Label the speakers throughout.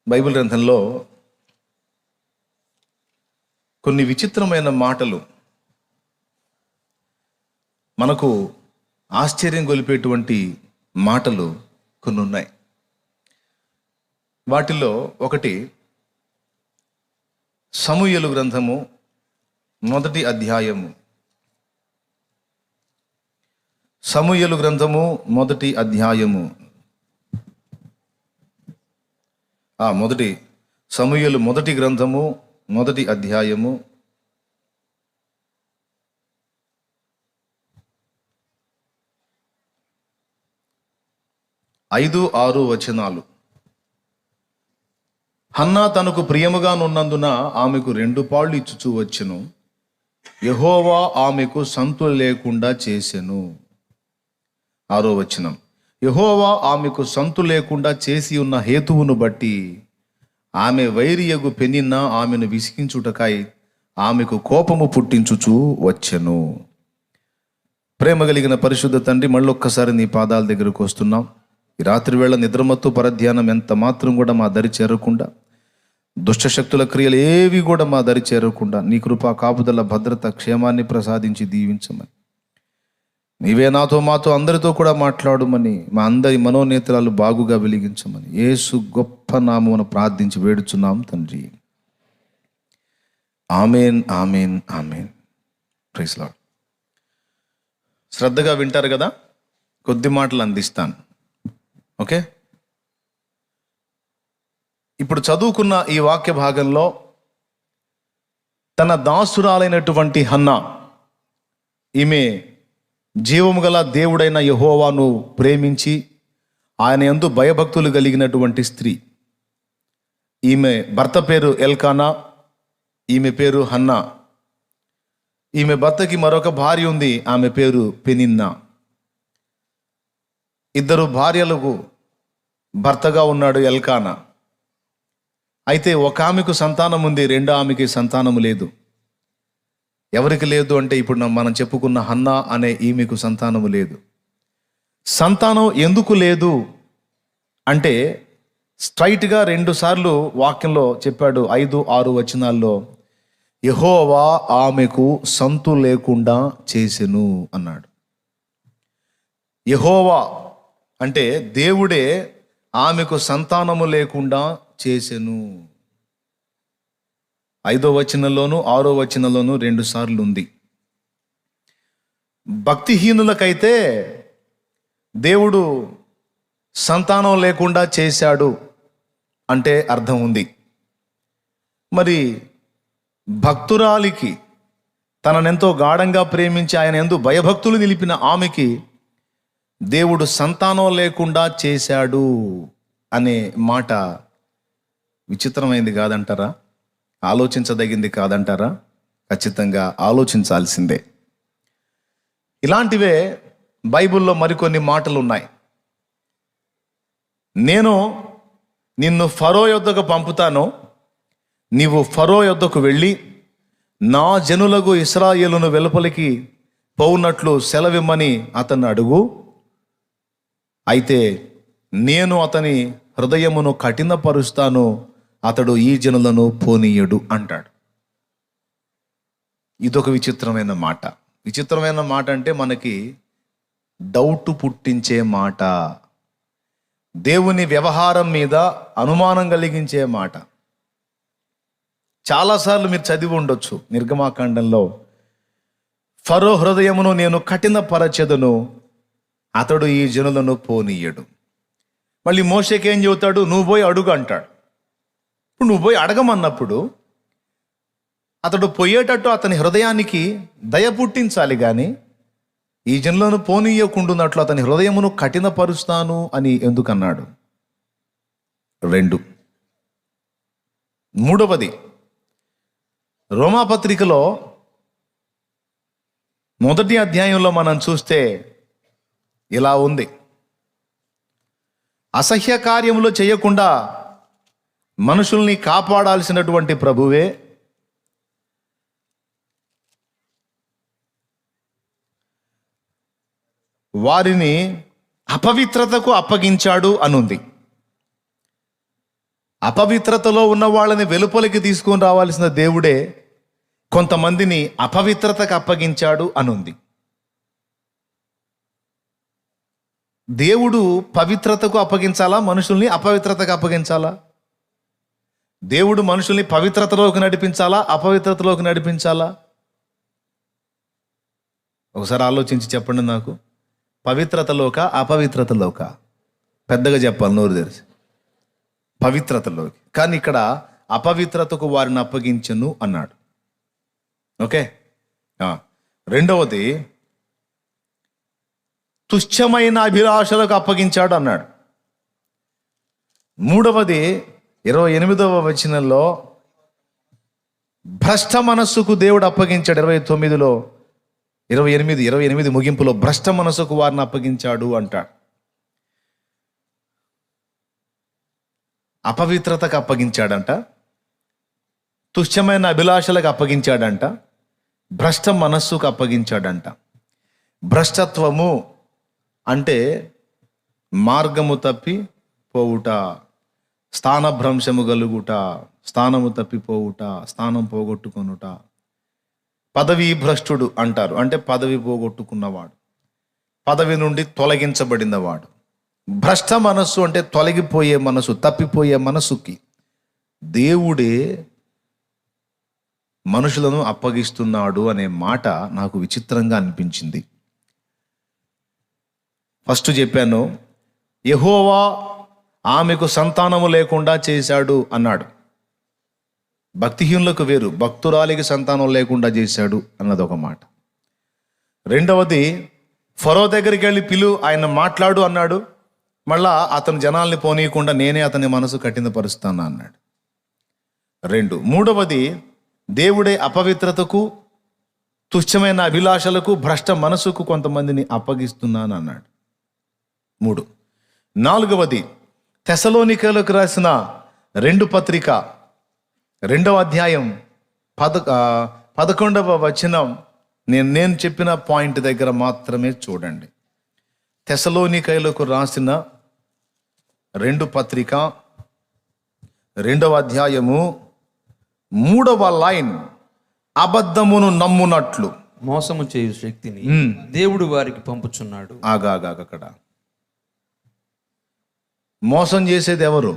Speaker 1: Bible గ్రంథంలో కొన్ని విచిత్రమైన మాటలు, మనకు ఆశ్చర్యం గొలిపేటువంటి మాటలు కొన్ని ఉన్నాయి. వాటిల్లో ఒకటి సమూయేలు గ్రంథము 1వ అధ్యాయము. సమూయేలు గ్రంథము 1వ అధ్యాయము. సమూయేలు 1వ గ్రంథము 1వ అధ్యాయము 5-6 వచనాలు. హన్నా తనకు ప్రియముగానున్నందున ఆమెకు 2 పాళ్ళు ఇచ్చుచూ వచ్చెను. యెహోవా ఆమెకు సంతులు లేకుండా చేసెను. 6వ వచనం. యెహోవా ఆమెకు సంతు లేకుండా చేసి ఉన్న హేతువును బట్టి ఆమె వైరియగు పెనిన్న ఆమెను విసిగించుటకై ఆమెకు కోపము పుట్టించుచూ వచ్చెను. ప్రేమ కలిగిన పరిశుద్ధ తండ్రి, మళ్ళొక్కసారి నీ పాదాల దగ్గరకు వస్తున్నాం. ఈ రాత్రి వేళ నిద్రమత్తు పరధ్యానం ఎంత మాత్రం కూడా మా దరి చేరకుండా, దుష్టశక్తుల క్రియలు ఏవి కూడా మా దరి చేరకుండా నీ కృపా కాపుదల భద్రత క్షేమాన్ని ప్రసాదించి దీవించమని, నీవే నాతో మాతో అందరితో కూడా మాట్లాడుమని, మా అందరి మనోనేత్రాలు బాగుగా వెలిగించమని యేసు గొప్ప నామమున ప్రార్థించి వేడుచున్నాం తండ్రి. Amen, amen, amen. Praise Lord. శ్రద్ధగా వింటారు కదా, కొద్ది మాటలు అందిస్తాను. ఓకే, ఇప్పుడు చదువుకున్న ఈ వాక్య భాగంలో తన దాసురాలైనటువంటి హన్నా, ఈమె జీవము గల దేవుడైన యెహోవాను ప్రేమించి ఆయన యందు భయభక్తులు కలిగినటువంటి స్త్రీ. ఈమె భర్త పేరు ఎల్కానా, ఈమె పేరు హన్నా. ఈమె భర్తకి మరొక భార్య ఉంది, ఆమె పేరు పెనిన్నా. 2 భార్యలకు భర్తగా ఉన్నాడు ఎల్కానా. అయితే ఒక ఆమెకు సంతానం ఉంది, 2వ ఆమెకి సంతానము లేదు. ఎవరికి లేదు అంటే ఇప్పుడు మనం చెప్పుకున్న హన్నా అనే ఈమెకు సంతానము లేదు. సంతానం ఎందుకు లేదు అంటే స్ట్రైట్గా 2 సార్లు వాక్యంలో చెప్పాడు. 5-6 వచనాల్లో యెహోవా ఆమెకు సంతు లేకుండా చేసెను అన్నాడు. యెహోవా అంటే దేవుడే ఆమెకు సంతానము లేకుండా చేసెను. 5వ వచనంలోను 6వ వచనంలోను 2 సార్లు ఉంది. భక్తిహీనులకైతే దేవుడు సంతానం లేకుండా చేశాడు అంటే అర్థం ఉంది. మరి భక్తురాలికి, తననెంతో గాఢంగా ప్రేమించి ఆయన ఎందు భయభక్తులు నిలిపిన ఆమెకి దేవుడు సంతానం లేకుండా చేశాడు అనే మాట విచిత్రమైంది కాదంటారా? ఆలోచించదగింది కాదంటారా? ఖచ్చితంగా ఆలోచించాల్సిందే. ఇలాంటివే బైబిల్లో మరికొన్ని మాటలు ఉన్నాయి. నేను నిన్ను ఫరో యొద్దకు పంపుతాను, నీవు ఫరో యొద్దకు వెళ్ళి నా జనులకు ఇశ్రాయేలును వెలుపలికి పోవునట్లు సెలవిమ్మని అతన్ని అడుగు. అయితే నేను అతని హృదయమును కఠినపరుస్తాను, అతడు ఈ జనులను పోనీయడు అంటాడు. ఇదొక విచిత్రమైన మాట. విచిత్రమైన మాట అంటే మనకి డౌట్ పుట్టించే మాట, దేవుని వ్యవహారం మీద అనుమానం కలిగించే మాట. చాలాసార్లు మీరు చదివి ఉండొచ్చు నిర్గమాకాండంలో, ఫరో హృదయమును నేను కఠినపరచెదను, అతడు ఈ జనులను పోనీయడు. మళ్ళీ మోషేకి ఏం చెబుతాడు? నువ్వు పోయి అడుగు అంటాడు. ఇప్పుడు నువ్వు పోయి అడగమన్నప్పుడు అతడు పోయేటట్టు అతని హృదయానికి దయ పుట్టించాలి, కానీ ఈ జనులను పోనీయకుండున్నట్లు అతని హృదయమును కఠినపరుస్తాను అని ఎందుకన్నాడు? 2. 3వది, రోమాపత్రికలో 1వ అధ్యాయంలో మనం చూస్తే ఇలా ఉంది. అసహ్య కార్యములు చేయకుండా మనుషుల్ని కాపాడాల్సినటువంటి ప్రభువే వారిని అపవిత్రతకు అప్పగించాడు అనుంది. అపవిత్రతలో ఉన్న వాళ్ళని వెలుపలికి తీసుకొని రావాల్సిన దేవుడే కొంతమందిని అపవిత్రతకు అప్పగించాడు అనుంది. దేవుడు పవిత్రతకు అప్పగించాలా, మనుషుల్ని అపవిత్రతకు అప్పగించాలా? దేవుడు మనుషుల్ని పవిత్రతలోకి నడిపించాలా, అపవిత్రతలోకి నడిపించాలా? ఒకసారి ఆలోచించి చెప్పండి నాకు. పవిత్రతలోక, అపవిత్రతలోక? పెద్దగా చెప్పాలి, నోరు తెరిచి. పవిత్రతలోకి. కానీ ఇక్కడ అపవిత్రతకు వారిని అప్పగించను అన్నాడు. ఓకే. రెండవది, తుచ్చమైన అభిలాషలకు అప్పగించాడు అన్నాడు. మూడవది 28వ వచనంలో భ్రష్ట మనస్సుకు దేవుడు అప్పగించాడు. 29లో 28 ముగింపులో భ్రష్ట మనస్సుకు వారిని అప్పగించాడు అంటాడు. అపవిత్రతకు అప్పగించాడంట, తుచ్చమైన అభిలాషలకు అప్పగించాడంట, భ్రష్ట మనస్సుకు అప్పగించాడంట. భ్రష్టత్వము అంటే మార్గము తప్పి పోవుట, స్థానభ్రంశము కలుగుట, స్థానము తప్పిపోవుట, స్థానం పోగొట్టుకొనుట. పదవీ భ్రష్టుడు అంటారు, అంటే పదవి పోగొట్టుకున్నవాడు, పదవి నుండి తొలగించబడినవాడు. భ్రష్ట మనస్సు అంటే తొలగిపోయే మనసు, తప్పిపోయే మనసుకి దేవుడే మనుషులను అప్పగిస్తున్నాడు అనే మాట నాకు విచిత్రంగా అనిపించింది. ఫస్ట్ చెప్పాను, యెహోవా ఆమెకు సంతానము లేకుండా చేశాడు అన్నాడు. భక్తిహీనులకు వేరు, భక్తురాలికి సంతానం లేకుండా చేశాడు అన్నది ఒక మాట. రెండవది, ఫరో దగ్గరికి వెళ్ళి ఆయన మాట్లాడు అన్నాడు. మళ్ళా అతను జనాల్ని పోనీయకుండా నేనే అతని మనసు కఠినపరుస్తాను అన్నాడు. మూడవది, దేవుడే అపవిత్రతకు, తుచ్చమైన అభిలాషలకు, భ్రష్ట మనసుకు కొంతమందిని అప్పగిస్తున్నాను అన్నాడు. 4వది, తెసలోనికలకు రాసిన 2వ పత్రిక 2వ అధ్యాయం 11వ వచనం. నేను చెప్పిన పాయింట్ దగ్గర మాత్రమే చూడండి. తెసలోనికలకు రాసిన 2వ పత్రిక 2వ అధ్యాయము 3వ లైన్, అబద్ధమును నమ్మునట్లు
Speaker 2: మోసము చేయు శక్తిని దేవుడు వారికి పంపుచున్నాడు.
Speaker 1: అక్కడ మోసం చేసేది ఎవరు?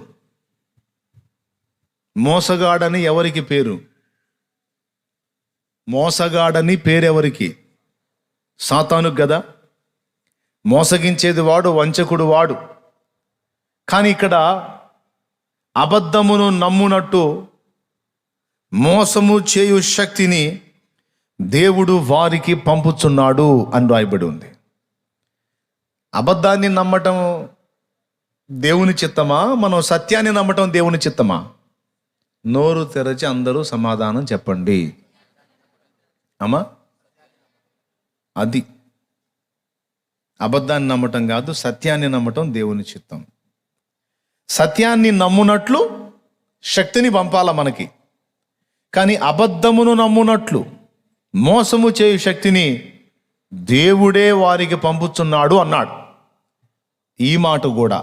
Speaker 1: మోసగాడని ఎవరికి పేరు? మోసగాడని పేరెవరికి? సాతానుకు కదా. మోసగించేది వాడు, వంచకుడు వాడు. కానీ ఇక్కడ అబద్ధమును నమ్మునట్టు మోసము చేయు శక్తిని దేవుడు వారికి పంపుచున్నాడు అని రాయబడి ఉంది. అబద్ధాన్ని నమ్మటం దేవుని చిత్తమా, మనం సత్యాన్ని నమ్మటం దేవుని చిత్తమా? నోరు తెరచి అందరూ సమాధానం చెప్పండి అమ్మా. అది అబద్ధాన్ని నమ్మటం కాదు, సత్యాన్ని నమ్మటం దేవుని చిత్తం. సత్యాన్ని నమ్మునట్లు శక్తిని పంపాల మనకి, కానీ అబద్ధమును నమ్మునట్లు మోసము చేయు శక్తిని దేవుడే వారికి పంపుతున్నాడు అన్నాడు. ఈ మాట కూడా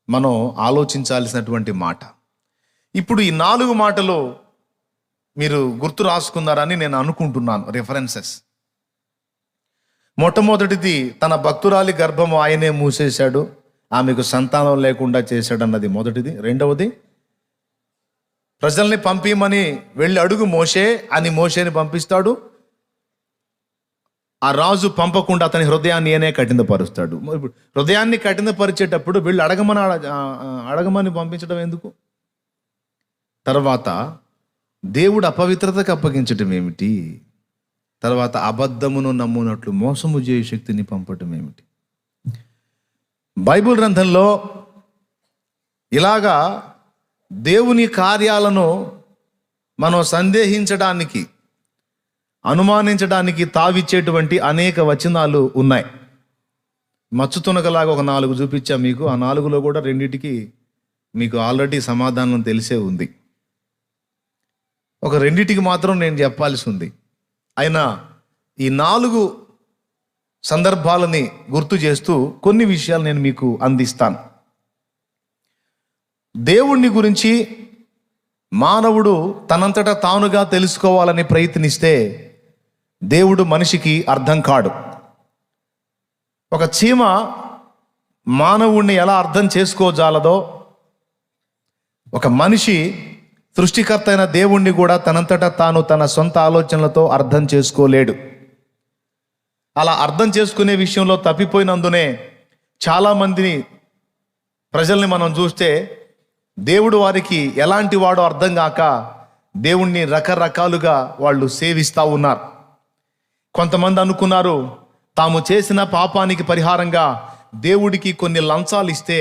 Speaker 1: మనం ఆలోచించాల్సినటువంటి మాట. ఇప్పుడు ఈ 4 మాటలు మీరు గుర్తు రాసుకున్నారని నేను అనుకుంటున్నాను, రెఫరెన్సెస్. మొట్టమొదటిది, తన భక్తురాలి గర్భము ఆయనే మూసేశాడు, ఆమెకు సంతానం లేకుండా చేశాడు అన్నది మొదటిది. రెండవది, ప్రజల్ని పంపిమని వెళ్ళి అడుగు మోషే అని మోషేని పంపిస్తాడు. ఆ రాజు పంపకుండా అతని హృదయాన్ని ఏనే కఠినపరుస్తాడు. ఇప్పుడు హృదయాన్ని కఠినపరిచేటప్పుడు వీళ్ళు అడగమని పంపించడం ఎందుకు? తర్వాత దేవుడు అపవిత్రతకు అప్పగించటం ఏమిటి? తర్వాత అబద్ధమును నమ్మునట్లు మోసము చేయు శక్తిని పంపటం ఏమిటి? బైబిల్ గ్రంథంలో ఇలాగా దేవుని కార్యాలను మనం సందేహించడానికి, అనుమానించడానికి తావిచ్చేటువంటి అనేక వచనాలు ఉన్నాయి. మచ్చుతునకలాగా ఒక 4 చూపించా మీకు. ఆ 4లో కూడా 2టికి మీకు ఆల్రెడీ సమాధానం తెలిసే ఉంది. ఒక 2టికి మాత్రం నేను చెప్పాల్సి ఉంది. అయినా ఈ 4 సందర్భాలని గుర్తు చేస్తూ కొన్ని విషయాలు నేను మీకు అందిస్తాను. దేవుణ్ణి గురించి మానవుడు తనంతటా తానుగా తెలుసుకోవాలని ప్రయత్నిస్తే దేవుడు మనిషికి అర్థం కాడు. ఒక చీమ మానవుణ్ణి ఎలా అర్థం చేసుకోజాలదో ఒక మనిషి సృష్టికర్త అయిన దేవుణ్ణి కూడా తనంతటా తాను తన సొంత ఆలోచనలతో అర్థం చేసుకోలేడు. అలా అర్థం చేసుకునే విషయంలో తప్పిపోయినందునే చాలామందిని ప్రజల్ని మనం చూస్తే దేవుడు వారికి ఎలాంటి వాడో అర్థం కాక దేవుణ్ణి రకరకాలుగా వాళ్ళు సేవిస్తూ ఉన్నారు. కొంతమంది అనుకున్నారు తాము చేసిన పాపానికి పరిహారంగా దేవుడికి కొన్ని లంచాలు ఇస్తే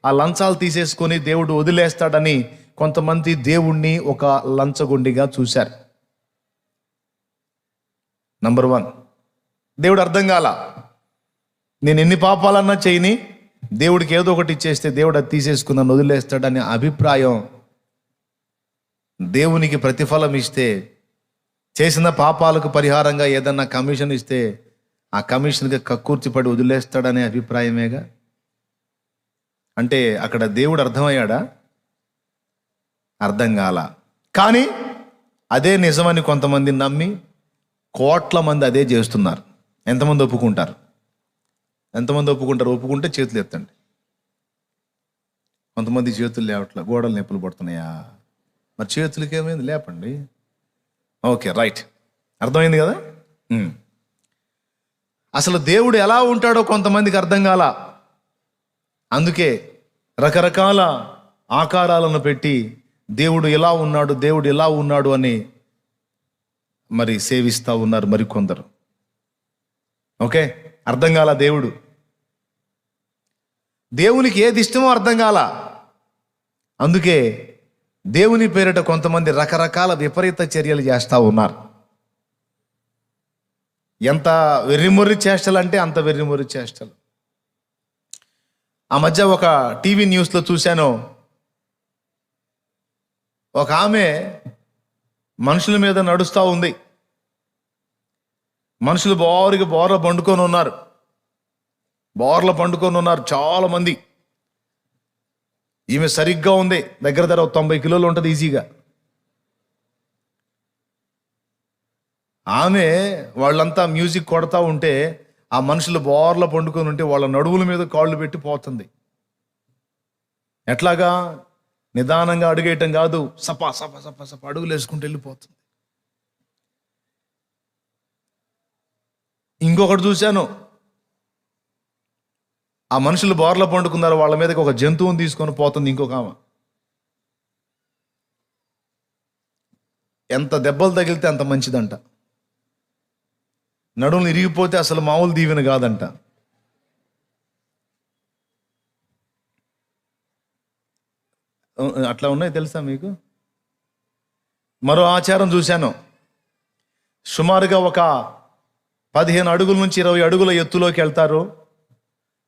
Speaker 1: ఆ లంచాలు తీసేసుకొని దేవుడు వదిలేస్తాడని కొంతమంది దేవుణ్ణి ఒక లంచగొండిగా చూశారు. నంబర్ 1, దేవుడు అర్థం కాల. నేను ఎన్ని పాపాలన్నా చేయని దేవుడికి ఏదో ఒకటి ఇచ్చేస్తే దేవుడు అది తీసేసుకుని నన్ను వదిలేస్తాడనే అభిప్రాయం. దేవునికి ప్రతిఫలం ఇస్తే, చేసిన పాపాలకు పరిహారంగా ఏదన్నా కమిషన్ ఇస్తే ఆ కమిషన్కి కక్కుర్తిపడి వదిలేస్తాడనే అభిప్రాయమేగా. అంటే అక్కడ దేవుడు అర్థమయ్యాడా? అర్థం కాల. కానీ అదే నిజమని కొంతమంది నమ్మి కోట్ల మంది అదే చేస్తున్నారు. ఎంతమంది ఒప్పుకుంటారు? ఒప్పుకుంటే చేతులు ఎత్తండి. కొంతమంది చేతులు లేవట్లా, గోడలు నొప్పులు పడుతున్నాయా? మరి చేతులకి ఏమైంది? లేపండి. ఓకే, రైట్, అర్థమైంది కదా. అసలు దేవుడు ఎలా ఉంటాడో కొంతమందికి అర్థం కాల. అందుకే రకరకాల ఆకారాలను పెట్టి దేవుడు ఎలా ఉన్నాడు అని మరి సేవిస్తూ ఉన్నారు మరికొందరు. ఓకే, అర్థం కాల. దేవునికి ఏది ఇష్టమో అర్థం కాల. అందుకే దేవుని పేరిట కొంతమంది రకరకాల విపరీత చర్యలు చేస్తూ ఉన్నారు. ఎంత వెర్రిమొర్రి చేష్టలు అంటే అంత వెర్రిమొర్రి చేష్టలు. ఆ మధ్య ఒక టీవీ న్యూస్లో చూశాను, ఒక ఆమె మనుషుల మీద నడుస్తూ ఉంది. మనుషులు బోర్ల పండుకొని ఉన్నారు చాలామంది. ఈమె సరిగ్గా ఉంది, దగ్గర 90 కిలోలు ఉంటుంది ఈజీగా. ఆమె వాళ్ళంతా మ్యూజిక్ కొడతా ఉంటే ఆ మనుషులు బోర్ల పండుకొని ఉంటే వాళ్ళ నడువుల మీద కాళ్ళు పెట్టి పోతుంది. ఎట్లాగా? నిదానంగా అడుగేయటం కాదు, సపా సపా సపా సపా అడుగులు వేసుకుంటూ వెళ్ళిపోతుంది. ఇంకొకటి చూశాను, ఆ మనుషులు బోర్ల పండుకున్నారు, వాళ్ళ మీదకి ఒక జంతువుని తీసుకొని పోతుంది ఇంకొక ఆమె. ఎంత దెబ్బలు తగిలితే అంత మంచిదంట. నడుములు ఇరిగిపోతే అసలు మామూలు దీవెన కాదంట. అట్లా ఉన్నాయి తెలుసా మీకు? మరో ఆచారం చూశాను. సుమారుగా ఒక 15 అడుగుల నుంచి 20 అడుగుల ఎత్తులోకి వెళ్తారు.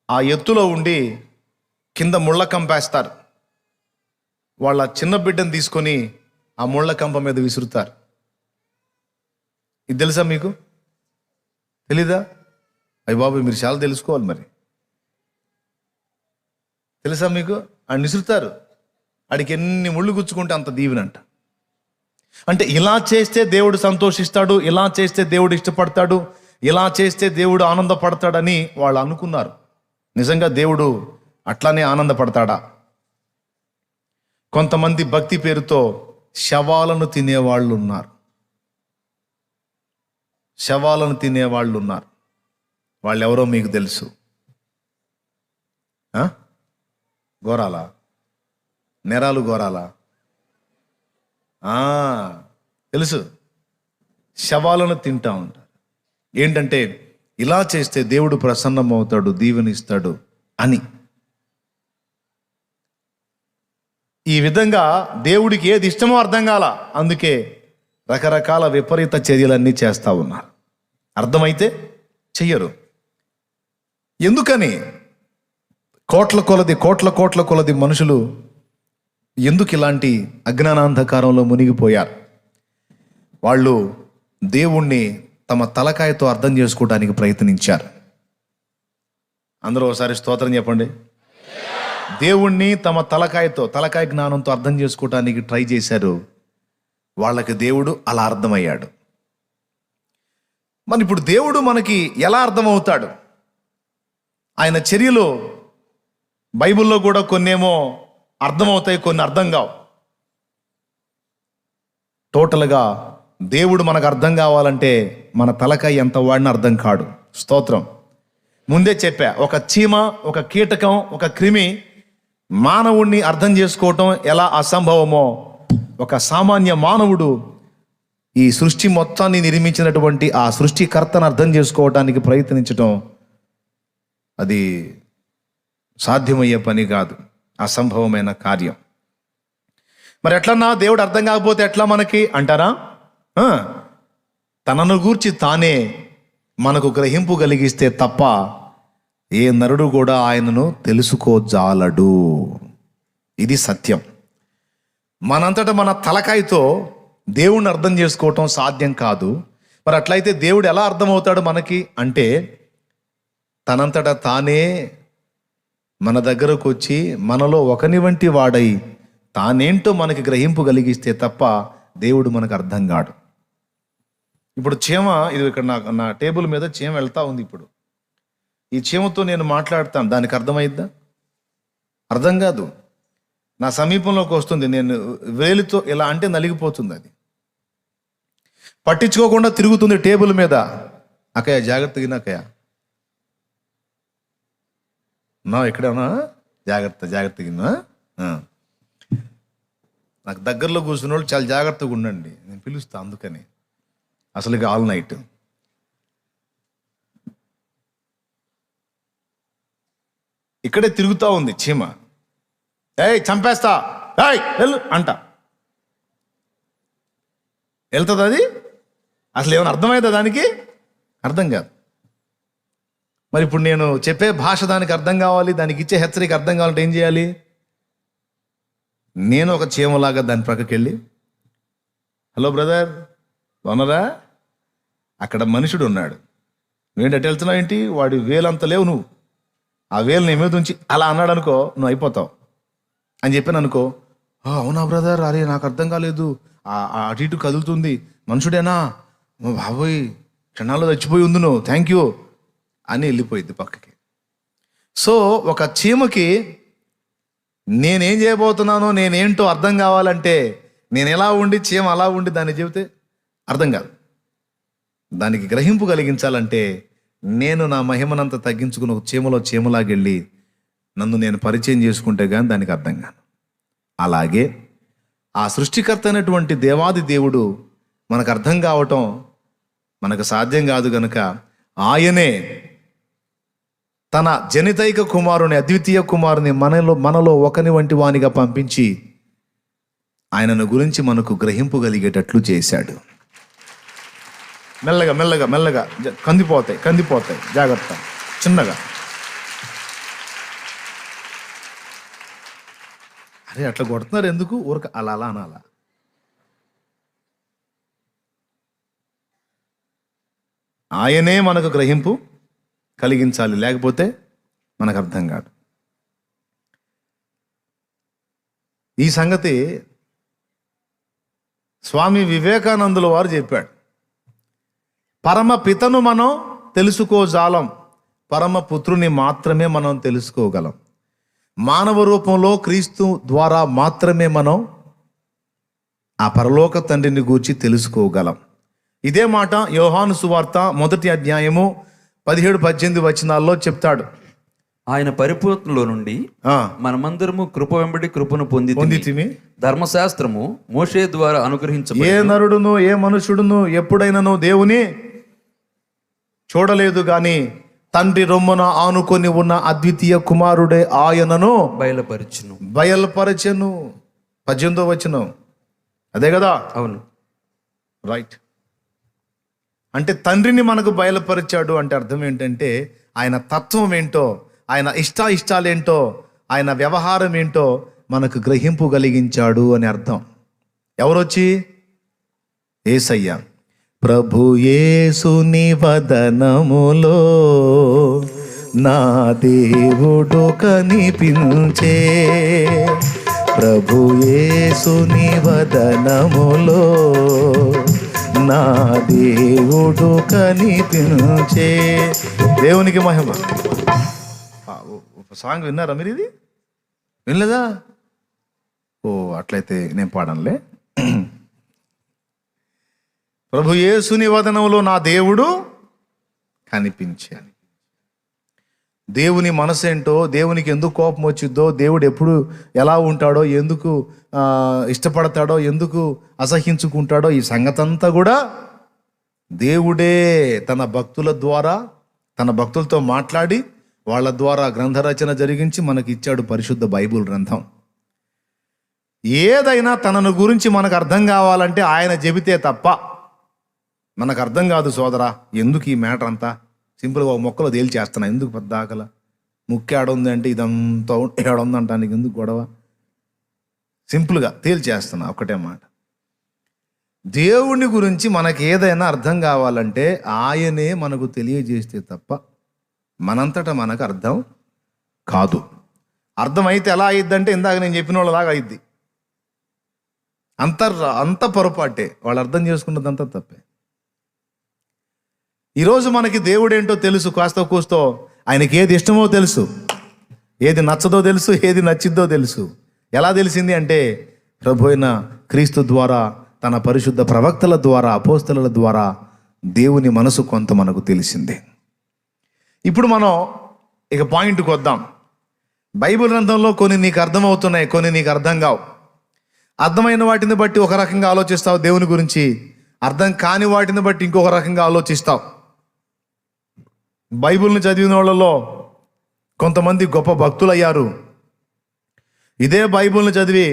Speaker 1: ఆ ఎత్తులో ఉండి కింద ముళ్ళ కంపేస్తారు. వాళ్ళ చిన్న బిడ్డను తీసుకొని ఆ ముళ్ళ కంప మీద విసురుతారు. ఇది తెలుసా మీకు? తెలీదా? అయ్య బాబు, మీరు చాలా తెలుసుకోవాలి. మరి తెలుసా మీకు? ఆయన విసురుతారు, ఆడికి ఎన్ని ముళ్ళు గుచ్చుకుంటే అంత దీవెనంట. అంటే ఇలా చేస్తే దేవుడు సంతోషిస్తాడు, ఇలా చేస్తే దేవుడు ఇష్టపడతాడు, ఇలా చేస్తే దేవుడు ఆనందపడతాడని వాళ్ళు అనుకున్నారు. నిజంగా దేవుడు అట్లానే ఆనందపడతాడా? కొంతమంది భక్తి పేరుతో శవాలను తినేవాళ్ళు ఉన్నారు. వాళ్ళు ఎవరో మీకు తెలుసు. గోరాలా? నెరాలు గోరాలా? తెలుసు. శవాలను తింటా ఉంటారు. ఏంటంటే ఇలా చేస్తే దేవుడు ప్రసన్నమవుతాడు, దీవెనిస్తాడు అని. ఈ విధంగా దేవుడికి ఏది ఇష్టమో అర్థం కాల. అందుకే రకరకాల విపరీత చర్యలన్నీ చేస్తూ ఉన్నారు. అర్థమైతే చెయ్యరు. ఎందుకని? కోట్ల కొలది మనుషులు ఎందుకు ఇలాంటి అజ్ఞానాంధకారంలో మునిగిపోయారు? వాళ్ళు దేవుణ్ణి తమ తలకాయతో అర్థం చేసుకోవడానికి ప్రయత్నించారు. అందరూ ఒకసారి స్తోత్రం చెప్పండి. దేవుణ్ణి తమ తలకాయ జ్ఞానంతో అర్థం చేసుకోవటానికి ట్రై చేశారు. వాళ్ళకి దేవుడు అలా అర్థమయ్యాడు. మరి ఇప్పుడు దేవుడు మనకి ఎలా అర్థమవుతాడు? ఆయన చర్యలు బైబిల్లో కూడా కొన్నేమో అర్థమవుతాయి, కొన్ని అర్థం కావు. టోటల్గా దేవుడు మనకు అర్థం కావాలంటే మన తలకాయ ఎంత వాడినా అర్థం కాడు. స్తోత్రం. ముందే చెప్పా, ఒక చీమ, ఒక కీటకం, ఒక క్రిమి మానవుణ్ణి అర్థం చేసుకోవటం ఎలా అసంభవమో, ఒక సామాన్య మానవుడు ఈ సృష్టి మొత్తాన్ని నిర్మించినటువంటి ఆ సృష్టికర్తను అర్థం చేసుకోవటానికి ప్రయత్నించటం అది సాధ్యమయ్యే పని కాదు, అసంభవమైన కార్యం. మరి ఎట్లన్నా దేవుడు అర్థం కాకపోతే ఎట్లా మనకి అంటారా? తనను గూర్చి తానే మనకు గ్రహింపు కలిగిస్తే తప్ప ఏ నరుడు కూడా ఆయనను తెలుసుకోజాలడు. ఇది సత్యం. మనంతటా మన తలకాయతో దేవుణ్ణి అర్థం చేసుకోవటం సాధ్యం కాదు. మరి అట్లయితే దేవుడు ఎలా అర్థమవుతాడు మనకి అంటే, తనంతటా తానే మన దగ్గరకు వచ్చి మనలో ఒకని వంటి వాడై తానేంటో మనకి గ్రహింపు కలిగిస్తే తప్ప దేవుడు మనకు అర్థం కాడు. ఇప్పుడు చీమ, ఇది ఇక్కడ నా టేబుల్ మీద చీమ వెళ్తా ఉంది. ఇప్పుడు ఈ చీమతో నేను మాట్లాడతాను, దానికి అర్థమైద్దా? అర్థం కాదు. నా సమీపంలోకి వస్తుంది, నేను వేలితో ఇలా అంటే నలిగిపోతుంది. అది పట్టించుకోకుండా తిరుగుతుంది టేబుల్ మీద. అక్కయ్య జాగ్రత్తగా నాకయ్య, నా ఎక్కడన్నా జాగ్రత్తగా నాకు దగ్గరలో కూర్చున్న వాళ్ళు చాలా జాగ్రత్తగా ఉండండి, నేను పిలుస్తా. అందుకని అసలు ఆల్ నైట్ ఇక్కడే తిరుగుతూ ఉంది చీమ. ఏయ్ చంపేస్తా, ఏయ్ వెళ్ళు అంట. వెళ్తుంది అది? అసలు ఏమైనా అర్థమైందా దానికి? అర్థం కాదు. మరి ఇప్పుడు నేను చెప్పే భాష దానికి అర్థం కావాలి, దానికి ఇచ్చే హెచ్చరిక అర్థం కావాలంటే ఏం చేయాలి? నేను ఒక చీమలాగా దాని ప్రక్కకి వెళ్ళి, హలో బ్రదర్ బాగున్నారా, అక్కడ మనుషుడు ఉన్నాడు, నువ్వేంటి అటు వెళ్తున్నావు ఏంటి, వాడి వేలంత లేవు, నువ్వు ఆ వేలు నీ మీద ఉంచి అలా అన్నాడు అనుకో, నువ్వు అయిపోతావు అని చెప్పాను అనుకో. అవునా బ్రదర్, అరే నాకు అర్థం కాలేదు, అటు ఇటు కదులుతుంది, మనుషుడేనా, బాబోయ్ క్షణాల్లో చచ్చిపోయి ఉంది, నువ్వు థ్యాంక్ యూ అని వెళ్ళిపోయింది పక్కకి. సో ఒక చీమకి నేనేం చేయబోతున్నానో, నేనేంటో అర్థం కావాలంటే, నేను ఎలా ఉండి చీమ అలా ఉండి దాన్ని చెబితే అర్థం కాదు. దానికి గ్రహింపు కలిగించాలంటే నేను నా మహిమనంతా తగ్గించుకుని ఒక చీమలాగెళ్ళి నన్ను నేను పరిచయం చేసుకుంటే కానీ దానికి అర్థం కాదు. అలాగే ఆ సృష్టికర్త అయినటువంటి దేవాది దేవుడు మనకు అర్థం కావటం మనకు సాధ్యం కాదు గనుక ఆయనే తన జనితైక కుమారుని, అద్వితీయ కుమారుని మనలో ఒకని వంటి వానిగా పంపించి ఆయనను గురించి మనకు గ్రహింపు కలిగేటట్లు చేశాడు. మెల్లగా మెల్లగా మెల్లగా కందిపోతాయి జాగ్రత్త, చిన్నగా. అరే అట్లా కొడుతున్నారు ఎందుకు, ఊరక అలా అనాలా? ఆయనే మనకు గ్రహింపు కలిగించాలి, లేకపోతే మనకు అర్థం కాదు. ఈ సంగతి స్వామి వివేకానందుల వారు చెప్పాడు. పరమ పితను మనం తెలుసుకోజాలం, పరమ పుత్రుని మాత్రమే మనం తెలుసుకోగలం. మానవ రూపంలో క్రీస్తు ద్వారా మాత్రమే మనం ఆ పరలోక తండ్రిని గూర్చి తెలుసుకోగలం. ఇదే మాట యోహాను సువార్త 1వ అధ్యాయము 17-18 వచనాల్లో చెప్తాడు.
Speaker 2: ఆయన పరిపూర్ణలో నుండి మనమందరము కృప వెంబడి కృపను పొందితిమి. ధర్మశాస్త్రము మోషే ద్వారా అనుగ్రహించబడి,
Speaker 1: ఏ నరుడును ఏ మనుషుడును ఎప్పుడైనాను దేవుని చూడలేదు గాని తండ్రి రొమ్మున ఆనుకొని ఉన్న అద్వితీయ కుమారుడే ఆయనను
Speaker 2: బయలుపరచెను.
Speaker 1: 18వ వచనం అదే కదా?
Speaker 2: అవును,
Speaker 1: రైట్. అంటే తండ్రిని మనకు బయలుపరిచాడు అంటే అర్థం ఏంటంటే ఆయన తత్వం ఏంటో, ఆయన ఇష్టాలేంటో, ఆయన వ్యవహారం ఏంటో మనకు గ్రహింపు కలిగించాడు అని అర్థం. ఎవరొచ్చి? యేసయ్య. ప్రభు యేసుని వదనములో నా దేవుడు కనిపించే, ప్రభు యేసుని వదనములో నా దేవుడు కనిపించే. దేవునికి మహిమ. సాంగ్ విన్నారా మీరు? ఇది వినలేదా? ఓ అట్లయితే నేను పాడనులే. ప్రభు యేసుని వదనంలో నా దేవుడు కనిపించాను. దేవుని మనసేంటో, దేవునికి ఎందుకు కోపం వచ్చిద్దో, దేవుడు ఎప్పుడు ఎలా ఉంటాడో, ఎందుకు ఇష్టపడతాడో, ఎందుకు అసహించుకుంటాడో, ఈ సంగతంతా కూడా దేవుడే తన భక్తుల ద్వారా, తన భక్తులతో మాట్లాడి వాళ్ళ ద్వారా గ్రంథరచన జరిగించి మనకి ఇచ్చాడు పరిశుద్ధ బైబిల్ గ్రంథం. ఏదైనా తనను గురించి మనకు అర్థం కావాలంటే ఆయన చెబితే తప్ప మనకు అర్థం కాదు సోదరా. ఎందుకు ఈ మ్యాటర్ అంతా సింపుల్గా ఒక మొక్కలో తేల్చేస్తున్నా, ఎందుకు పెద్ద ఆకల, ముక్కు ఏడుంది అంటే ఇదంతా ఏడుంది అంటానికి ఎందుకు గొడవ, సింపుల్గా తేల్చేస్తున్నా ఒకటే మాట. దేవుని గురించి మనకి ఏదైనా అర్థం కావాలంటే ఆయనే మనకు తెలియజేస్తే తప్ప మనంతటా మనకు అర్థం కాదు. అర్థమైతే ఎలా అయ్యిద్దంటే ఇందాక నేను చెప్పిన వాళ్ళలాగా అయ్యిద్ది. అంత పొరపాటే, వాళ్ళు అర్థం చేసుకున్నదంతా తప్పే. ఈరోజు మనకి దేవుడేంటో తెలుసు, కాస్త కూస్తో ఆయనకి ఏది ఇష్టమో తెలుసు, ఏది నచ్చదో తెలుసు, ఏది నచ్చిద్దో తెలుసు. ఎలా తెలిసింది అంటే ప్రభు అయిన క్రీస్తు ద్వారా, తన పరిశుద్ధ ప్రవక్తల ద్వారా, అపోస్తలుల ద్వారా దేవుని మనసు కొంత మనకు తెలిసింది. ఇప్పుడు మనం ఇక పాయింట్కి వద్దాం. బైబిల్ గ్రంథంలో కొన్ని నీకు అర్థమవుతున్నాయి, కొన్ని నీకు అర్థం కావు. అర్థమైన వాటిని బట్టి ఒక రకంగా ఆలోచిస్తావు దేవుని గురించి, అర్థం కాని వాటిని బట్టి ఇంకొక రకంగా ఆలోచిస్తావు. బైబిల్ని చదివిన వాళ్ళలో కొంతమంది గొప్ప భక్తులయ్యారు. ఇదే బైబిల్ని చదివి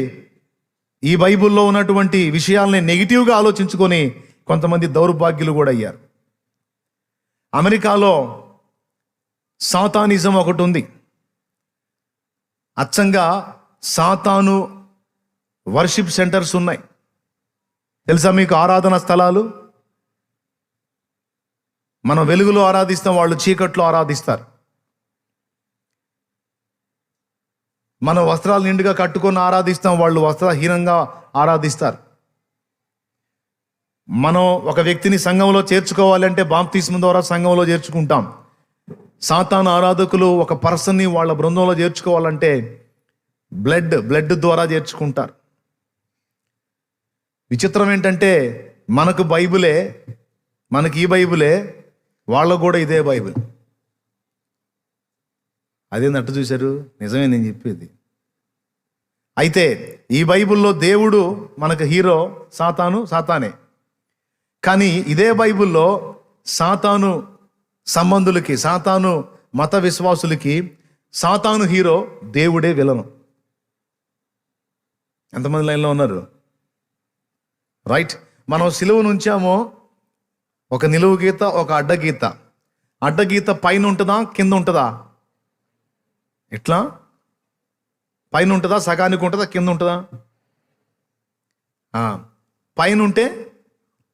Speaker 1: ఈ బైబిల్లో ఉన్నటువంటి విషయాల్ని నెగిటివ్గా ఆలోచించుకొని కొంతమంది దౌర్భాగ్యులు కూడా అయ్యారు. అమెరికాలో సాతానిజం ఒకటి ఉంది. అచ్చంగా సాతాను వర్షిప్ సెంటర్స్ ఉన్నాయి. తెలుసా మీకు? ఆరాధన స్థలాలు. మనం వెలుగులో ఆరాధిస్తాం, వాళ్ళు చీకట్లో ఆరాధిస్తారు. మనం వస్త్రాలు నిండుగా కట్టుకొని ఆరాధిస్తాం, వాళ్ళు వస్త్రహీనంగా ఆరాధిస్తారు. మనం ఒక వ్యక్తిని సంఘంలో చేర్చుకోవాలంటే బాప్తిస్మం ద్వారా సంఘంలో చేర్చుకుంటాం. సాతాను ఆరాధకులు ఒక పర్సన్ని వాళ్ళ బృందంలో చేర్చుకోవాలంటే బ్లడ్ ద్వారా చేర్చుకుంటారు. విచిత్రం ఏంటంటే మనకు బైబిలే, మనకి ఈ బైబిలే, వాళ్ళకు కూడా ఇదే బైబిల్. అదేంటట్టు చూశారు? నిజమే నేను చెప్పేది. అయితే ఈ బైబిల్లో దేవుడు మనకు హీరో, సాతానే. కానీ ఇదే బైబిల్లో సాతాను సంబంధులకి, సాతాను మత విశ్వాసులకి సాతాను హీరో, దేవుడే విలను. ఎంతమంది లైన్లో ఉన్నారు? రైట్. మనం సిలువను ఉంచామో ఒక నిలువు గీత, ఒక అడ్డగీత. అడ్డగీత పైన ఉంటుందా, కింద ఉంటుందా? ఎట్లా? పైన ఉంటుందా, సగానికి ఉంటుందా, కింద ఉంటుందా? పైన ఉంటే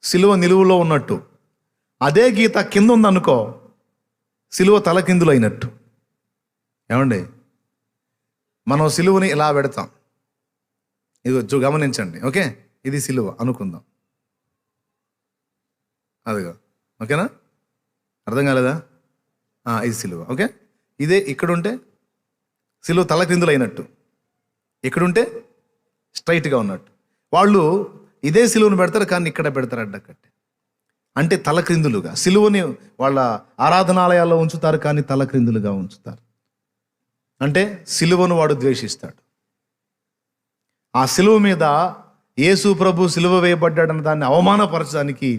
Speaker 1: సిలువ నిలువులో ఉన్నట్టు. అదే గీత కింద ఉందనుకో, సిలువ తలకిందులు అయినట్టు. ఏమండి? మనం సిలువని ఇలా పెడతాం. ఇది గమనించండి. ఓకే, ఇది సిలువ అనుకుందాం. అదిగో, ఓకేనా? అర్థం కాలేదా? ఇది సిలువ. ఓకే, ఇదే ఇక్కడుంటే సిలువ తలక్రిందులు అయినట్టు, ఇక్కడుంటే స్ట్రైట్గా ఉన్నట్టు. వాళ్ళు ఇదే సిలువను పెడతారు, కానీ ఇక్కడ పెడతారు అడ్డకట్టి. అంటే తలక్రిందులుగా సిలువని వాళ్ళ ఆరాధనాలయాల్లో ఉంచుతారు, కానీ తలక్రిందులుగా ఉంచుతారు. అంటే సిలువను వాడు ద్వేషిస్తాడు. ఆ సిలువ మీద యేసు ప్రభు సిలువ వేయబడ్డాడన్న దాన్ని అవమానపరచడానికి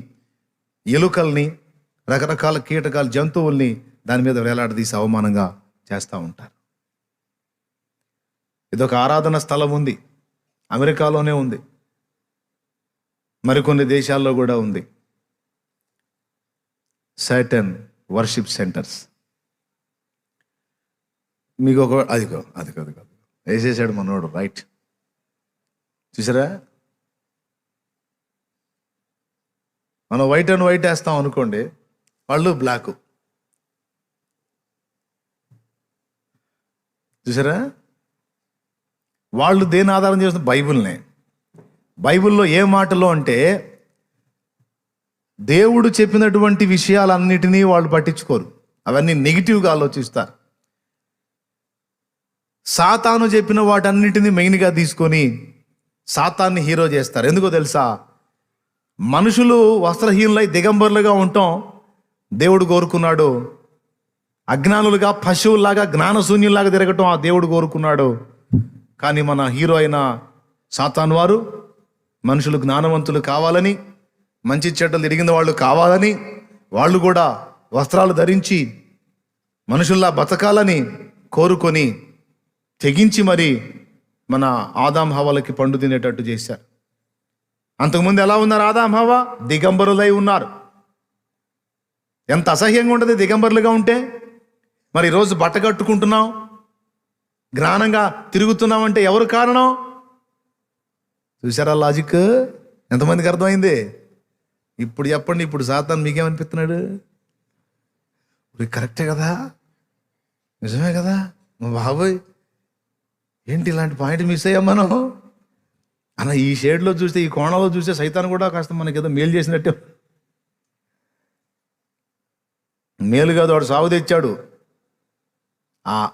Speaker 1: ఎలుకల్ని, రకరకాల కీటకాల జంతువుల్ని దాని మీద వేలాడదీసి అవమానంగా చేస్తూ ఉంటారు. ఇదొక ఆరాధన స్థలం ఉంది. అమెరికాలోనే ఉంది, మరికొన్ని దేశాల్లో కూడా ఉంది. Satan worship centres. మీకు ఒక అదిగో వేసేసాడు మనోడు. రైట్, చూసారా? మనం వైట్ అండ్ వైట్ వేస్తాం అనుకోండి, వాళ్ళు బ్లాక్. చూసారా? వాళ్ళు దేని ఆధారం చేస్తున్న? బైబిల్నే. బైబిల్లో ఏ మాటలో అంటే దేవుడు చెప్పినటువంటి విషయాలన్నిటినీ వాళ్ళు పట్టించుకోరు, అవన్నీ నెగిటివ్గా ఆలోచిస్తారు. సాతాను చెప్పిన వాటన్నిటినీ మెయిన్గా తీసుకొని సాతాన్ని హీరో చేస్తారు. ఎందుకో తెలుసా? మనుషులు వస్త్రహీనులై దిగంబరులుగా ఉండటం దేవుడు కోరుకున్నాడు. అజ్ఞానులుగా పశువుల్లాగా జ్ఞానశూన్యుల్లాగా తిరగటం ఆ దేవుడు కోరుకున్నాడు. కానీ మన హీరో అయిన సాతాను వారు మనుషులు జ్ఞానవంతులు కావాలని, మంచి చెడ్డలు ఎరిగిన వాళ్ళు కావాలని, వాళ్ళు కూడా వస్త్రాలు ధరించి మనుషుల్లా బతకాలని కోరుకొని తెగించి మరి మన ఆదాం హవ్వలకి పండు తినేటట్టు చేశారు. అంతకుముందు ఎలా ఉన్నారు ఆదాం హవ్వ? దిగంబరులై ఉన్నారు. ఎంత అసహ్యంగా ఉంటుంది దిగంబరులుగా ఉంటే. మరి ఈరోజు బట్ట కట్టుకుంటున్నాం, జ్ఞానంగా తిరుగుతున్నామంటే ఎవరు కారణం? చూసారా లాజిక్? ఎంతమందికి అర్థమైంది? ఇప్పుడు చెప్పండి, ఇప్పుడు సాతాను మీకేమనిపిస్తున్నాడు? కరెక్టే కదా, నిజమే కదా, మా బాబోయ్ ఏంటి ఇలాంటి పాయింట్ మిస్ అయ్యాం మనం అన్న. ఈ షేడ్లో చూస్తే, ఈ కోణంలో చూస్తే సైతాను కూడా కాస్త మనకి ఏదో మేలు చేసినట్టే. మేలు కాదు, వాడు సాగు తెచ్చాడు.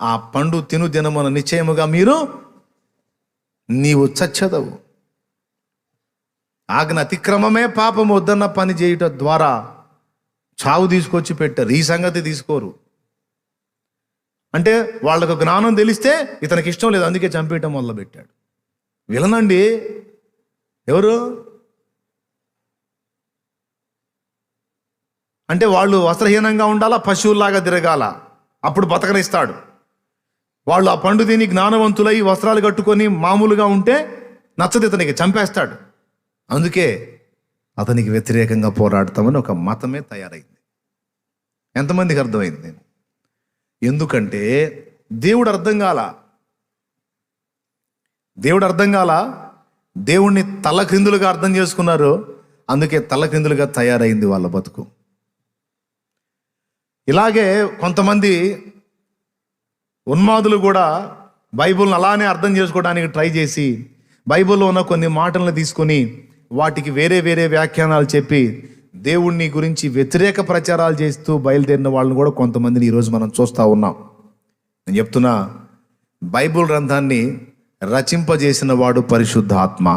Speaker 1: ఆ పండు తిను దినమున నిశ్చయముగా నీవు చచ్చదవు. ఆజ్ఞ అతిక్రమమే పాపము వద్దన్న పని చేయటం ద్వారా చావు తీసుకొచ్చి పెట్టారు. ఈ సంగతి తీసుకోరు. అంటే వాళ్ళకు జ్ఞానం తెలిస్తే ఇతనికి ఇష్టం లేదు, అందుకే చంపేయటం మొదలుపెట్టాడు. విలనండి ఎవరు అంటే వాళ్ళు వస్త్రహీనంగా ఉండాలా, పశువుల్లాగా తిరగాల, అప్పుడు బతకనిస్తాడు. వాళ్ళు ఆ పండు తిని జ్ఞానవంతులై వస్త్రాలు కట్టుకొని మామూలుగా ఉంటే నచ్చదు, ఇతనికి చంపేస్తాడు. అందుకే అతనికి వ్యతిరేకంగా పోరాడతామని ఒక మతమే తయారైంది. ఎంతమందికి అర్థమైంది? ఎందుకంటే దేవుడు అర్థం కాల, దేవుణ్ణి తలక్రిందులుగా అర్థం చేసుకున్నారు. అందుకే తలక్రిందులుగా తయారైంది వాళ్ళ బతుకు. ఇలాగే కొంతమంది ఉన్మాదులు కూడా బైబిల్ని అలానే అర్థం చేసుకోవడానికి ట్రై చేసి బైబిల్లో ఉన్న కొన్ని మాటలను తీసుకొని వాటికి వేరే వేరే వ్యాఖ్యానాలు చెప్పి దేవుణ్ణి గురించి వ్యతిరేక ప్రచారాలు చేస్తూ బయలుదేరిన వాళ్ళని కూడా కొంతమందిని ఈరోజు మనం చూస్తూ ఉన్నాం. నేను చెప్తున్నా, బైబిల్ గ్రంథాన్ని రచింపజేసిన వాడు పరిశుద్ధాత్మ.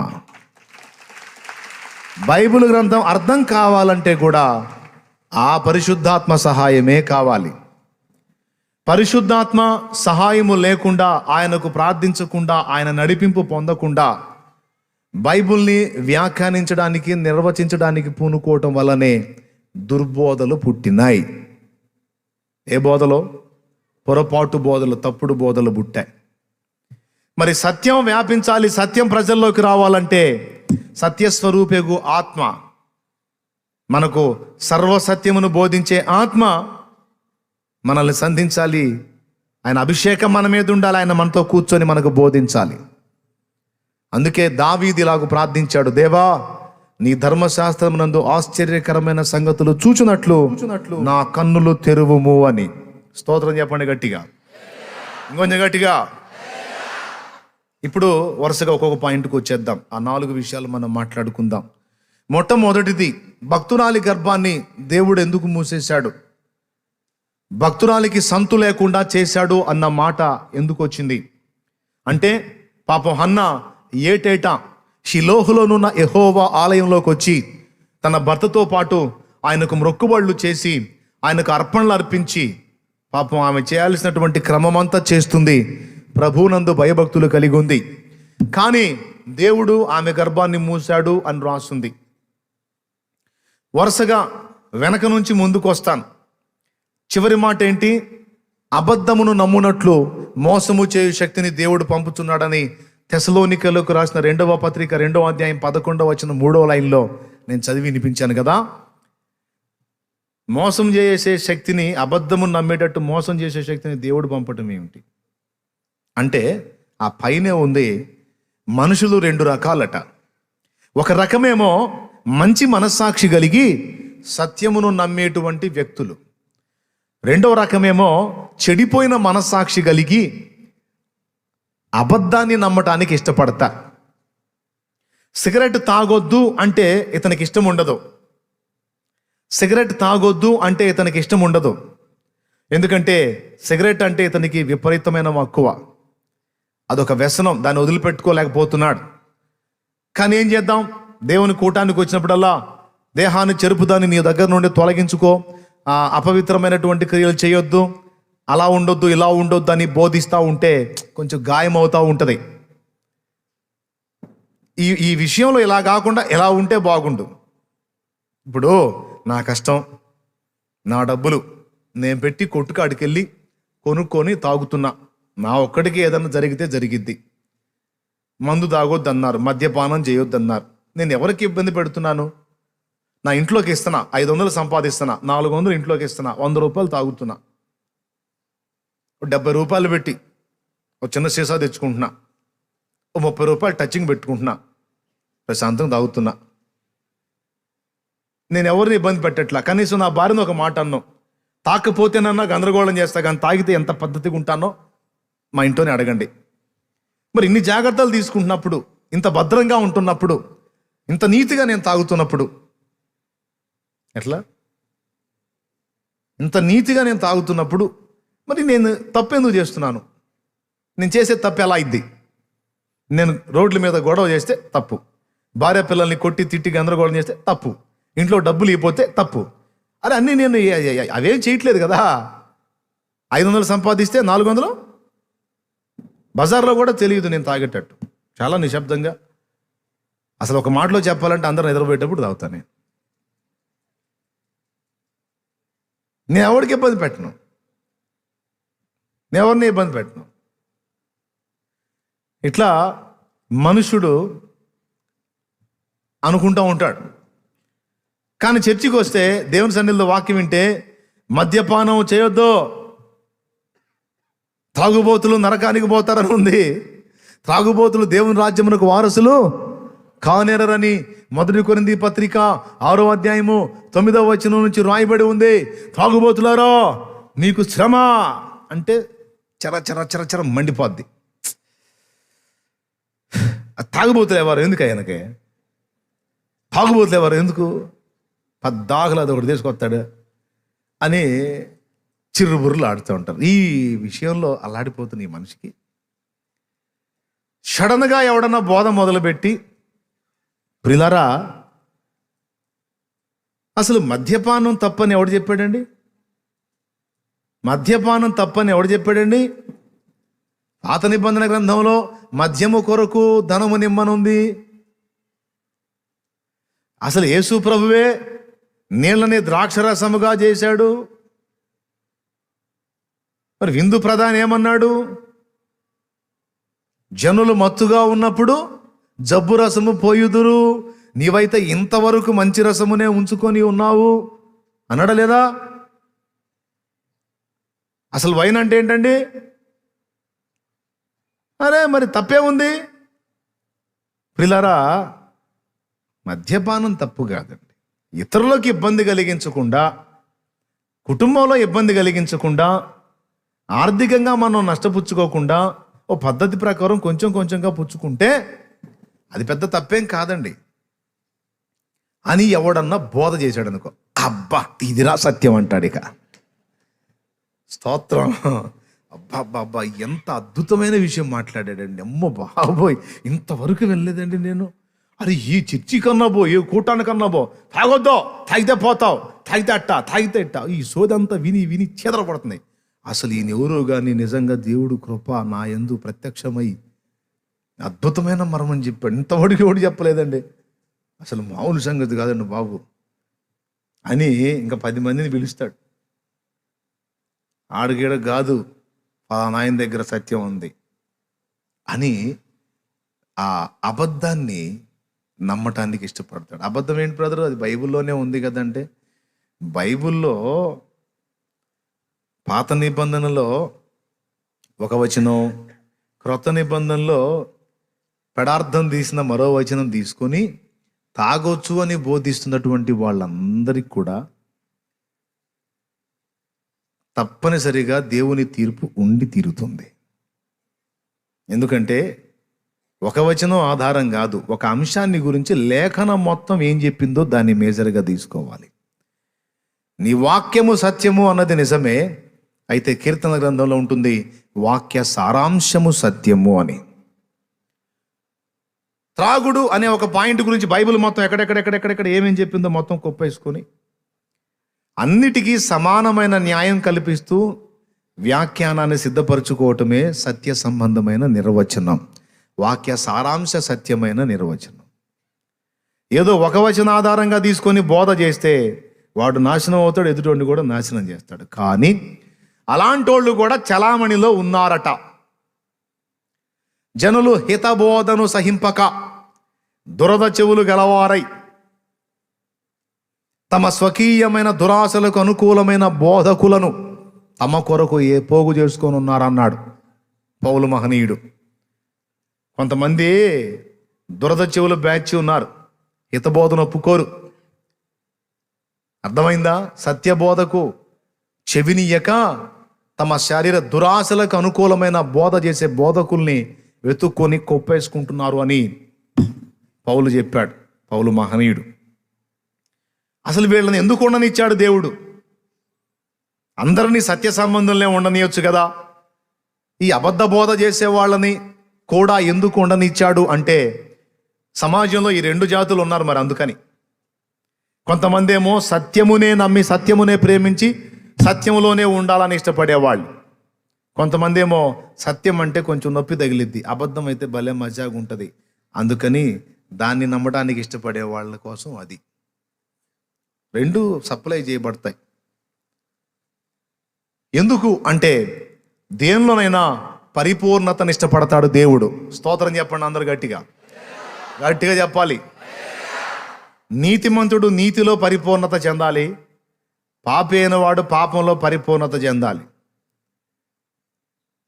Speaker 1: బైబిల్ గ్రంథం అర్థం కావాలంటే కూడా ఆ పరిశుద్ధాత్మ సహాయమే కావాలి. పరిశుద్ధాత్మ సహాయము లేకుండా, ఆయనకు ప్రార్థించకుండా, ఆయన నడిపింపు పొందకుండా బైబిల్ని వ్యాఖ్యానించడానికి, నిర్వచించడానికి పూనుకోవటం వల్లనే దుర్బోధలు పుట్టినాయి. ఏ బోధలో? పొరపాటు బోధలు, తప్పుడు బోధలు పుట్టాయి. మరి సత్యం వ్యాపించాలి, సత్యం ప్రజల్లోకి రావాలంటే సత్యస్వరూపేగు ఆత్మ, మనకు సర్వసత్యమును బోధించే ఆత్మ మనల్ని సంధించాలి. ఆయన అభిషేకం మన మీద ఉండాలి, ఆయన మనతో కూర్చొని మనకు బోధించాలి. అందుకే దావీదు ఇలాగ ప్రార్థించాడు, దేవా నీ ధర్మశాస్త్రమునందు ఆశ్చర్యకరమైన సంగతులు చూచునట్లు నా కన్నులు తెరువుము అని. స్తోత్రం చెప్పండి గట్టిగా, ఇంకొంచెం గట్టిగా. ఇప్పుడు వరుసగా ఒక్కొక్క పాయింట్కి వచ్చేద్దాం. ఆ 4 విషయాలు మనం మాట్లాడుకుందాం. మొట్టమొదటిది, భక్తురాలి గర్భాన్ని దేవుడు ఎందుకు మూసేశాడు? భక్తురాలికి సంతు లేకుండా చేశాడు అన్న మాట ఎందుకు వచ్చింది అంటే, పాపం హన్నా ఏటేటా షిలోహులోనున్న యెహోవా ఆలయంలోకి వచ్చి తన భర్తతో పాటు ఆయనకు మొక్కుబళ్ళు చేసి, ఆయనకు అర్పణలు అర్పించి, పాపం ఆమె చేయాల్సినటువంటి క్రమమంతా చేస్తుంది. ప్రభువునందు భయభక్తులు కలిగి ఉంది. కానీ దేవుడు ఆమె గర్భాన్ని మూశాడు అని రాస్తుంది. వరుసగా వెనక నుంచి ముందుకు వస్తాను. చివరి మాట ఏంటి? అబద్ధమును నమ్మునట్లు మోసము చేయు శక్తిని దేవుడు పంపుతున్నాడని తెసలోనికలకు రాసిన 2వ పత్రిక 2వ అధ్యాయం 11వ వచనం 3వ లైన్లో నేను చదివి వినిపించాను కదా. మోసం చేసే శక్తిని, అబద్ధమును నమ్మేటట్టు మోసం చేసే శక్తిని దేవుడు పంపటం ఏమిటి అంటే, ఆ పైనే ఉంది, మనుషులు 2 రకాలట. ఒక రకమేమో మంచి మనస్సాక్షి కలిగి సత్యమును నమ్మేటువంటి వ్యక్తులు. 2వ రకమేమో చెడిపోయిన మనస్సాక్షి కలిగి అబద్ధాన్ని నమ్మటానికి ఇష్టపడతా. సిగరెట్ తాగొద్దు అంటే ఇతనికి ఇష్టం ఉండదు. సిగరెట్ తాగొద్దు అంటే ఇతనికి ఇష్టం ఉండదు. ఎందుకంటే సిగరెట్ అంటే ఇతనికి విపరీతమైన మక్కువ. అదొక వ్యసనం, దాన్ని వదిలిపెట్టుకోలేకపోతున్నాడు. కానీ ఏం చేద్దాం, దేవుని కూటానికి వచ్చినప్పుడల్లా దేహాన్ని చెరుపుదాన్ని నీ దగ్గర నుండి తొలగించుకో, అపవిత్రమైనటువంటి క్రియలు చేయొద్దు, అలా ఉండొద్దు, ఇలా ఉండొద్దు అని బోధిస్తూ ఉంటే కొంచెం గాయం అవుతూ ఉంటుంది. ఈ విషయంలో ఇలా కాకుండా ఎలా ఉంటే బాగుండు. ఇప్పుడు నా కష్టం, నా డబ్బులు నేను పెట్టి కొట్టుకాడికెళ్ళి కొనుక్కొని తాగుతున్నా, నా ఒక్కడికి ఏదన్నా జరిగితే జరిగిద్ది. మందు తాగొద్దు అన్నారు, మద్యపానం చేయొద్దు అన్నారు. నేను ఎవరికి ఇబ్బంది పెడుతున్నాను? నా ఇంట్లోకి ఇస్తున్నా, 500 సంపాదిస్తున్నా, 400 ఇంట్లోకి ఇస్తున్నా, 100 రూపాయలు తాగుతున్నా, 70 రూపాయలు పెట్టి ఒక చిన్న సీసా తెచ్చుకుంటున్నా, 30 రూపాయలు టచింగ్ పెట్టుకుంటున్నా, ప్రశాంతంగా తాగుతున్నా. నేను ఎవరిని ఇబ్బంది పెట్టట్లా. కనీసం నా భార్యను ఒక మాట అన్నాం, తాకపోతేనన్నా గందరగోళం చేస్తా, కానీ తాగితే ఎంత పద్ధతిగా ఉంటానో మా ఇంట్లోనే అడగండి. మరి ఇన్ని జాగ్రత్తలు తీసుకుంటున్నప్పుడు, ఇంత భద్రంగా ఉంటున్నప్పుడు, ఇంత నీతిగా నేను తాగుతున్నప్పుడు ఎట్లా? ఇంత నీతిగా నేను తాగుతున్నప్పుడు మరి నేను తప్పెందుకు చేస్తున్నాను? నేను చేసే తప్పు ఎలా అయింది? నేను రోడ్ల మీద గొడవ చేస్తే తప్పు, భార్య పిల్లల్ని కొట్టి తిట్టి గందరగోళం చేస్తే తప్పు, ఇంట్లో డబ్బులు ఇవ్వకపోతే తప్పు. అరే అన్నీ నేను అవేం చేయట్లేదు కదా. 500 సంపాదిస్తే 400 బజార్లో కూడా తెలియదు నేను తాగేటట్టు. చాలా నిశ్శబ్దంగా, అసలు ఒక మాటలో చెప్పాలంటే అందరూ నిద్రపోయేటప్పుడు తాగుతాను. నేను ఎవరికి ఇబ్బంది పెట్టను, నేను ఎవరిని ఇబ్బంది పెట్టను. ఇట్లా మనుషుడు అనుకుంటూ ఉంటాడు. కానీ చర్చికి వస్తే దేవుని సన్నిధిలో వాక్యం వింటే మద్యపానం చేయొద్దు, తాగుబోతులు నరకానికి పోతారని ఉంది. తాగుబోతులు దేవుని రాజ్యమునకు వారసులు కానేరని 1 కొరింథీ పత్రిక 6వ అధ్యాయము 9వ వచనం నుంచి రాయబడి ఉంది. తాగుబోతులారా మీకు శ్రమ అంటే చర చర చర చర మండిపోద్ది. తాగుబోతులు ఎవరు ఎందుకు? ఆయనకే తాగుబోతులు ఎవరు ఎందుకు? పద్దాకలు అది ఒకటి తీసుకొస్తాడు అని చిరుబుర్రులు ఆడుతూ ఉంటారు. ఈ విషయంలో అల్లాడిపోతున్న ఈ మనిషికి సడన్గా ఎవడన్నా బోధ మొదలుపెట్టి, ప్రియులారా అసలు మద్యపానం తప్పని ఎవడు చెప్పాడండి? మద్యపానం తప్పని ఎవడు చెప్పాడండి? పాత నిబంధన గ్రంథంలో మద్యము కొరకు ధనము నిమ్మనుంది. అసలు యేసు ప్రభువే నీళ్ళని ద్రాక్షరసముగా చేశాడు. మరి విందు ప్రధాని ఏమన్నాడు? జనులు మత్తుగా ఉన్నప్పుడు జబ్బు రసము పోయుదురు, నీవైతే ఇంతవరకు మంచి రసమునే ఉంచుకొని ఉన్నావు అన్నాడా లేదా? అసలు వైన్ అంటే ఏంటండి? అరే మరి తప్పే ఉంది. ప్రియులారా మద్యపానం తప్పు కాదండి. ఇతరులకు ఇబ్బంది కలిగించకుండా, కుటుంబంలో ఇబ్బంది కలిగించకుండా, ఆర్థికంగా మనం నష్టపుచ్చుకోకుండా ఓ పద్ధతి ప్రకారం కొంచెం కొంచెంగా పుచ్చుకుంటే అది పెద్ద తప్పేం కాదండి అని ఎవడన్నా బోధ చేశాడు అనుకో, అబ్బా ఇదిరా సత్యం అంటాడు. ఇక స్తోత్రం, అబ్బా అబ్బా ఎంత అద్భుతమైన విషయం మాట్లాడాడండి. అమ్మో బాబోయ్, ఇంతవరకు వెళ్ళలేదండి నేను. అరే ఈ చర్చి కన్నా పో, ఏ కూటానికన్నా పో, తాగొద్దో, తాగితే పోతావు, తాగితే అట్టా, తాగితే ఇట్టా, ఈ సోదంతా విని విని చేదరపడుతున్నాయి. అసలు ఈయన ఎవరో కానీ నిజంగా దేవుడు కృప నా యందు ప్రత్యక్షమై అద్భుతమైన మర్మని చెప్పాడు. ఇంతవరకు ఎవడు చెప్పలేదండి. అసలు మామూలు సంగతి కాదండి బాబు అని ఇంకా 10 మందిని పిలుస్తాడు. ఆడగీడ కాదు, నాయన దగ్గర సత్యం ఉంది అని ఆ అబద్ధాన్ని నమ్మటానికి ఇష్టపడతాడు. అబద్ధం ఏంటి బ్రదర్? అది బైబిల్లోనే ఉంది కదంటే, బైబిల్లో పాత నిబంధనలో ఒక వచనం, క్రొత్త నిబంధనలో పెడార్థం తీసిన మరో వచనం తీసుకొని తాగొచ్చు అని బోధిస్తున్నటువంటి వాళ్ళందరికీ కూడా తప్పనిసరిగా దేవుని తీర్పు ఉండి తీరుతుంది. ఎందుకంటే ఒక వచనం ఆధారం కాదు, ఒక అంశాన్ని గురించి లేఖనం మొత్తం ఏం చెప్పిందో దాన్ని మేజర్గా తీసుకోవాలి. నీ వాక్యము సత్యము అన్నది నిజమే, అయితే కీర్తన గ్రంథంలో ఉంటుంది వాక్య సారాంశము సత్యము అని. త్రాగుడు అనే ఒక పాయింట్ గురించి బైబిల్ మొత్తం ఎక్కడెక్కడెక్కడెక్కడ ఏమేం చెప్పిందో మొత్తం కుప్పేసుకొని అన్నిటికీ సమానమైన న్యాయం కల్పిస్తూ వ్యాఖ్యానాన్ని సిద్ధపరచుకోవటమే సత్య సంబంధమైన నిర్వచనం, వాక్య సారాంశ సత్యమైన నిర్వచనం. ఏదో ఒక వచన ఆధారంగా తీసుకొని బోధ చేస్తే వాడు నాశనం అవుతాడు, ఎదుటోడిని కూడా నాశనం చేస్తాడు. కానీ అలాంటోళ్ళు కూడా చలామణిలో ఉన్నారట. జనులు హితబోధను సహింపక దురద చెవులు గలవారై తమ స్వకీయమైన దురాశలకు అనుకూలమైన బోధకులను తమ కొరకు ఏ పోగు చేసుకొని ఉన్నారన్నాడు పౌలు మహనీయుడు. కొంతమంది దురద చెవులు బ్యాచ్ ఉన్నారు, హితబోధను ఒప్పుకోరు. అర్థమైందా? సత్యబోధకు చెవినియక తమ శరీర దురాశలకు అనుకూలమైన బోధ చేసే బోధకుల్ని వెతుక్కొని కొప్పేసుకుంటున్నారు అని పౌలు చెప్పాడు, పౌలు మహనీయుడు. అసలు వీళ్ళని ఎందుకు ఉండనిచ్చాడు దేవుడు? అందరినీ సత్య సంబంధంలో ఉండనియొచ్చు కదా. ఈ అబద్ధ బోధ చేసే వాళ్ళని కూడా ఎందుకు ఉండనిచ్చాడు అంటే సమాజంలో ఈ రెండు జాతులు ఉన్నారు మరి. అందుకని కొంతమంది ఏమో సత్యమునే నమ్మి సత్యమునే ప్రేమించి సత్యములోనే ఉండాలని ఇష్టపడేవాళ్ళు. కొంతమంది ఏమో సత్యం అంటే కొంచెం నొప్పి తగిలిద్ది, అబద్ధం అయితే భలే మజాగా ఉంటుంది, అందుకని దాన్ని నమ్మడానికి ఇష్టపడే వాళ్ళ కోసం అది. రెండు సప్లై చేయబడతాయి. ఎందుకు అంటే దేనిలోనైనా పరిపూర్ణతను ఇష్టపడతాడు దేవుడు. స్తోత్రం చెప్పండి అందరు గట్టిగా, గట్టిగా చెప్పాలి. నీతిమంతుడు నీతిలో పరిపూర్ణత చెందాలి, పాపి అయిన వాడు పాపంలో పరిపూర్ణత చెందాలి.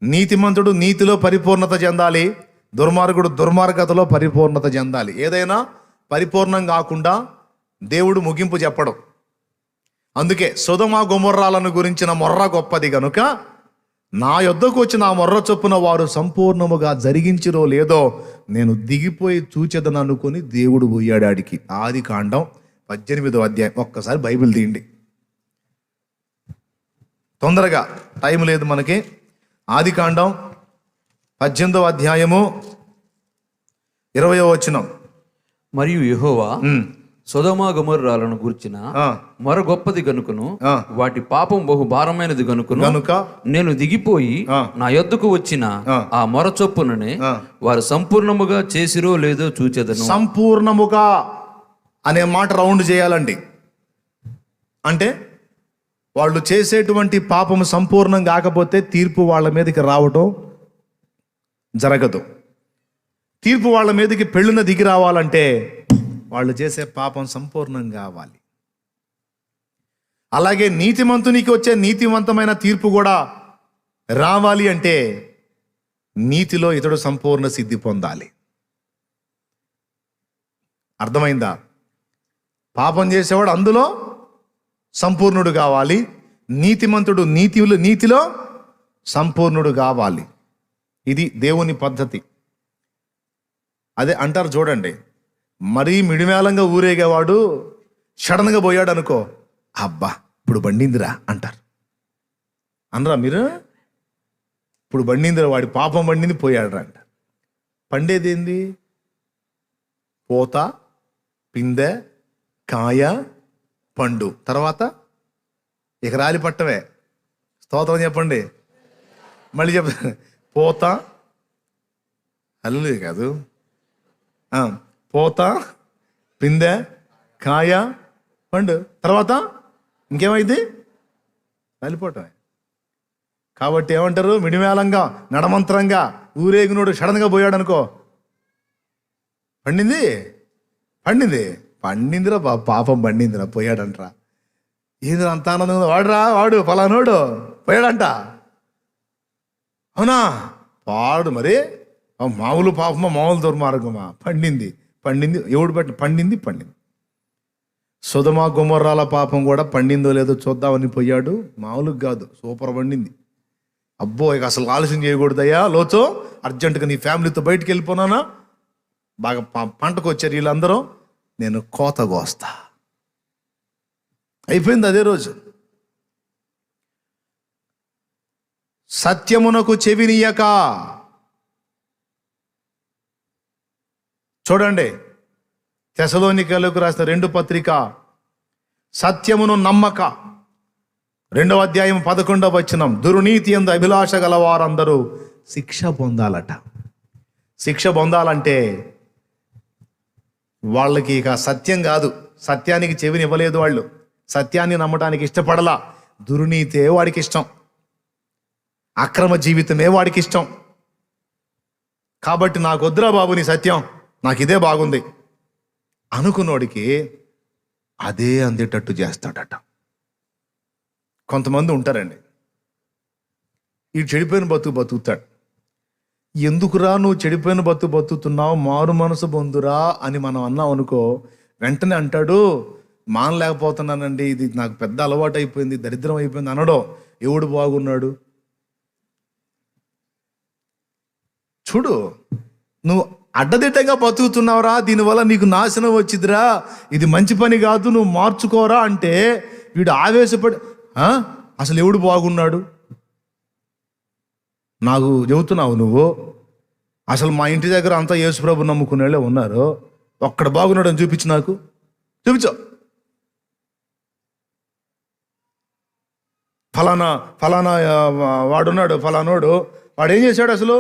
Speaker 1: నీతిమంతుడు నీతిలో పరిపూర్ణత చెందాలి, దుర్మార్గుడు దుర్మార్గతలో పరిపూర్ణత చెందాలి. ఏదైనా పరిపూర్ణం కాకుండా దేవుడు ముగింపు చెప్పడం. అందుకే సొదొమ గొమొర్రాలను గురించిన మొర్ర గొప్పది గనుక నా యొద్దకు వచ్చిన ఆ మొర్ర చొప్పున వారు సంపూర్ణముగా జరిగించిరో లేదో నేను దిగిపోయి చూచెదను అనుకొని దేవుడు పోయాడు ఆడికి. ఆదికాండం 18వ అధ్యాయం. ఒక్కసారి బైబిల్ తీయండి తొందరగా, టైం లేదు మనకి. ఆదికాండం 18వ అధ్యాయము 20వ వచనం.
Speaker 2: మరియు యెహోవా సొదొమ గొమొర్రాలను గూర్చిన మొర గొప్పది గనుకను వాటి పాపం బహు భారమైనది గనుకను నేను దిగిపోయి నా యొద్దకు వచ్చిన ఆ మొర చొప్పుననే వారు సంపూర్ణముగా చేసిరో లేదో చూచెదను.
Speaker 1: సంపూర్ణముగా అనే మాట రౌండ్ చేయాలండి. అంటే వాళ్ళు చేసేటువంటి పాపము సంపూర్ణం కాకపోతే తీర్పు వాళ్ళ మీదకి రావటం జరగదు. తీర్పు వాళ్ళ మీదకి పెళ్ళున దిగి రావాలంటే వాళ్ళు చేసే పాపం సంపూర్ణం కావాలి. అలాగే నీతిమంతునికి వచ్చే నీతివంతమైన తీర్పు కూడా రావాలి అంటే నీతిలో ఇతడు సంపూర్ణ సిద్ధి పొందాలి. అర్థమైందా? పాపం చేసేవాడు అందులో సంపూర్ణుడు కావాలి, నీతిమంతుడు నీతిలో సంపూర్ణుడు కావాలి. ఇది దేవుని పద్ధతి. అదే అంటారు చూడండి, మరీ మిడిమేళంగా ఊరేగేవాడు సడన్గా పోయాడు అనుకో, అబ్బా ఇప్పుడు బండిందిరా అంటారు. అనరా మీరు? ఇప్పుడు బండిందిరా, వాడి పాపం బండింది, పోయాడు రా అంట. పండేది ఏంది? పోత, పిందె, కాయ, పండు, తర్వాత ఇక రాలి పట్టవే. స్తోత్రం చెప్పండి. మళ్ళీ చెప్ప, పోత అల్లు కాదు, పోత, పిందె, కాయ, పండు, తర్వాత ఇంకేమైంది? రాలిపోవటమే. కాబట్టి ఏమంటారు? మిడిమేళంగా నడమంత్రంగా ఊరేగినోడు సడన్గా పోయాడు అనుకో, పండిందిరా పాపం పండిందిరా, పోయాడంటరా. ఏందిరా అంత ఆనందంగా? వాడు ఫలానోడు పోయాడంట. అవునా? పాడు మరి మామూలు పాపమా, మామూలు దుర్మార్గమా? పండింది. ఎవడు బట్టి పండింది? సొదొమ గొమొర్రాల పాపం కూడా పండిందో లేదో చూద్దామని పోయాడు. మామూలుగా కాదు, సూపర్ పండింది. అబ్బో ఇక అసలు ఆలస్యం చేయకూడదయ్యా, లోచో అర్జెంటుగా నీ ఫ్యామిలీతో బయటికి వెళ్ళిపోనానా, బాగా పంటకు వచ్చారు వీళ్ళందరూ, నేను కోత కోస్తా. అయిపోయింది అదే రోజు. సత్యమునకు చెవినీయక, చూడండి తెసలోనికలకు రాసిన 2 పత్రిక, సత్యమును నమ్మక 2వ అధ్యాయం 11వ వచనం, దుర్నీతి యందు అభిలాష గల వారందరూ శిక్ష పొందాలట. శిక్ష పొందాలంటే వాళ్ళకి ఇక సత్యం కాదు, సత్యానికి చెవిని ఇవ్వలేదు, వాళ్ళు సత్యాన్ని నమ్మడానికి ఇష్టపడలా. దుర్నీతే వాడికి ఇష్టం, అక్రమ జీవితమే వాడికి ఇష్టం. కాబట్టి నాకు వద్దురా బాబు నీ సత్యం, నాకు ఇదే బాగుంది అనుకున్నోడికి అదే అందేటట్టు చేస్తాడట. కొంతమంది ఉంటారండి, ఈ చెడిపోయిన బతుకుతాడు. ఎందుకురా నువ్వు చెడిపోయిన బతుకుతున్నావు, మారు మనసు పొందురా అని మనం అన్నాం అనుకో, వెంటనే అంటాడు మానలేకపోతున్నానండి, ఇది నాకు పెద్ద అలవాటు అయిపోయింది, దరిద్రం అయిపోయింది అనడో. ఎవడు బాగున్నాడు చూడు, నువ్వు అడ్డదిడ్డంగా బతుకుతున్నావురా, దీనివల్ల నీకు నాశనం వచ్చిదిరా, ఇది మంచి పని కాదు, నువ్వు మార్చుకోరా అంటే వీడు ఆవేశపడి అసలు ఎవడు బాగున్నాడు నాకు చెబుతున్నావు నువ్వు, అసలు మా ఇంటి దగ్గర అంతా యేసుప్రభు నమ్ముకునే వాళ్ళే ఉన్నారు, ఒక్కడ బాగున్నాడు అని చూపించు, నాకు చూపించు. ఫలానా వాడున్నాడు, ఫలానోడు వాడు ఏం చేశాడు అసలు.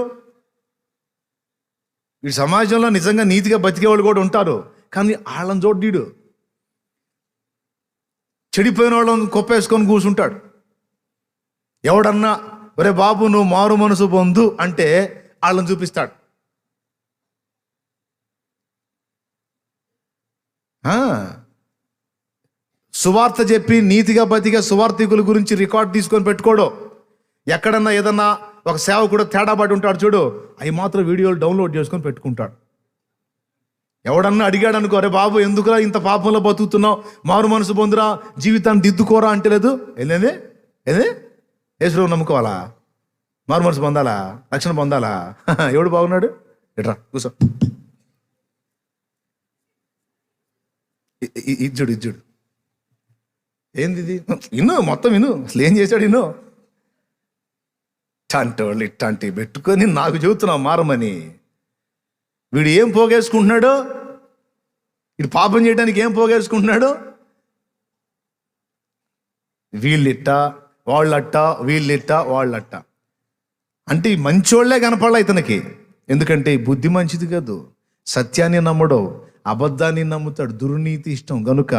Speaker 1: ఈ సమాజంలో నిజంగా నీతిగా బతికేవాళ్ళు కూడా ఉంటారు, కానీ వాళ్ళని చూడ్డీడు చెడిపోయిన వాళ్ళని కొప్పేసుకొని కూర్చుంటాడు. ఎవడన్నా ఒరే బాబు నువ్వు మారు మనసు పొందు అంటే వాళ్ళని చూపిస్తాడు. సువార్త చెప్పి నీతిగా బతికే సువార్థికుల గురించి రికార్డ్ తీసుకొని పెట్టుకోడు. ఎక్కడన్నా ఏదన్నా ఒక సేవకుడు తేడా పడి ఉంటాడు చూడు, అవి మాత్రం వీడియోలు డౌన్లోడ్ చేసుకొని పెట్టుకుంటాడు. ఎవడన్నా అడిగాడు అనుకో, అరే బాబు ఎందుకురా ఇంత పాపంలో బతుకుతున్నావు, మారు మనసు పొందురా, జీవితాన్ని దిద్దుకోరా అంటే లేదు. ఏదే యేసుప్రభువు నమ్ముకోవాలా, మారు మనసు పొందాలా, రక్షణ పొందాలా, ఎవడు బాగున్నాడు ఎట్రా కూర్చో, ఇజ్జుడు ఏంది ఇది, విను మొత్తం విను, అసలు ఏం చేశాడు విను. ఇట్లాంటి వాళ్ళు ఇట్లాంటివి పెట్టుకొని నాకు చెబుతున్నావు మారమని. వీడు ఏం పోగేసుకుంటున్నాడు, వీడు పాపం చేయడానికి ఏం పోగేసుకుంటున్నాడు, వీళ్ళిట్ట వాళ్ళట్ట వీళ్ళిట్ట వాళ్ళట్ట అంటే ఈ మంచోళ్లే కనపడాల ఇతనికి. ఎందుకంటే ఈ బుద్ధి మంచిది కాదు, సత్యాన్ని నమ్మడు, అబద్ధాన్ని నమ్ముతాడు, దుర్నీతి ఇష్టం కనుక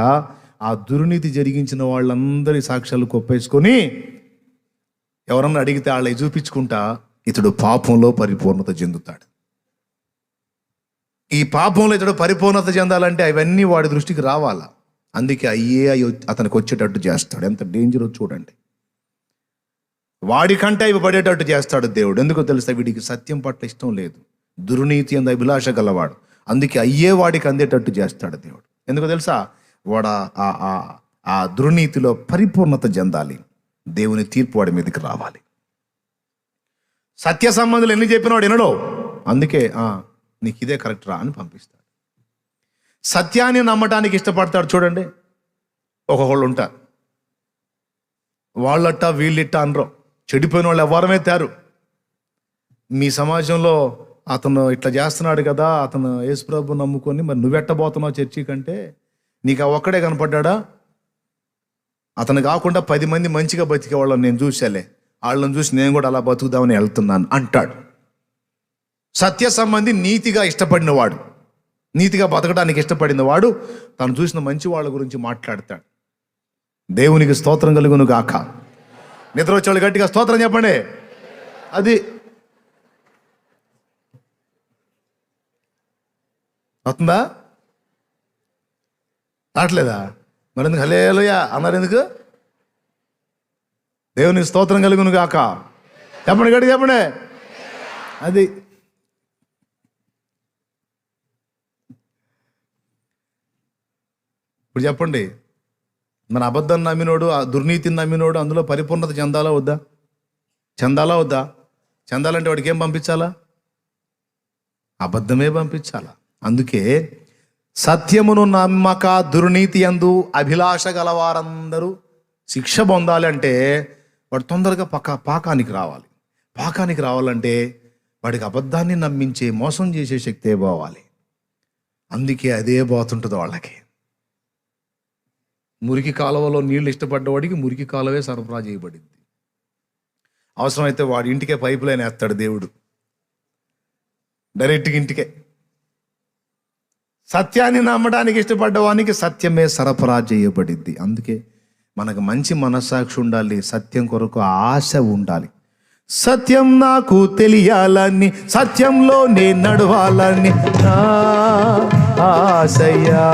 Speaker 1: ఆ దుర్నీతి జరిగించిన వాళ్ళందరి సాక్ష్యాలు కొప్పేసుకొని ఎవరన్నా అడిగితే వాళ్ళని చూపించుకుంటా ఇతడు పాపంలో పరిపూర్ణత చెందుతాడు. ఈ పాపంలో ఇతడు పరిపూర్ణత చెందాలంటే అవన్నీ వాడి దృష్టికి రావాలా, అందుకే అతనికి వచ్చేటట్టు చేస్తాడు. ఎంత డేంజరో చూడండి. వాడికంటే ఇవి పడేటట్టు చేస్తాడు దేవుడు. ఎందుకో తెలుసా, వీడికి సత్యం పట్ల ఇష్టం లేదు, దుర్నీతి అందు అభిలాష గలవాడు, అందుకే వాడికి అందేటట్టు చేస్తాడు దేవుడు. ఎందుకో తెలుసా, వాడు ఆ దుర్నీతిలో పరిపూర్ణత చెందాలి, దేవుని తీర్పు వాడి మీదకి రావాలి. సత్య సంబంధులు ఎన్ని చెప్పిన వాడు వినడో, అందుకే నీకు ఇదే కరెక్ట్ రా అని పంపిస్తాడు. సత్యాన్ని నమ్మటానికి ఇష్టపడతాడు. చూడండి, ఒక్కొక్కళ్ళు ఉంటారు, వాళ్ళట్ట వీళ్ళిట్ట అనరు, చెడిపోయిన వాళ్ళు ఎవరమే తేరు. మీ సమాజంలో అతను ఇట్లా చేస్తున్నాడు కదా, అతను యేసుప్రభు నమ్ముకొని మరి నువ్వెట్టబోతున్నావు చర్చి కంటే, నీకు ఒక్కడే కనపడ్డా, అతను కాకుండా 10 మంది మంచిగా బతికే వాళ్ళని నేను చూసాలే, వాళ్ళని చూసి నేను కూడా అలా బతుకుదామని వెళ్తున్నాను అంటాడు. సత్య సంబంధి నీతిగా ఇష్టపడినవాడు, నీతిగా బతకడానికి ఇష్టపడిన వాడు తను చూసిన మంచి వాళ్ళ గురించి మాట్లాడతాడు. దేవునికి స్తోత్రం కలుగును గాక. నిద్ర వచ్చేవాళ్ళు గట్టిగా స్తోత్రం చెప్పండి. అది వస్తుందా, రావట్లేదా? మరి ఎందుకు హల్లెలూయా అన్నారు? ఎందుకు? దేవునికి స్తోత్రం కలుగును గాక. చెప్పండి గట్టిగా చెప్పండి. అది ఇప్పుడు చెప్పండి, మన అబద్ధాన్ని నమ్మినోడు, ఆ దుర్నీతిని నమ్మినోడు అందులో పరిపూర్ణత చెందాలా వద్దా? చెందాలా వద్దా? చెందాలంటే వాడికి ఏం పంపించాలా? అబద్ధమే పంపించాలా. అందుకే సత్యమును నమ్మక దుర్నీతి యందు అభిలాష గలవారందరూ శిక్ష పొందాలి అంటే వాడు తొందరగా పాకానికి రావాలి. పాకానికి రావాలంటే వాడికి అబద్ధాన్ని నమ్మించే మోసం చేసే శక్తే పోవాలి. అందుకే అదే పోతుంటుంది వాళ్ళకి. మురికి కాలువలో నీళ్ళు ఇష్టపడ్డవాడికి మురికి కాలువే సరఫరా చేయబడింది. అవసరమైతే వాడి ఇంటికే పైపు లైన్ వేస్తాడు దేవుడు, డైరెక్ట్గా ఇంటికే. సత్యాన్ని నమ్మడానికి ఇష్టపడ్డవానికి సత్యమే సరఫరా చేయబడింది. అందుకే మనకు మంచి మనస్సాక్షి ఉండాలి, సత్యం కొరకు ఆశ ఉండాలి. సత్యం నాకు తెలియాలని, సత్యంలో నేను నడవాలని నా ఆశయ్యా.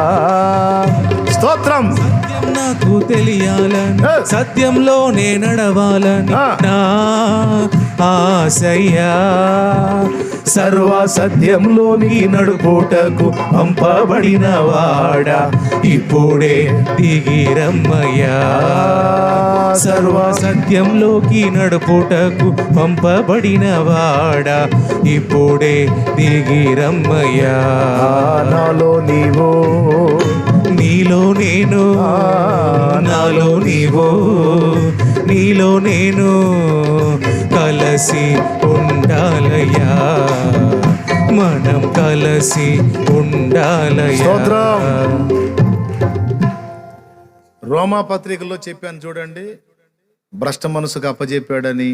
Speaker 1: స్తోత్రం.
Speaker 3: సత్యం నాకు తెలియాలని, సత్యంలో నే నడవాలని నా ఆశయ్యా.
Speaker 1: సర్వ సత్యంలోని నడుపుటకు పంపబడిన వాడా
Speaker 3: ఇప్పుడే దిగిరమ్మయ్యా. సర్వ సత్యంలోకి నడుపుటకు పంపబడిన వాడా ఇప్పుడే దిగిరమ్మయ్యా.
Speaker 1: నాలో నీవో
Speaker 3: నీలో నేను, నాలో నీవో, నీలో నేను కలసి ఉండాలయ్యా. మనం కలసి ఉండాలయ్యా.
Speaker 1: రోమా పత్రికలో చెప్పాను చూడండి, భ్రష్ట మనసుకు అప్పచెప్పాడని,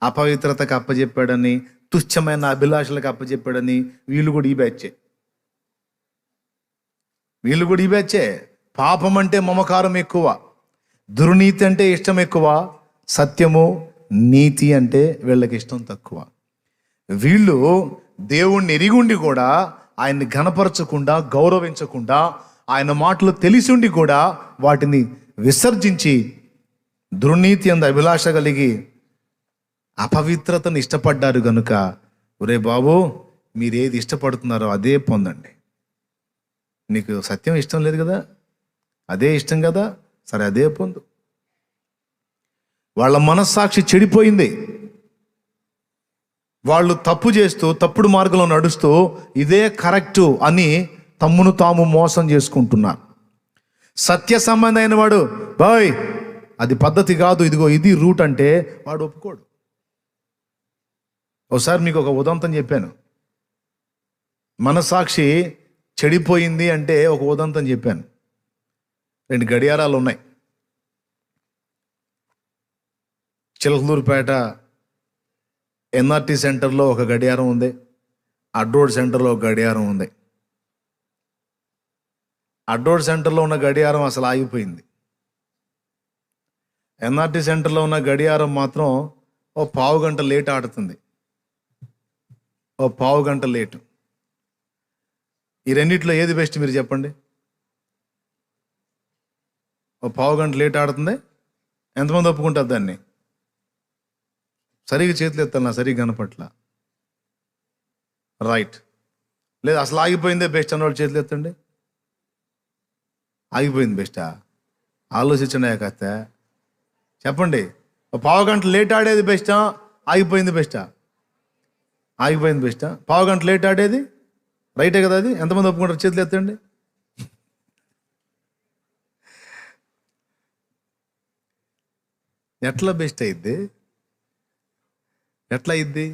Speaker 1: అపవిత్రతకు అప్పచెప్పాడని, తుచ్చమైన అభిలాషలకు అప్పచెప్పాడని. వీళ్ళు కూడా ఈ బ్యాచే. పాపం అంటే మమకారం ఎక్కువ, దుర్నీతి అంటే ఇష్టం ఎక్కువ, సత్యము నీతి అంటే వీళ్ళకి ఇష్టం తక్కువ. వీళ్ళు దేవుణ్ణి ఎరిగుండి కూడా ఆయన్ని ఘనపరచకుండా, గౌరవించకుండా, ఆయన మాటలు తెలిసిండి కూడా వాటిని విసర్జించి దుర్నీతి అందు అభిలాష కలిగి అపవిత్రతను ఇష్టపడ్డారు గనుక, ఒరే బాబు మీరేది ఇష్టపడుతున్నారో అదే పొందండి. నీకు సత్యం ఇష్టం లేదు కదా, అదే ఇష్టం కదా, సరే అదే పొందు. వాళ్ళ మనస్సాక్షి చెడిపోయింది. వాళ్ళు తప్పు చేస్తూ, తప్పుడు మార్గంలో నడుస్తూ ఇదే కరెక్టు అని తమ్మును తాము మోసం చేసుకుంటున్నారు. సత్య సంబంధమైన వాడు బాయ్ అది పద్ధతి కాదు, ఇదిగో ఇది రూట్ అంటే వాడు ఒప్పుకోడు. ఒకసారి మీకు ఒక ఉదంతం చెప్పాను. మనస్సాక్షి చెడిపోయింది అంటే ఒక ఉదంతం చెప్పాను. 2 గడియారాలు ఉన్నాయి. చిలకలూరుపేట ఎన్ఆర్టీ సెంటర్లో ఒక గడియారం ఉంది, అడ్రోడ్ సెంటర్లో ఒక గడియారం ఉంది. అడ్రోడ్ సెంటర్లో ఉన్న గడియారం అసలు ఆగిపోయింది. ఎన్ఆర్టీ సెంటర్లో ఉన్న గడియారం మాత్రం ఓ పావు గంట లేట్ ఆడుతుంది, ఓ పావు గంట లేటు. ఈ రెండిట్లో ఏది బెస్ట్ మీరు చెప్పండి? ఓ పావు గంట లేట్ ఆడుతుంది. ఎంతమంది ఒప్పుకుంటారు దాన్ని? సరిగ్గా చేతులు ఎత్తాలి, నా సరిగ్గా కనపట్ల. రైట్. లేదు అసలు ఆగిపోయిందే బెస్ట్ అన్నవాళ్ళు చేతులు ఎత్తండి. ఆగిపోయింది బెస్టా? ఆలోచించండి కాస్త చెప్పండి. ఓ పావు గంట లేట్ ఆడేది బెస్టా, ఆగిపోయింది బెస్టా? ఆగిపోయింది బెస్టా? పావు గంట లేట్ ఆడేది రైటే కదా? అది ఎంతమంది ఒప్పుకుంటారు? చేతులు ఎత్తండి. ఎట్లా బెస్ట్ అయింది? ఎట్లా అయింది?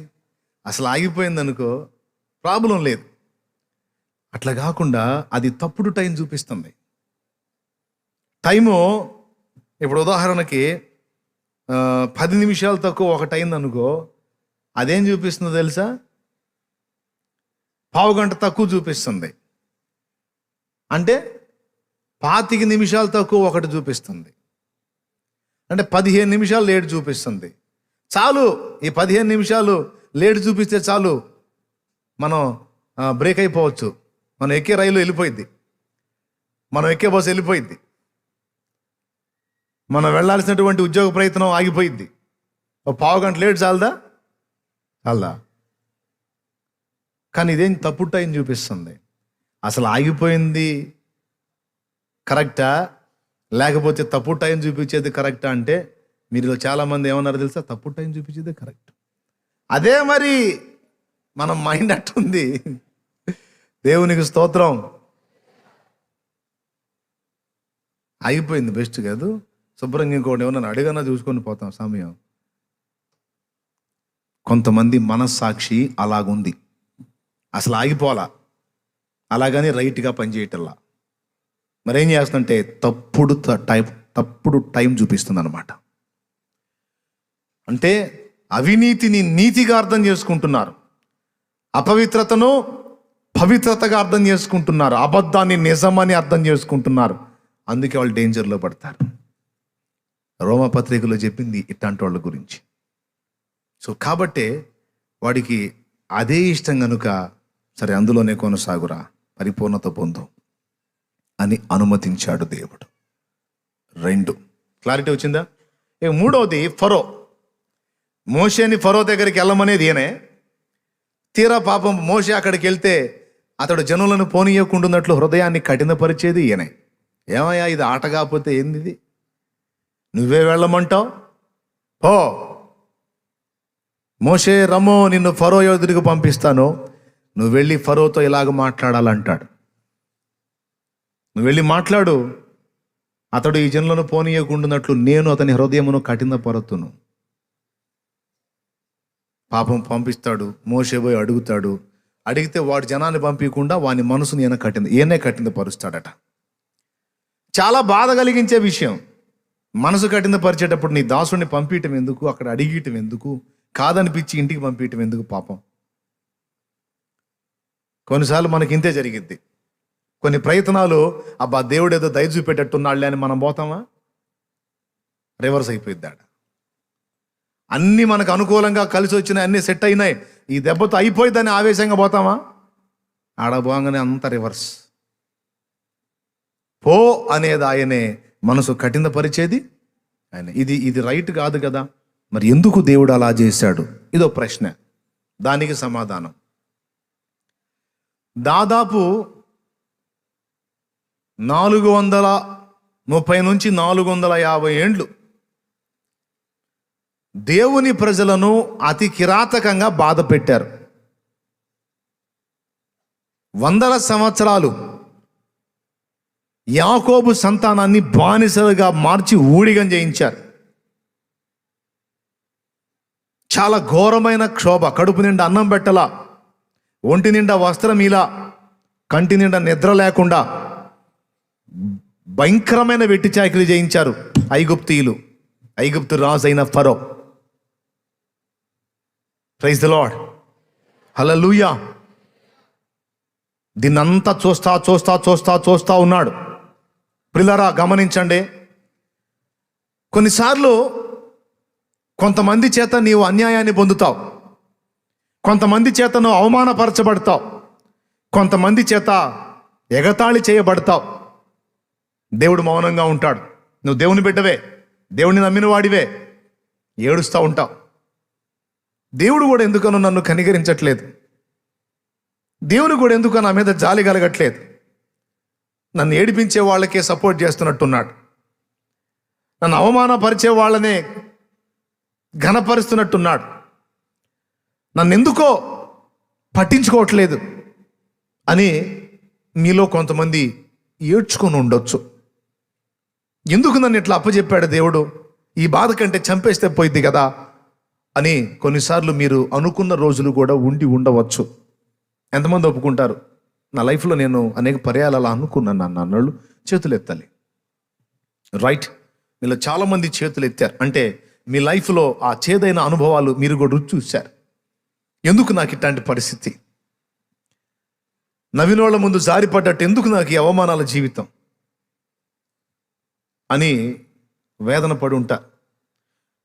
Speaker 1: అసలు ఆగిపోయింది అనుకో ప్రాబ్లం లేదు. అట్లా కాకుండా అది తప్పుడు టైం చూపిస్తుంది. టైము ఇప్పుడు ఉదాహరణకి 10 నిమిషాలు తక్కువ ఒకటి అయింది అనుకో, అదేం చూపిస్తుందో తెలుసా? పావు గంట తక్కువ చూపిస్తుంది. అంటే 25 నిమిషాలు తక్కువ ఒకటి చూపిస్తుంది. అంటే 15 నిమిషాలు లేట్ చూపిస్తుంది. చాలు, ఈ 15 నిమిషాలు లేట్ చూపిస్తే చాలు, మనం బ్రేక్ అయిపోవచ్చు. మనం ఎక్కే రైలు వెళ్ళిపోయింది, మనం ఎక్కే బస్సు వెళ్ళిపోయింది, మనం వెళ్ళాల్సినటువంటి ఉద్యోగ ప్రయత్నం ఆగిపోయింది. ఒక పావు గంట లేట్ చాలదా? కానీ ఇదేం తప్పుడు టైం చూపిస్తుంది. అసలు ఆగిపోయింది కరెక్టా లేకపోతే తప్పుడు టైం చూపించేది కరెక్టా అంటే మీరులో చాలామంది ఏమన్నారు తెలుసా, తప్పుడు టైం చూపించేదే కరెక్ట్. అదే మరి మన మైండ్ అట్టుంది. దేవునికి స్తోత్రం. అయిపోయింది, బెస్ట్ కాదు. శుభ్రంగా ఇంకోటి ఏమన్నా అడిగన్నా చూసుకొని పోతాం సమయం. కొంతమంది మనస్సాక్షి అలాగుంది, అసలు ఆగిపోలా, అలాగని రైట్గా పనిచేయటల్లా. మరేం చేస్తుందంటే తప్పుడు టైం చూపిస్తుంది అనమాట. అంటే అవినీతిని నీతిగా అర్థం చేసుకుంటున్నారు, అపవిత్రతను పవిత్రతగా అర్థం చేసుకుంటున్నారు, అబద్ధాన్ని నిజమని అర్థం చేసుకుంటున్నారు. అందుకే వాళ్ళు డేంజర్లో పడతారు. రోమపత్రికలో చెప్పింది ఇట్లాంటి వాళ్ళ గురించి. సో కాబట్టే వాడికి అదే ఇష్టం కనుక, సరే అందులోనే కొనసాగురా, పరిపూర్ణత పొందు అని అనుమతించాడు దేవుడు. 2 క్లారిటీ వచ్చిందా? ఇక 3వది ఫరో. మోషేని ఫరో దగ్గరికి వెళ్ళమనేది ఈయనే. తీరా పాపం మోషే అక్కడికి వెళ్తే అతడు జనులను పోనీయకుండాన్నట్లు హృదయాన్ని కఠినపరిచేది ఈయనే. ఏమయ్యా, ఇది ఆట కాకపోతే ఏంది ఇది, నువ్వే వెళ్ళమంటావు, ఓ మోషే రమ్మో, నిన్ను ఫరో ఎదురుకు పంపిస్తాను, నువ్వు వెళ్ళి ఫరోతో ఇలాగ మాట్లాడాలంటాడు. నువ్వు వెళ్ళి మాట్లాడు, అతడు ఈ జనులను పోనీయకుండాన్నట్లు నేను అతని హృదయమును కఠినపరుతును. పాపం పంపిస్తాడు. మోషే పోయి అడుగుతాడు. అడిగితే వాడు జనాన్ని పంపించకుండా వాని మనసుని ఈయనే కఠినపరుస్తాడట. చాలా బాధ కలిగించే విషయం. మనసు కఠినపరిచేటప్పుడు నీ దాసుని పంపించటం ఎందుకు, అక్కడ అడిగటం ఎందుకు, కాదనిపించి ఇంటికి పంపించటం ఎందుకు? పాపం కొన్నిసార్లు మనకి ఇంతే జరిగిద్ది. కొన్ని ప్రయత్నాలు, అబ్బా దేవుడు ఏదో దయ చూపేటట్టున్నాళ్ళే అని మనం పోతామా, రివర్స్ అయిపోయిద్దాడ. అన్నీ మనకు అనుకూలంగా కలిసి వచ్చినాయి, అన్నీ సెట్ అయినాయి, ఈ దెబ్బతో అయిపోయిద్దని ఆవేశంగా పోతామా, ఆడబోగానే అంత రివర్స్. పో అనేది ఆయనే, మనసు కఠినపరిచేది ఆయన. ఇది రైట్ కాదు కదా. మరి ఎందుకు దేవుడు అలా చేశాడు? ఇదో ప్రశ్న, దానికి సమాధానం. దాదాపు 430 నుంచి 450 ఏండ్లు దేవుని ప్రజలను అతి కిరాతకంగా బాధ పెట్టారు. 100 సంవత్సరాలు యాకోబు సంతానాన్ని బానిసలుగా మార్చి ఊడిగం చేయించారు. చాలా ఘోరమైన క్షోభ. కడుపు నిండా అన్నం పెట్టలా, ఒంటి నిండా వస్త్రం ఇలా, కంటి నిండా నిద్ర లేకుండా భయంకరమైన వెట్టి చాకిరీ చేయించారు ఐగుప్తీయులు. ఐగుప్తు రాజు అయిన ఫరో. ప్రైజ్ ది లార్డ్, హల్లెలూయా. దీన్నంతా చూస్తా ఉన్నాడు. ప్రియులారా గమనించండి, కొన్నిసార్లు కొంతమంది చేత నీవు అన్యాయాన్ని పొందుతావు, కొంతమంది చేత నువ్వు అవమానపరచబడతావు, కొంతమంది చేత ఎగతాళి చేయబడతావు. దేవుడు మౌనంగా ఉంటాడు. నువ్వు దేవుని బిడ్డవే, దేవుడిని నమ్మిన వాడివే, ఏడుస్తూ ఉంటావు. దేవుడు కూడా ఎందుకనో నన్ను కనికరించట్లేదు, దేవుడు కూడా ఎందుకో నా మీద జాలి కలగట్లేదు, నన్ను ఏడిపించే వాళ్ళకే సపోర్ట్ చేస్తున్నట్టున్నాడు, నన్ను అవమానపరిచే వాళ్ళనే ఘనపరుస్తున్నట్టున్నాడు, నన్ను ఎందుకో పట్టించుకోవట్లేదు అని మీలో కొంతమంది ఏడ్చుకొని ఉండొచ్చు. ఎందుకు నన్ను ఇట్లా అప్పచెప్పాడు దేవుడు, ఈ బాధ కంటే చంపేస్తే పోయిద్ది కదా అని కొన్నిసార్లు మీరు అనుకున్న రోజులు కూడా ఉండవచ్చు. ఎంతమంది ఒప్పుకుంటారు, నా లైఫ్లో నేను అనేక పర్యాలు అలా అనుకున్నాను అన్నోళ్ళు చేతులు ఎత్తాలి. రైట్, మీలో చాలామంది చేతులు ఎత్తారు. అంటే మీ లైఫ్లో ఆ చేదైన అనుభవాలు మీరు కూడా రుచి చూశారు. ఎందుకు నాకు ఇట్లాంటి పరిస్థితి, నవ్వినోళ్ళ ముందు జారిపడ్డట్టు ఎందుకు నాకు ఈ అవమానాల జీవితం అని వేదన పడి ఉంటా.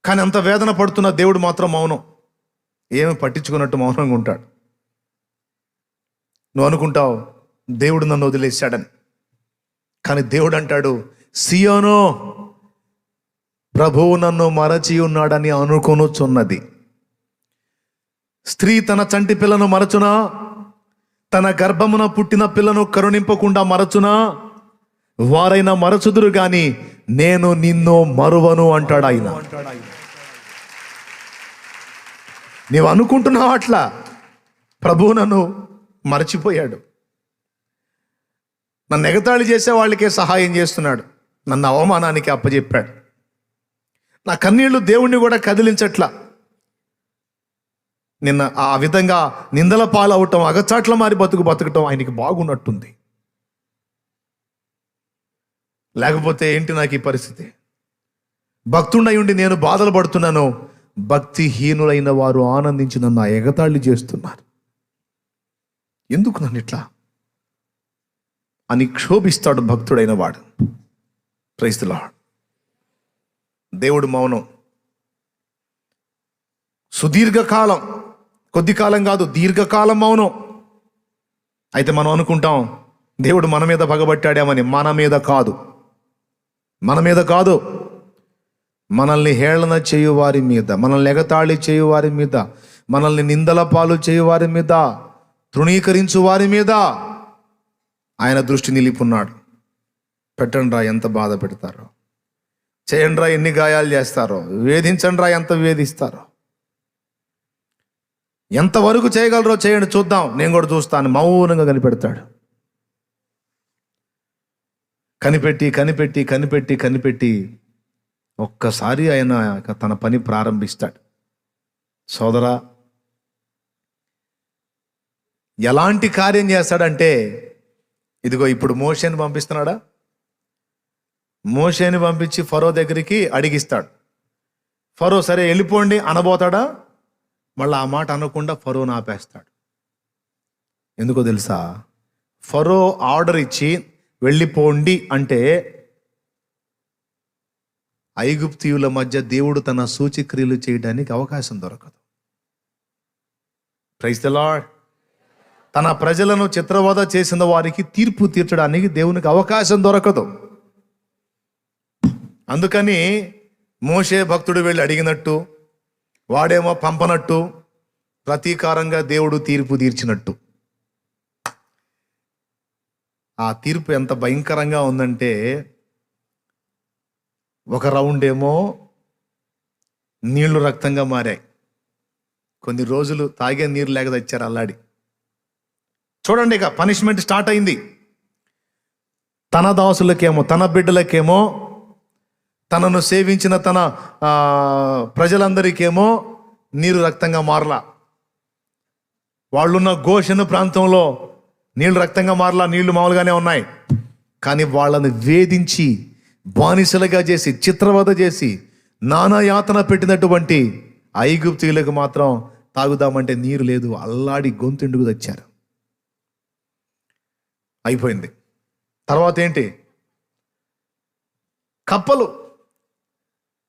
Speaker 1: కానీ అంత వేదన పడుతున్న దేవుడు మాత్రం మౌనం, ఏమి పట్టించుకున్నట్టు మౌనంగా ఉంటాడు. నువ్వు అనుకుంటావు దేవుడు నన్ను వదిలేశాడని, కానీ దేవుడు అంటాడు, సియోనో ప్రభువు నన్ను మరచి ఉన్నాడని అనుకొనుచున్నది. స్త్రీ తన చంటి పిల్లను మరచునా, తన గర్భమున పుట్టిన పిల్లను కరుణింపకుండా మరచునా, వారైనా మరచుదురు గాని నేను నిన్ను మరువను అంటాడు ఆయన. నీవు అనుకుంటున్నావు అట్లా, ప్రభువు నన్ను మరచిపోయాడు, నన్ను ఎగతాళి చేసే వాళ్ళకే సహాయం చేస్తున్నాడు, నన్ను అవమానానికి అప్పచెప్పాడు, నా కన్నీళ్లు దేవుణ్ణి కూడా కదిలించట్లా. నిన్న ఆ విధంగా నిందల పాలవటం, అగచాట్ల మారి బతకటం ఆయనకి బాగున్నట్టుంది. లేకపోతే ఏంటి నాకు ఈ పరిస్థితి? భక్తుడై ఉండి నేను బాధలు పడుతున్నాను, భక్తిహీనులైన వారు ఆనందించి నన్ను ఎగతాళి చేస్తున్నారు, ఎందుకు నన్ను ఇట్లా అని క్షోభిస్తాడు భక్తుడైన వాడు. Praise the lord. దేవుడు మౌనం. సుదీర్ఘకాలం, కొద్ది కాలం కాదు, దీర్ఘకాలం మౌనం. అయితే మనం అనుకుంటాం దేవుడు మన మీద పగబట్టాడేమని. మన మీద కాదు, మన మీద కాదు, మనల్ని హేళన చేయువారి మీద, మనల్ని ఎగతాళి చేయువారి మీద, మనల్ని నిందల పాలు చేయువారి మీద, తృణీకరించు వారి మీద ఆయన దృష్టి నిలిపున్నాడు. పెట్టండి రా ఎంత బాధ పెడతారో, చేయండి రా ఎన్ని గాయాలు చేస్తారో, వేధించండి రా ఎంత వేధిస్తారో, ఎంతవరకు చేయగలరో చేయండి చూద్దాం, నేను కూడా చూస్తాను, మౌనంగా కనిపెడతాడు. కనిపెట్టి కనిపెట్టి కనిపెట్టి కనిపెట్టి ఒక్కసారి ఆయన తన పని ప్రారంభిస్తాడు. సోదరా, ఎలాంటి కార్యం చేస్తాడంటే, ఇదిగో ఇప్పుడు మోషేని పంపిస్తున్నాడా, మోషేని పంపించి ఫరో దగ్గరికి అడిగిస్తాడు. ఫరో సరే వెళ్ళిపోండి అనబోతాడా, మళ్ళీ ఆ మాట అనకుండా ఫరోని ఆపేస్తాడు. ఎందుకో తెలుసా? ఫరో ఆర్డర్ ఇచ్చి వెళ్ళిపోండి అంటే ఐగుప్తీయుల మధ్య దేవుడు తన సూచక్రియలు చేయడానికి అవకాశం దొరకదు. Praise the lord. తన ప్రజలను చిత్రవద చేసిన వారికి తీర్పు తీర్చడానికి దేవునికి అవకాశం దొరకదు. అందుకని మోషే భక్తుడు వెళ్ళి అడిగినట్టు, వాడేమో పంపనట్టు, ప్రతీకారంగా దేవుడు తీర్పు తీర్చినట్టు. ఆ తీర్పు ఎంత భయంకరంగా ఉందంటే, ఒక రౌండ్ ఏమో నీళ్లు రక్తంగా మారాయి, కొన్ని రోజులు తాగే నీరు లేక తెచ్చారు అల్లాడి. చూడండి, ఇక పనిష్మెంట్ స్టార్ట్ అయింది. తన దాసులకేమో, తన బిడ్డలకేమో, తనను సేవించిన తన ప్రజలందరికేమో నీరు రక్తంగా మారలా. వాళ్ళున్న గోషెను ప్రాంతంలో నీళ్లు రక్తంగా మారలా, నీళ్లు మామూలుగానే ఉన్నాయి. కానీ వాళ్ళని వేధించి బానిసలుగా చేసి చిత్రవద చేసి నానా యాతన పెట్టినటువంటి ఐగుప్తీయులకు మాత్రం తాగుదామంటే నీరు లేదు, అల్లాడి గొంతుండుకు తెచ్చారు. అయిపోయింది. తర్వాత ఏంటి? కప్పలు.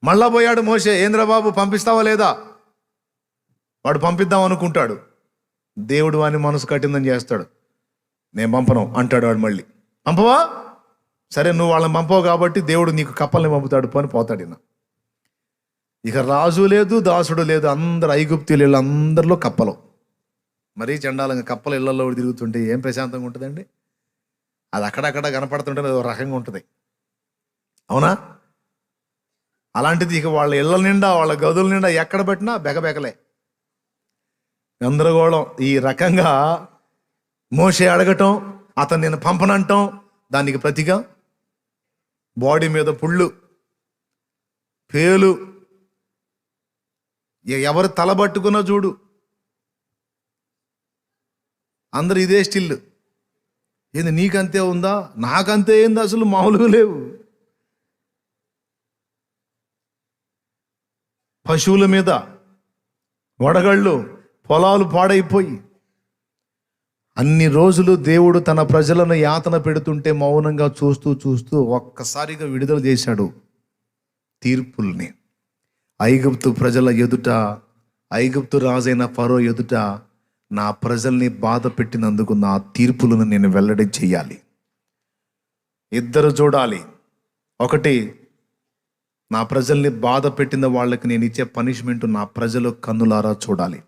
Speaker 1: మళ్ళా పోయాడు మోషే, ఏంద్రబాబు పంపిస్తావా లేదా? వాడు పంపిద్దాం అనుకుంటాడు, దేవుడు వాని మనసు కఠినం చేస్తాడు. నేను పంపను అంటాడు వాడు. మళ్ళీ పంపవా? సరే, నువ్వు వాళ్ళని పంపవు కాబట్టి దేవుడు నీకు కప్పల్ని పంపుతాడు అని పోతాడు. ఇక రాజు లేదు, దాసుడు లేదు, అందరు ఐగుప్తీయులు అందరిలో కప్పలు. మరీ చండాలంగా కప్పలు ఇళ్లలో తిరుగుతుంటే ఏం ప్రశాంతంగా ఉంటుందండి? అది అక్కడక్కడ కనపడుతుంటే అది ఒక రకంగా ఉంటుంది, అవునా? అలాంటిది ఇక వాళ్ళ ఇళ్ల నిండా, వాళ్ళ గదుల నిండా ఎక్కడ పెట్టినా బెగబెగలే, గందరగోళం. ఈ రకంగా మోషే అడగటం, అతను నేను పంపనంటాం, దానికి ప్రతిగా బాడీ మీద పుళ్ళు, పేలు, ఎవరు తలబట్టుకున్నా చూడు అందరు ఇదే స్టిల్. ఏంది నీకంతే ఉందా? నాకంతే ఏంది? అసలు మామూలుగా లేవు. పశువుల మీద వడగళ్ళు, పొలాలు పాడైపోయి, అన్ని రోజులు దేవుడు తన ప్రజలను యాతన పెడుతుంటే మౌనంగా చూస్తూ చూస్తూ ఒక్కసారిగా విడుదల చేశాడు తీర్పుల్ని. ఐగుప్తు ప్రజల ఎదుట, ఐగుప్తు రాజైన ఫరో ఎదుట నా ప్రజల్ని బాధ పెట్టినందుకు నా తీర్పులను నేను వెల్లడి చేయాలి. ఇద్దరు చూడాలి. ఒకటి, నా ప్రజల్ని బాధ పెట్టిన వాళ్ళకి నేను ఇచ్చే పనిష్మెంట్ నా ప్రజలు కన్నులారా చూడాలి.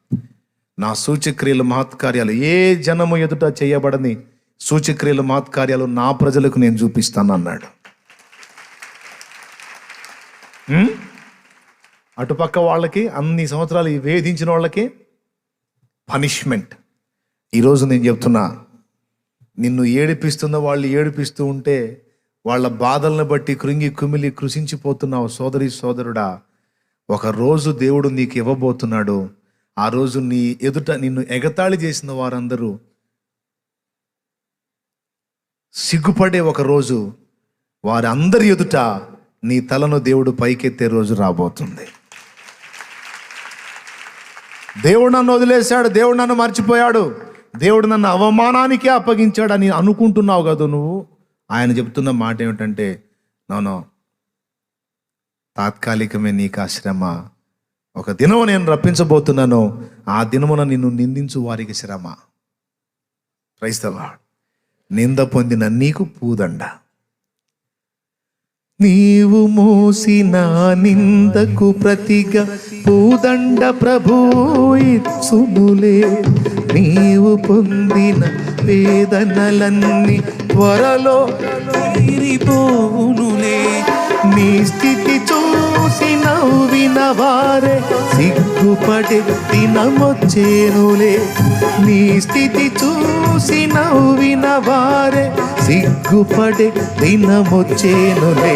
Speaker 1: నా సూచక్రియలు, మహత్కార్యాలు ఏ జనము ఎదుట చేయబడని సూచక్రియలు మహత్కార్యాలు నా ప్రజలకు నేను చూపిస్తాను అన్నాడు. అటుపక్క వాళ్ళకి అన్ని సంవత్సరాలు వేధించిన వాళ్ళకి పనిష్మెంట్. ఈరోజు నేను చెప్తున్నా, నిన్ను ఏడిపిస్తున్న వాళ్ళు ఏడిపిస్తూ ఉంటే వాళ్ళ బాధలను బట్టి కృంగి కుమిలి కృషించిపోతున్నావు సోదరి సోదరుడా. ఒక రోజు దేవుడు నీకు ఇవ్వబోతున్నాడు. ఆ రోజు నీ ఎదుట నిన్ను ఎగతాళి చేసిన వారందరూ సిగ్గుపడే ఒక రోజు, వారందరి ఎదుట నీ తలను దేవుడు పైకెత్తే రోజు రాబోతుంది. దేవుడు నన్ను వదిలేశాడు, దేవుడు నన్ను మర్చిపోయాడు, దేవుడు నన్ను అవమానానికే అప్పగించాడని అనుకుంటున్నావు కదా నువ్వు. ఆయన చెప్తున్న మాట ఏమిటంటే, నో, తాత్కాలికమే నీకు ఆ శ్రమ. ఒక దినము నేను రప్పించబోతున్నాను, ఆ దినమున నిన్ను నిందించు వారికి శ్రమ. Praise the lord. నింద పొందిన నీకు పూదండ. నీవు మోసిన నిందకు ప్రతిగా పూదండ ప్రభువు ఇచ్చునులే. నీవు పొందిన వేదనలన్నీ త్వరలో తీరిపోవునులే. నీ స్థితి చూసి నవ్విన వారే సిగ్గుపడే దినమొచ్చేనులే. నీ స్థితి చూసి నవ్విన వారే సిగ్గుపడే దినమొచ్చేనులే.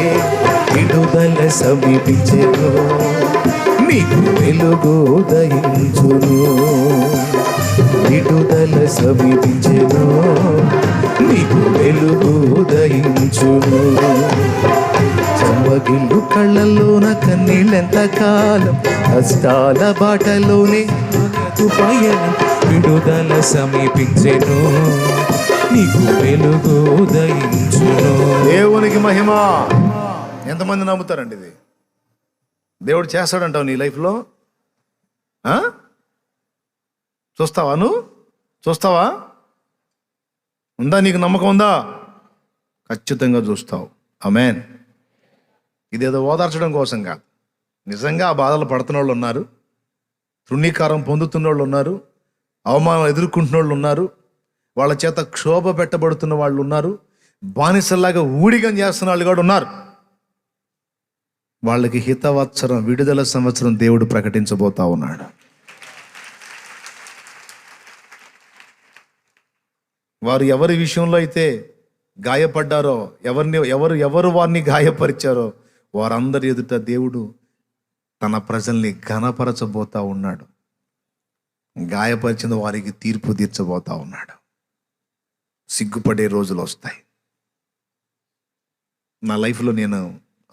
Speaker 1: విడుదల సమీపించెను, నీకు వెలుగు ఉదయించును. విడుదల సమీపించెను, నీకు వెలుగు ఉదయించును. చెమ్మగిల్లు కళ్ళల్లోన కన్నీళ్ళెంత కాలం, కష్టాల బాటలోనే పయనం. విడుదల సమీపించెను, నీకు వెలుగు ఉదయించును. దేవునికి మహిమ. ఎంతమంది నమ్ముతారండి ఇది? దేవుడు చేస్తాడంటావు నీ లైఫ్లో? చూస్తావా? నువ్వు చూస్తావా? ఉందా నీకు నమ్మకం? ఉందా? ఖచ్చితంగా చూస్తావు. ఆమేన్. ఇదేదో ఓదార్చడం కోసం కాదు. నిజంగా ఆ బాధలు పడుతున్న వాళ్ళు ఉన్నారు, తృణీకారం పొందుతున్న వాళ్ళు ఉన్నారు, అవమానం ఎదుర్కొంటున్న వాళ్ళు ఉన్నారు, వాళ్ళ చేత క్షోభ పెట్టబడుతున్న వాళ్ళు ఉన్నారు, బానిసల్లాగా ఊడిగం చేస్తున్న వాళ్ళు కూడా ఉన్నారు. వాళ్ళకి హితవత్సరం, విడుదల సంవత్సరం దేవుడు ప్రకటించబోతా ఉన్నాడు. వారు ఎవరి విషయంలో అయితే గాయపడ్డారో, ఎవరు వారిని గాయపరిచారో వారందరి ఎదుట దేవుడు తన ప్రజల్ని ఘనపరచబోతా ఉన్నాడు. గాయపరిచిన వారికి తీర్పు తీర్చబోతా ఉన్నాడు. సిగ్గుపడే రోజులు వస్తాయి. నా లైఫ్లో నేను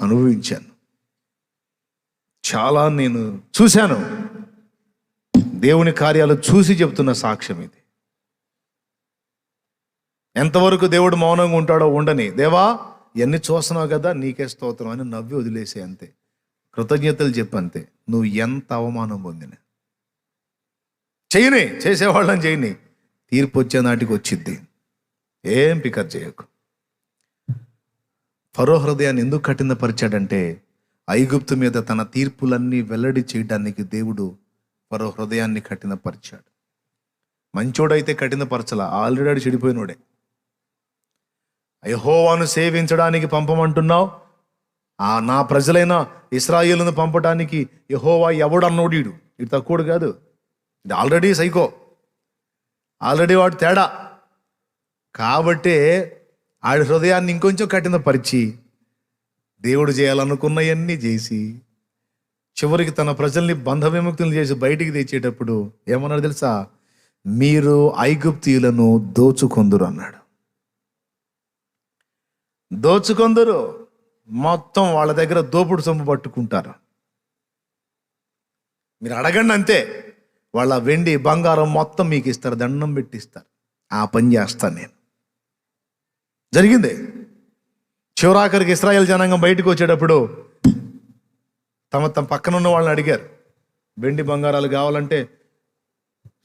Speaker 1: అనుభవించాను, చాలా నేను చూశాను. దేవుని కార్యాలు చూసి చెప్తున్న సాక్ష్యం ఇది. ఎంతవరకు దేవుడు మౌనంగా ఉంటాడో ఉండని. దేవా ఎన్ని చూస్తున్నావు కదా, నీకే స్తోత్రం అని నవ్వి వదిలేసే, అంతే. కృతజ్ఞతలు చెప్పంతే. నువ్వు ఎంత అవమానం పొందిన చేయని, చేసేవాళ్ళని చేయని, తీర్పు వచ్చే నాటికి వచ్చిద్ది. ఏం పికర్ చేయకు. ఫరో హృదయాన్ని ఎందుకు కఠినపరిచాడంటే, ఐగుప్తు మీద తన తీర్పులన్నీ వెల్లడి చేయడానికి దేవుడు ఫరో హృదయాన్ని కఠినపరిచాడు. మంచోడైతే కఠినపరచలా, ఆల్రెడీ చెడిపోయినోడే. యెహోవాను సేవించడానికి పంపమంటున్నావు, నా ప్రజలైన ఇశ్రాయేలును పంపడానికి యెహోవా ఎవడన్నోడు? ఇటు తక్కువడు కాదు, ఇది ఆల్రెడీ సైకో, ఆల్రెడీ వాడు తేడా. కాబట్టే ఆడి హృదయాన్ని ఇంకొంచెం కఠినపరిచి దేవుడు చేయాలనుకున్నవన్నీ చేసి చివరికి తన ప్రజల్ని బంధ విముక్తులు చేసి బయటికి తెచ్చేటప్పుడు ఏమన్నాడు తెలుసా? మీరు ఐగుప్తీయులను దోచుకొందురు అన్నాడు. దోచుకొందురు, మొత్తం వాళ్ళ దగ్గర దోపుడు సొమ్ము పట్టుకుంటారు. మీరు అడగండి అంతే, వాళ్ళ వెండి బంగారం మొత్తం మీకు ఇస్తారు, దండం పెట్టిస్తారు. ఆ పని చేస్తాను నేను. జరిగింది. చివరాఖరికి ఇశ్రాయేల్ జనాంగం బయటకు వచ్చేటప్పుడు తమ పక్కన ఉన్న వాళ్ళని అడిగారు, వెండి బంగారాలు కావాలంటే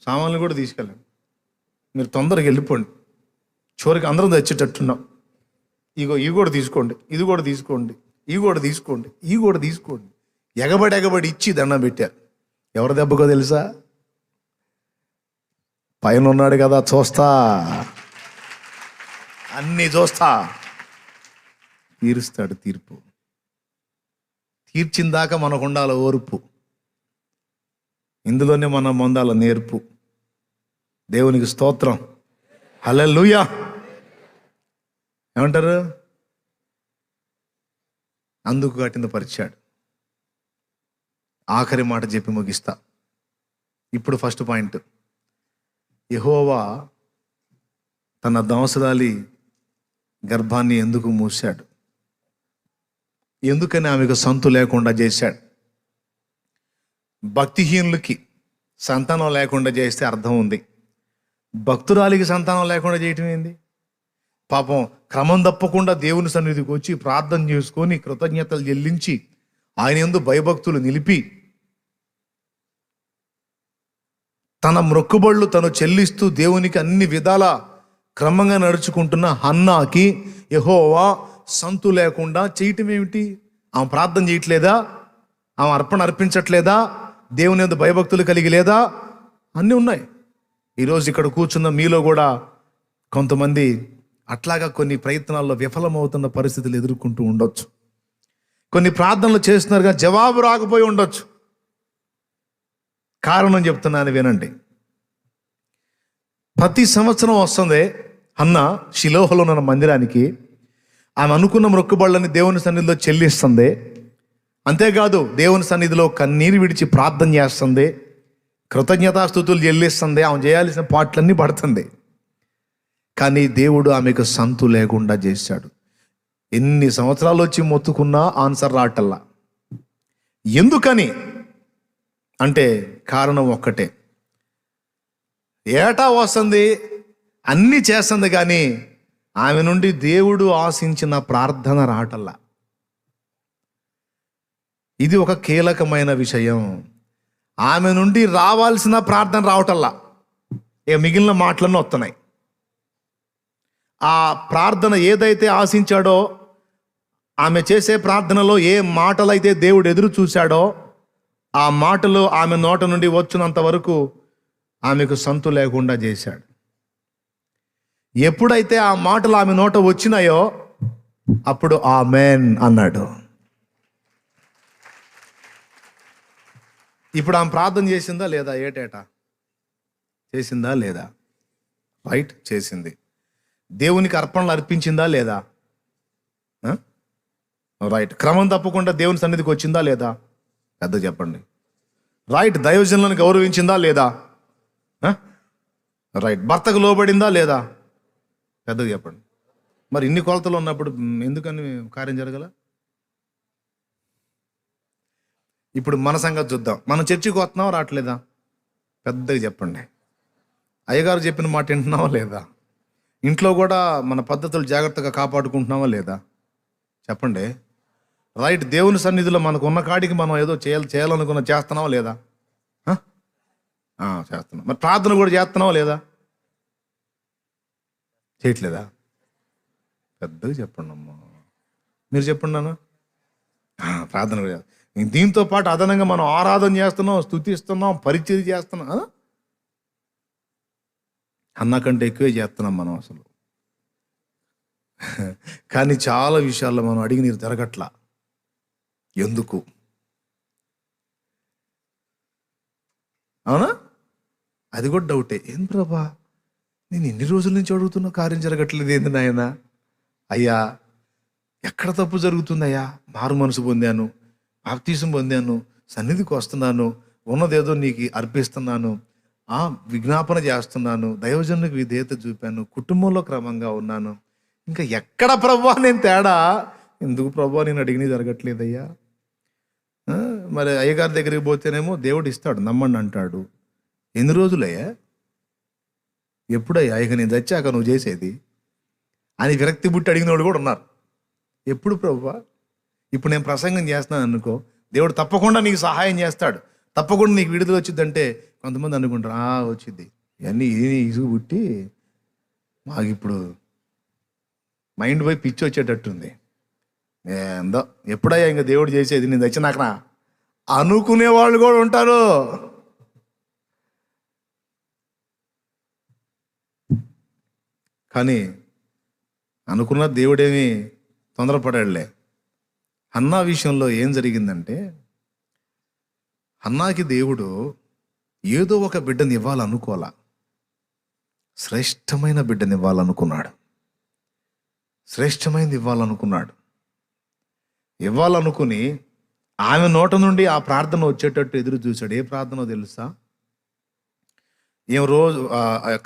Speaker 1: సామాన్లు కూడా తీసుకెళ్ళండి, మీరు తొందరగా వెళ్ళిపోండి, చివరికి అందరం తెచ్చేటట్టున్నాం. ఇగో ఇవి కూడా తీసుకోండి, ఇది కూడా తీసుకోండి, ఇవి కూడా తీసుకోండి, ఇవి కూడా తీసుకోండి. ఎగబడి ఇచ్చి దండం పెట్టారు. ఎవరి దెబ్బకో తెలుసా? పైన ఉన్నాడు కదా చూస్తా, అన్నీ చూస్తా. తీరుస్తాడు తీర్పు. తీర్చిందాక మనకు ఉండాలి ఓర్పు. ఇందులోనే మనం పొందాలి నేర్పు. దేవునికి స్తోత్రం. హల్లెలూయా. ఏమంటారు? అందుకు కఠినపరిచాడు. ఆఖరి మాట చెప్పి ముగిస్తా. ఇప్పుడు ఫస్ట్ పాయింట్, యెహోవా తన దాసురాలి గర్భాన్ని ఎందుకు మూశాడు? ఎందుకని ఆమెకు సంతు లేకుండా చేశాడు? భక్తిహీనులకి సంతానం లేకుండా చేస్తే అర్థం ఉంది, భక్తురాలికి సంతానం లేకుండా చేయటం ఏంది? పాపం క్రమం తప్పకుండా దేవుని సన్నిధికి వచ్చి ప్రార్థన చేసుకొని కృతజ్ఞతలు చెల్లించి ఆయన యందు భయభక్తులు నిలిపి తన మొక్కుబళ్ళు తను చెల్లిస్తూ దేవునికి అన్ని విధాల క్రమంగా నడుచుకుంటున్న హన్నాకి యెహోవా సంతు లేకుండా చేయటం ఏమిటి? ఆమె ప్రార్థన చేయట్లేదా? ఆమె అర్పణ అర్పించట్లేదా? దేవుని యందు భయభక్తులు కలిగి లేదా? అన్నీ ఉన్నాయి. ఈరోజు ఇక్కడ కూర్చున్న మీలో కూడా కొంతమంది అట్లాగా కొన్ని ప్రయత్నాల్లో విఫలమవుతున్న పరిస్థితులు ఎదుర్కొంటూ ఉండొచ్చు. కొన్ని ప్రార్థనలు చేస్తున్నారుగా జవాబు రాకపోయి ఉండొచ్చు. కారణం చెప్తున్నాను వినండి. ప్రతి సంవత్సరం వస్తుంది హన్నా షిలోహలో ఉన్న మందిరానికి. ఆమె అనుకున్న మొక్కుబళ్ళని దేవుని సన్నిధిలో చెల్లిస్తుంది. అంతేకాదు దేవుని సన్నిధిలో కన్నీరు విడిచి ప్రార్థన చేస్తుంది, కృతజ్ఞతాస్తుతులు చెల్లిస్తుంది, ఆమె చేయాల్సిన పాటలన్నీ పడుతుంది. కానీ దేవుడు ఆమెకు సంతు లేకుండా చేశాడు. ఎన్ని సంవత్సరాలు వచ్చి మొత్తుకున్నా ఆన్సర్ రాటల్లా. ఎందుకని అంటే కారణం ఒక్కటే, ఏటా వస్తుంది, అన్నీ చేస్తుంది, కానీ ఆమె నుండి దేవుడు ఆశించిన ప్రార్థన రాటల్లా. ఇది ఒక కీలకమైన విషయం. ఆమె నుండి రావాల్సిన ప్రార్థన రావటల్లా, మిగిలిన మాటలన్నీ వస్తున్నాయి. ఆ ప్రార్థన ఏదైతే ఆశించాడో, ఆమె చేసే ప్రార్థనలో ఏ మాటలైతే దేవుడు ఎదురు చూశాడో ఆ మాటలు ఆమె నోట నుండి వచ్చినంత వరకు ఆమెకు సంతు లేకుండా చేశాడు. ఎప్పుడైతే ఆ మాటలు ఆమె నోట వచ్చినాయో అప్పుడు ఆమేన్ అన్నాడు. ఇప్పుడు ఆమె ప్రార్థన చేసిందా లేదా? ఏటేటా చేసిందా లేదా? రైట్, చేసింది. దేవునికి అర్పణలు అర్పించిందా లేదా? రైట్. క్రమం తప్పకుండా దేవుని సన్నిధికి వచ్చిందా లేదా? పెద్ద చెప్పండి. రైట్. దైవజనులను గౌరవించిందా లేదా? రైట్. భర్తకు లోబడిందా లేదా? పెద్దగా చెప్పండి. మరి ఇన్ని కొలతలు ఉన్నప్పుడు ఎందుకని కార్యం జరగల? ఇప్పుడు మన సంగతి చూద్దాం. మనం చర్చికి వస్తున్నావా రావట్లేదా? పెద్దగా చెప్పండి. అయ్యగారు చెప్పిన మాట వింటున్నావా లేదా? ఇంట్లో కూడా మన పద్ధతులు జాగ్రత్తగా కాపాడుకుంటున్నావా లేదా? చెప్పండి. రైట్. దేవుని సన్నిధిలో మనకు ఉన్న కాడికి మనం ఏదో చేయాలనుకున్న చేస్తున్నావా లేదా? చేస్తున్నాం. మరి ప్రార్థన కూడా చేస్తున్నావా లేదా? చేయట్లేదా? పెద్దగా చెప్పండి అమ్మా. మీరు చెప్పండి నాన్న. ప్రార్థన కూడా. దీంతో పాటు అదనంగా మనం ఆరాధన చేస్తున్నాం, స్తుతిస్తున్నాం, పరిచర్య చేస్తున్నాం. అన్నకంటే ఎక్కువే చేస్తున్నాం మనం అసలు. కానీ చాలా విషయాల్లో మనం అడిగి నీరు జరగట్లా. ఎందుకు? అవునా? అది కూడా డౌటే. ఏం ప్రభా, నేను ఎన్ని రోజుల నుంచి అడుగుతున్నా కార్యం జరగట్లేదు ఏంది నాయన? అయ్యా ఎక్కడ తప్పు జరుగుతుందయ్యా? మారు మనసు పొందాను, బాప్తీసం పొందాను, సన్నిధికి వస్తున్నాను, ఉన్నదేదో నీకు అర్పిస్తున్నాను, విజ్ఞాపన చేస్తున్నాను, దైవజనులకు విధేయత చూపాను, కుటుంబంలో క్రమంగా ఉన్నాను, ఇంకా ఎక్కడ ప్రభా నేను తేడా? ఎందుకు ప్రభా నేను అడిగినది జరగట్లేదయ్యా? మరి అయ్యగారి దగ్గరికి పోతేనేమో దేవుడు ఇస్తాడు, నమ్మండి అంటాడు. ఎన్ని రోజులయ్యా? ఎప్పుడయ్యా ఇక నేను తెచ్చాక నువ్వు చేసేది అని విరక్తి బుట్టి అడిగిన వాడు కూడా ఉన్నారు. ఎప్పుడు ప్రభువా? ఇప్పుడు నేను ప్రసంగం చేస్తున్నాను అనుకో, దేవుడు తప్పకుండా నీకు సహాయం చేస్తాడు, తప్పకుండా నీకు విడుదల వచ్చిందంటే కొంతమంది అనుకుంటారు వచ్చింది, ఇవన్నీ ఇసుగు పుట్టి మాకు ఇప్పుడు మైండ్ పోయి పిచ్చి వచ్చేటట్టుంది. ఏందో ఎప్పుడయ్యా ఇంకా దేవుడు చేసేది నేను తెచ్చినాకనా అనుకునే వాళ్ళు కూడా ఉంటారు. కానీ అనుకున్న దేవుడేమి తొందరపడాడులే. హన్నా విషయంలో ఏం జరిగిందంటే, హన్నాకి దేవుడు ఏదో ఒక బిడ్డని ఇవ్వాలనుకోలా, శ్రేష్టమైన బిడ్డని ఇవ్వాలనుకున్నాడు. శ్రేష్టమైనది ఇవ్వాలనుకుని ఆమె నోట నుండి ఆ ప్రార్థన వచ్చేటట్టు ఎదురు చూశాడు. ఏ ప్రార్థనో తెలుసా? ఏం రోజు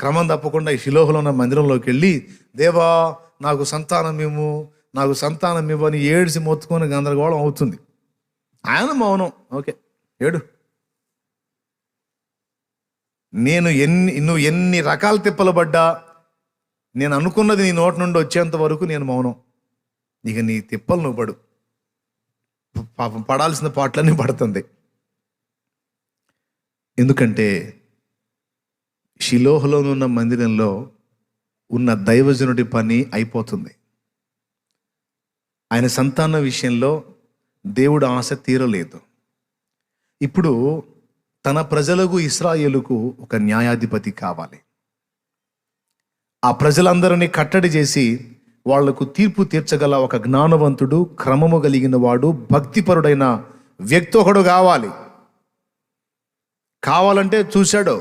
Speaker 1: క్రమం తప్పకుండా ఈ షిలోహులో ఉన్న మందిరంలోకి వెళ్ళి, దేవా నాకు సంతానం ఇవ్వు అని ఏడిసి మొత్తుకొని గందరగోళం అవుతుంది. ఆయన మౌనం. ఓకే, ఏడు. నువ్వు ఎన్ని రకాల తిప్పలు పడ్డా, నేను అనుకున్నది నీ నోటి నుండి వచ్చేంత వరకు నేను మౌనం. ఇక నీ తిప్పలు నువ్వు పడు. పాపం పడాల్సిన పాటలన్నీ పడుతుంది. ఎందుకంటే షిలోహులో ఉన్న మందిరంలో ఉన్న దైవజనుడి పని అయిపోతుంది. ఆయన సంతాన విషయంలో దేవుడు ఆశ తీరలేదు. ఇప్పుడు తన ప్రజలకు, ఇశ్రాయేలుకు ఒక న్యాయాధిపతి కావాలి. ఆ ప్రజలందరినీ కట్టడి చేసి వాళ్లకు తీర్పు తీర్చగల ఒక జ్ఞానవంతుడు, క్రమము కలిగిన వాడు, భక్తిపరుడైన వ్యక్తి ఒకడు కావాలంటే చూశాడు,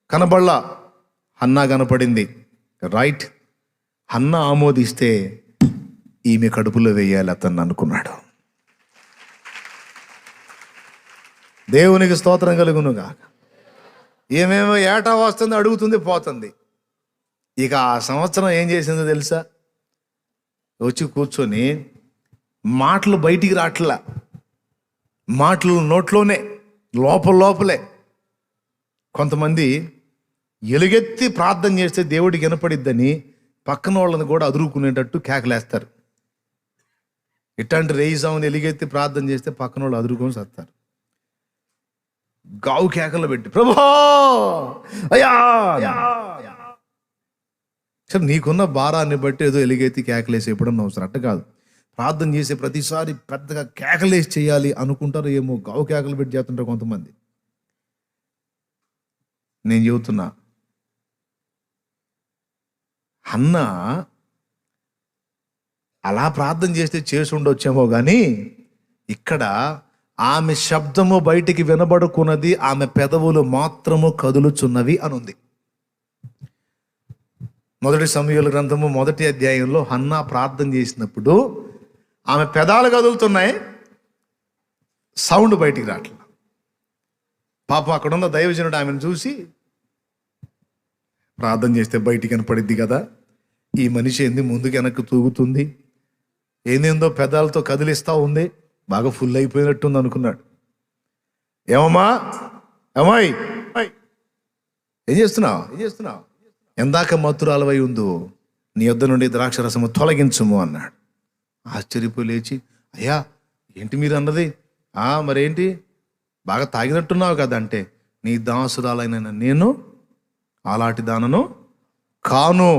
Speaker 1: కనబడలా. హన్నా కనపడింది. రైట్, హన్నా ఆమోదిస్తే ఈమె కడుపులో వేయాలి అతన్ని అనుకున్నాడు. దేవునికి స్తోత్రం కలుగునుగా. ఏమేమో ఏటా వస్తుంది, అడుగుతుంది, పోతుంది. ఇక ఆ సంవత్సరం ఏం చేసిందో తెలుసా? వచ్చి కూర్చొని మాటలు బయటికి రాట్లా, మాటలు నోట్లోనే, లోపలే. కొంతమంది ఎలుగెత్తి ప్రార్థన చేస్తే దేవుడికి వినపడిద్దని పక్కన వాళ్ళని కూడా అదురుకునేటట్టు కేకలేస్తారు. ఇట్లాంటి రేయిజాముని ఎలుగెత్తి ప్రార్థన చేస్తే పక్కన వాళ్ళు అదురుకొని సత్తారు. గావు కేకలు పెట్టి, ప్రభా అయ్యా. సరే, నీకున్న భారాన్ని బట్టి ఏదో ఎలుగెత్తి కేకలేసి ఎప్పుడన్నా అవసరం. అట్ట కాదు, ప్రార్థన చేసే ప్రతిసారి పెద్దగా కేకలేసి చేయాలి అనుకుంటారు. ఏమో గావు కేకలు పెట్టి చేస్తుంటారు కొంతమంది. నేను చెబుతున్నా, హన్నా అలా ప్రార్థన చేస్తే చేసి ఉండొచ్చేమో కానీ ఇక్కడ ఆమె శబ్దము బయటికి వినబడుకున్నది, ఆమె పెదవులు మాత్రము కదులుచున్నవి అనుంది. 1 సమూయేలు గ్రంథము 1వ అధ్యాయంలో హన్నా ప్రార్థన చేసినప్పుడు ఆమె పెదాలు కదులుతున్నాయి, సౌండ్ బయటికి రావట్లేదు. పాపం అక్కడున్న దైవజనుడు ఆమెను చూసి, ప్రార్థన చేస్తే బయటికి కనపడిద్ది కదా, ఈ మనిషి ఏంది ముందుకు వెనక్కి తూగుతుంది, ఏందేందో పెదాలతో కదిలిస్తూ ఉంది, బాగా ఫుల్ అయిపోయినట్టుంది అనుకున్నాడు. ఏమమ్మా, ఏమాయ్, ఏం చేస్తున్నావు? ఎందాక మత్తురాలవై ఉందో నీ యొద్ద నుండి ద్రాక్షరసము తొలగించుము అన్నాడు. ఆశ్చర్యపోయి లేచి, అయ్యా ఏంటి మీరు అన్నది? మరేంటి, బాగా తాగినట్టున్నావు కదా అంటే, నీ దాసురాలైన నేను అలాంటి దానను కాను.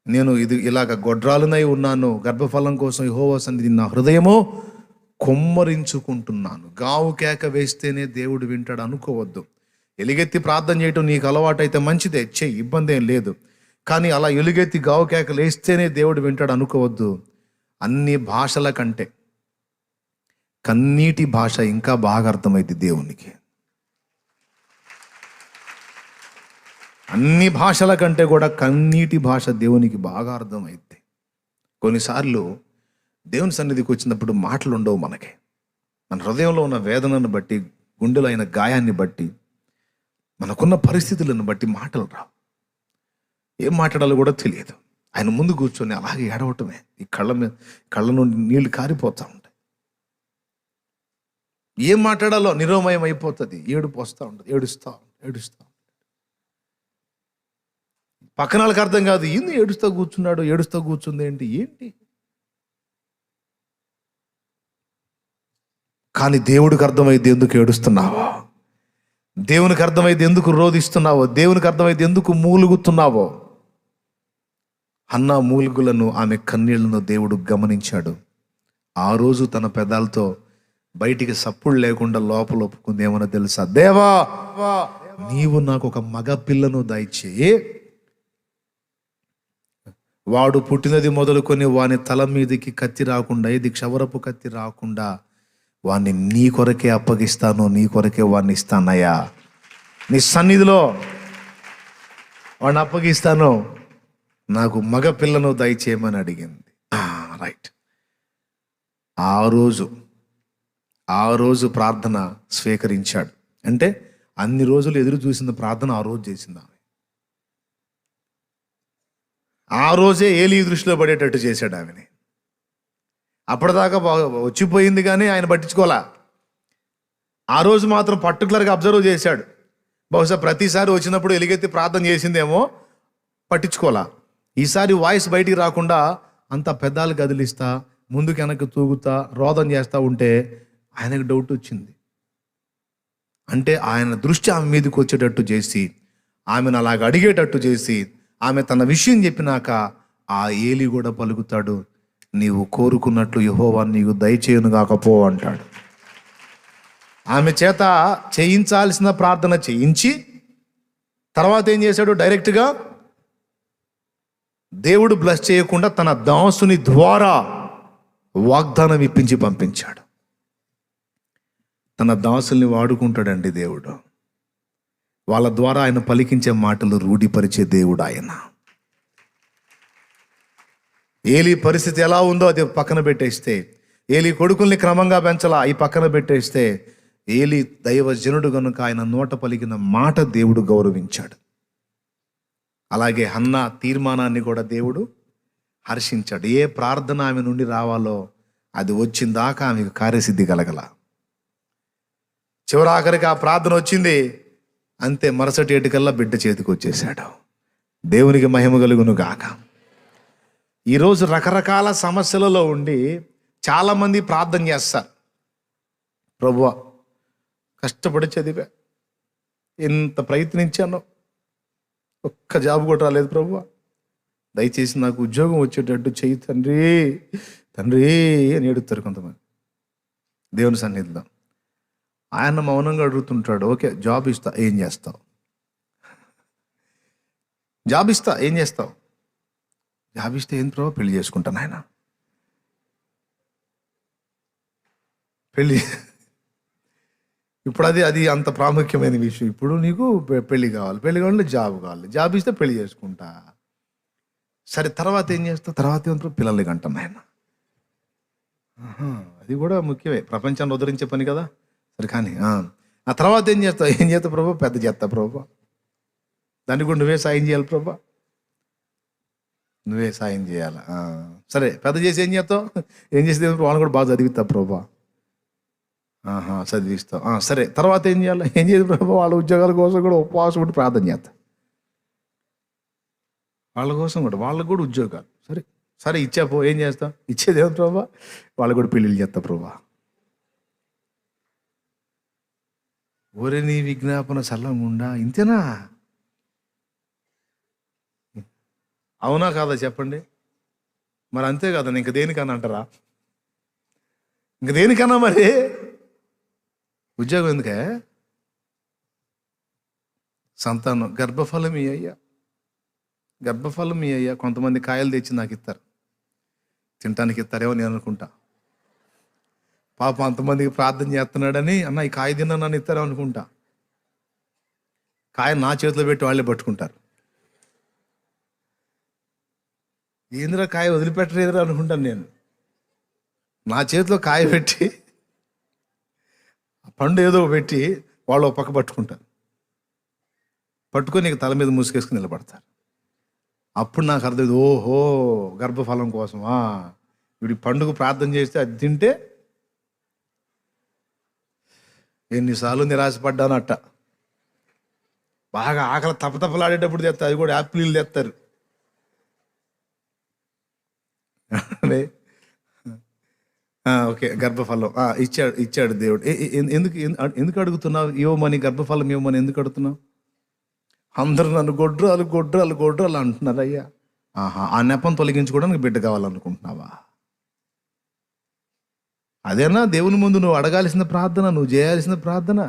Speaker 1: నేను ఇలాగ గొడ్రాలునై ఉన్నాను, గర్భఫలం కోసం యెహోవా సన్నిధి నా హృదయమో కొమ్మరించుకుంటున్నాను. గావు కేక వేస్తేనే దేవుడు వింటాడు అనుకోవద్దు. ఎలుగెత్తి ప్రార్థన చేయటం నీకు అలవాటైతే మంచిదే, చెయ్యి, ఇబ్బంది ఏం లేదు. కానీ అలా ఎలుగెత్తి గావు కేకలు వేస్తేనే దేవుడు వింటాడు అనుకోవద్దు. అన్ని భాషల కంటే కన్నీటి భాష ఇంకా బాగా అర్థమైంది దేవునికి. అన్ని భాషల కంటే కూడా కన్నీటి భాష దేవునికి బాగా అర్థమైంది. కొన్నిసార్లు దేవుని సన్నిధికి వచ్చినప్పుడు మాటలు ఉండవు మనకి. మన హృదయంలో ఉన్న వేదనను బట్టి, గుండెలో అయిన గాయాన్ని బట్టి, మనకున్న పరిస్థితులను బట్టి మాటలు రావు. ఏం మాట్లాడాలో కూడా తెలియదు. ఆయన ముందు కూర్చొని అలాగే ఏడవటమే. ఈ కళ్ళ నుండి నీళ్లు కారిపోతూ ఉంటాయి. ఏం మాట్లాడాలో నిరోమయం అయిపోతుంది. ఏడుపు వస్తూ ఉంటుంది, ఏడుస్తా. పక్కన వాళ్ళకి అర్థం కాదు, ఏంది ఏడుస్తూ కూర్చుంది ఏంటి. కానీ దేవుడికి అర్థమైంది ఎందుకు ఏడుస్తున్నావో, దేవునికి అర్థమైంది ఎందుకు రోధిస్తున్నావో, దేవునికి అర్థమైంది ఎందుకు మూలుగుతున్నావో. హన్నా మూలుగులను, ఆమె కన్నీళ్లను దేవుడు గమనించాడు. ఆ రోజు తన పెదాలతో బయటికి సప్పుడు లేకుండా లోపల ఒప్పుకుంది. ఏమన్నా తెలుసా? దేవా, నీవు నాకు ఒక మగ పిల్లను దయచేయి, వాడు పుట్టినది మొదలుకొని వాని తల మీదకి కత్తి రాకుండా, ఇది క్షవరపు కత్తి రాకుండా వాణ్ణి నీ కొరకే అప్పగిస్తాను, నీ కొరకే వాడిని ఇస్తానయ్యా, నీ సన్నిధిలో వాడిని అప్పగిస్తాను, నాకు మగ పిల్లను దయచేయమని అడిగింది. రైట్. ఆ రోజు ప్రార్థన స్వీకరించాడు. అంటే అన్ని రోజులు ఎదురు చూసిన ప్రార్థన ఆ రోజు చేసింది ఆమె. ఆ రోజే ఏలీ దృష్టిలో పడేటట్టు చేశాడు ఆమెని. అప్పటిదాకా వచ్చిపోయింది కానీ ఆయన పట్టించుకోలే. ఆ రోజు మాత్రం పర్టికులర్గా అబ్జర్వ్ చేశాడు. బహుశా ప్రతిసారి వచ్చినప్పుడు ఎలుగెత్తి ప్రార్థన చేసిందేమో, పట్టించుకోలే. ఈసారి వాయిస్ బయటికి రాకుండా అంత పెద్దాలు కదిలిస్తా, ముందుకు వెనక్కి తూగుతా, రోదన చేస్తూ ఉంటే ఆయనకు డౌట్ వచ్చింది. అంటే ఆయన దృష్టి ఆమె మీదకి వచ్చేటట్టు చేసి, ఆమెను అలాగ అడిగేటట్టు చేసి, ఆమె తన విషయం చెప్పినాక ఆ ఏలీ కూడా పలుకుతాడు, నీవు కోరుకున్నట్లు యెహోవా నీకు దయచేయును కాకపో అంటాడు. ఆమె చేత చేయించాల్సిన ప్రార్థన చేయించి తర్వాత ఏం చేశాడు? డైరెక్ట్గా దేవుడు బ్లెస్ చేయకుండా తన దాసుని ద్వారా వాగ్దానం ఇప్పించి పంపించాడు. తన దాసుల్ని వాడుకుంటాడండి దేవుడు. వాళ్ళ ద్వారా ఆయన పలికించే మాటలు రూఢిపరిచే దేవుడు ఆయన. ఏలీ పరిస్థితి ఎలా ఉందో అది పక్కన పెట్టేస్తే, ఏలీ కొడుకుల్ని క్రమంగా పెంచలా, ఈ పక్కన పెట్టేస్తే, ఏలీ దైవజనుడు కనుక ఆయన నోట పలికిన మాట దేవుడు గౌరవించాడు. అలాగే హన్నా తీర్మానాన్ని కూడా దేవుడు హర్షించాడు. ఏ ప్రార్థన ఆమె నుండి రావాలో అది వచ్చిందాకా ఆమెకు కార్యసిద్ధి కలగల. చివరాఖరికి ఆ ప్రార్థన వచ్చింది, అంతే, మరుసటి ఏటికల్లా బిడ్డ చేతికి వచ్చేసాడు. దేవునికి మహిమ కలుగును గాక. ఈరోజు రకరకాల సమస్యలలో ఉండి చాలామంది ప్రార్థన చేస్తారు, ప్రభువా కష్టపడి చదివా, ఎంత ప్రయత్నించానో, ఒక్క జాబ్ కూడా రాలేదు ప్రభువా, దయచేసి నాకు ఉద్యోగం వచ్చేటట్టు చెయ్యి తండ్రి, తండ్రి అని ఏడుస్తారు కొంతమంది దేవుని సన్నిధిలో. ఆయన మౌనంగా అడుగుతుంటాడు, ఓకే జాబ్ ఇస్తా, ఏం చేస్తావు? జాబ్ ఇస్తా, ఏం చేస్తావు? జాబ్ ఇస్తే ఏం ప్రభావ? పెళ్లి చేసుకుంటాను ఆయన. పెళ్ళి ఇప్పుడు అది అంత ప్రాముఖ్యమైన విషయం. ఇప్పుడు నీకు పెళ్లి కావాలంటే జాబ్ కావాలి, జాబ్ ఇస్తే పెళ్లి చేసుకుంటా. సరే తర్వాత ఏం చేస్తావు? తర్వాత ఏం పిల్లల్ని కంటాను ఆయన. అది కూడా ముఖ్యమే, ప్రపంచాన్ని ఉద్ధరించే పని కదా. సరే కానీ ఆ తర్వాత ఏం చేస్తావు ప్రభా? పెద్ద చేస్తా ప్రభా, దానికి కూడా నువ్వే సాయం చేయాలి ప్రభా, నువ్వే సాయం చేయాలా. సరే పెద్ద చేసి ఏం చేస్తావు? ఏం చేస్తే వాళ్ళని కూడా బాగా చదివిస్తా ప్రభా. చదివిస్తావు. సరే తర్వాత ఏం చేయాలి? ఏం చేసి ప్రభా? వాళ్ళ ఉద్యోగాల కోసం కూడా ఉపవాసం కూడా ప్రార్థన చేస్తా, వాళ్ళ కోసం కూడా, వాళ్ళకు కూడా ఉద్యోగాలు. సరే సరే ఇచ్చాపో, ఏం చేస్తావు? ఇచ్చేది ఏమి ప్రభా? వాళ్ళకు కూడా పెళ్ళిళ్ళు చేస్తా ప్రభా. ఒరే నీ విజ్ఞాపన సల్లంగుండా, ఇంతేనా? అవునా కాదా చెప్పండి? మరి అంతే కదా, ఇంక దేనికన్నా అంటారా? ఇంక దేనికన్నా మరి ఉద్యోగం ఎందుకే? సంతానం, గర్భఫలం అయ్యా, గర్భఫలం అయ్యా. కొంతమంది కాయలు తెచ్చి నాకు ఇస్తారు, తినటానికి ఇస్తారేమో నేను అనుకుంటా. పాప అంతమందికి ప్రార్థన చేస్తున్నాడని, అన్న ఈ కాయ తిన్నా నన్ను ఇస్తారేమో అనుకుంటా. కాయ నా చేతిలో పెట్టి వాళ్ళే పట్టుకుంటారు. ఏందిరా కాయ వదిలిపెట్టలేదురా అనుకుంటాను నేను. నా చేతిలో కాయ పెట్టి, పండు ఏదో పెట్టి వాళ్ళు ఒక పక్క పట్టుకుంటారు, పట్టుకొని నీకు తల మీద మూసుకేసుకుని నిలబడతారు. అప్పుడు నాకు అర్థమైంది, ఓహో గర్భఫలం కోసమా వీడి పండుగ ప్రార్థన చేస్తే అది తింటే ఎన్నిసార్లు నిరాశపడ్డాను అట్ట. బాగా ఆకలి తపతపలాడేటప్పుడు తెస్తారు, అది కూడా యాపిల్ తెస్తారు. ఓకే గర్భఫలం ఇచ్చాడు దేవుడు. ఎందుకు అడుగుతున్నావు? ఇవ్వమని, గర్భఫలం ఇవ్వమని ఎందుకు అడుగుతున్నావు? అందరూ నన్ను గొడ్రాలు అంటున్నారు అయ్యా. ఆ నెపం తొలగించుకోవడానికి బిడ్డ కావాలనుకుంటున్నావా? అదేనా దేవుని ముందు నువ్వు అడగాల్సిన ప్రార్థన, నువ్వు చేయాల్సిన ప్రార్థన?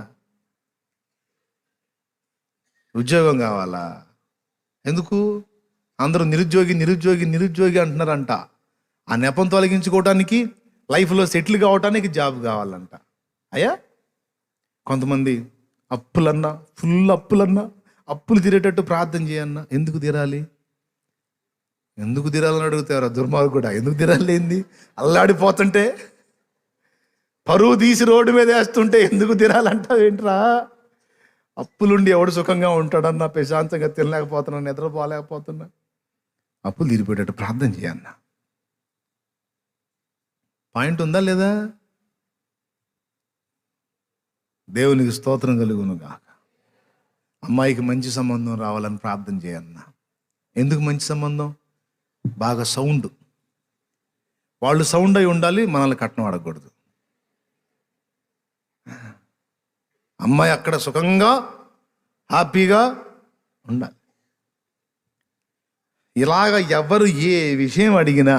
Speaker 1: ఉద్యోగం కావాలా? ఎందుకు? అందరూ నిరుద్యోగి అంటున్నారంట. ఆ నెపం తొలగించుకోవటానికి, లైఫ్లో సెటిల్ కావటానికి జాబ్ కావాలంట. అయ్యా కొంతమంది అప్పులన్నా, ఫుల్ అప్పులన్నా, అప్పులు తీరేటట్టు ప్రార్థన చేయన్నా. ఎందుకు తీరాలి అని అడుగుతారు దుర్మార్గుడా. ఎందుకు తీరాలి ఏంది? అల్లాడిపోతుంటే, పరువు తీసి రోడ్డు మీద వేస్తుంటే ఎందుకు తీరాలంటావు ఏంట్రా? అప్పులుండి ఎవడు సుఖంగా ఉంటాడన్నా, ప్రశాంతంగా తినలేకపోతున్నా, నిద్రపోలేకపోతున్నా. అప్పులు తీరిపోయేటట్టు ప్రార్థన చేయన్నా. పాయింట్ ఉందా లేదా? దేవునికి స్తోత్రం కలుగును గాక. అమ్మాయికి మంచి సంబంధం రావాలని ప్రార్థన చేయన్నా. ఎందుకు మంచి సంబంధం? బాగా సౌండ్, వాళ్ళు సౌండ్ అయి ఉండాలి, మనల్ని కట్నం అడగకూడదు. అమ్మాయి అక్కడ సుఖంగా హ్యాపీగా ఉండాలి. ఇలాగ ఎవరు ఏ విషయం అడిగినా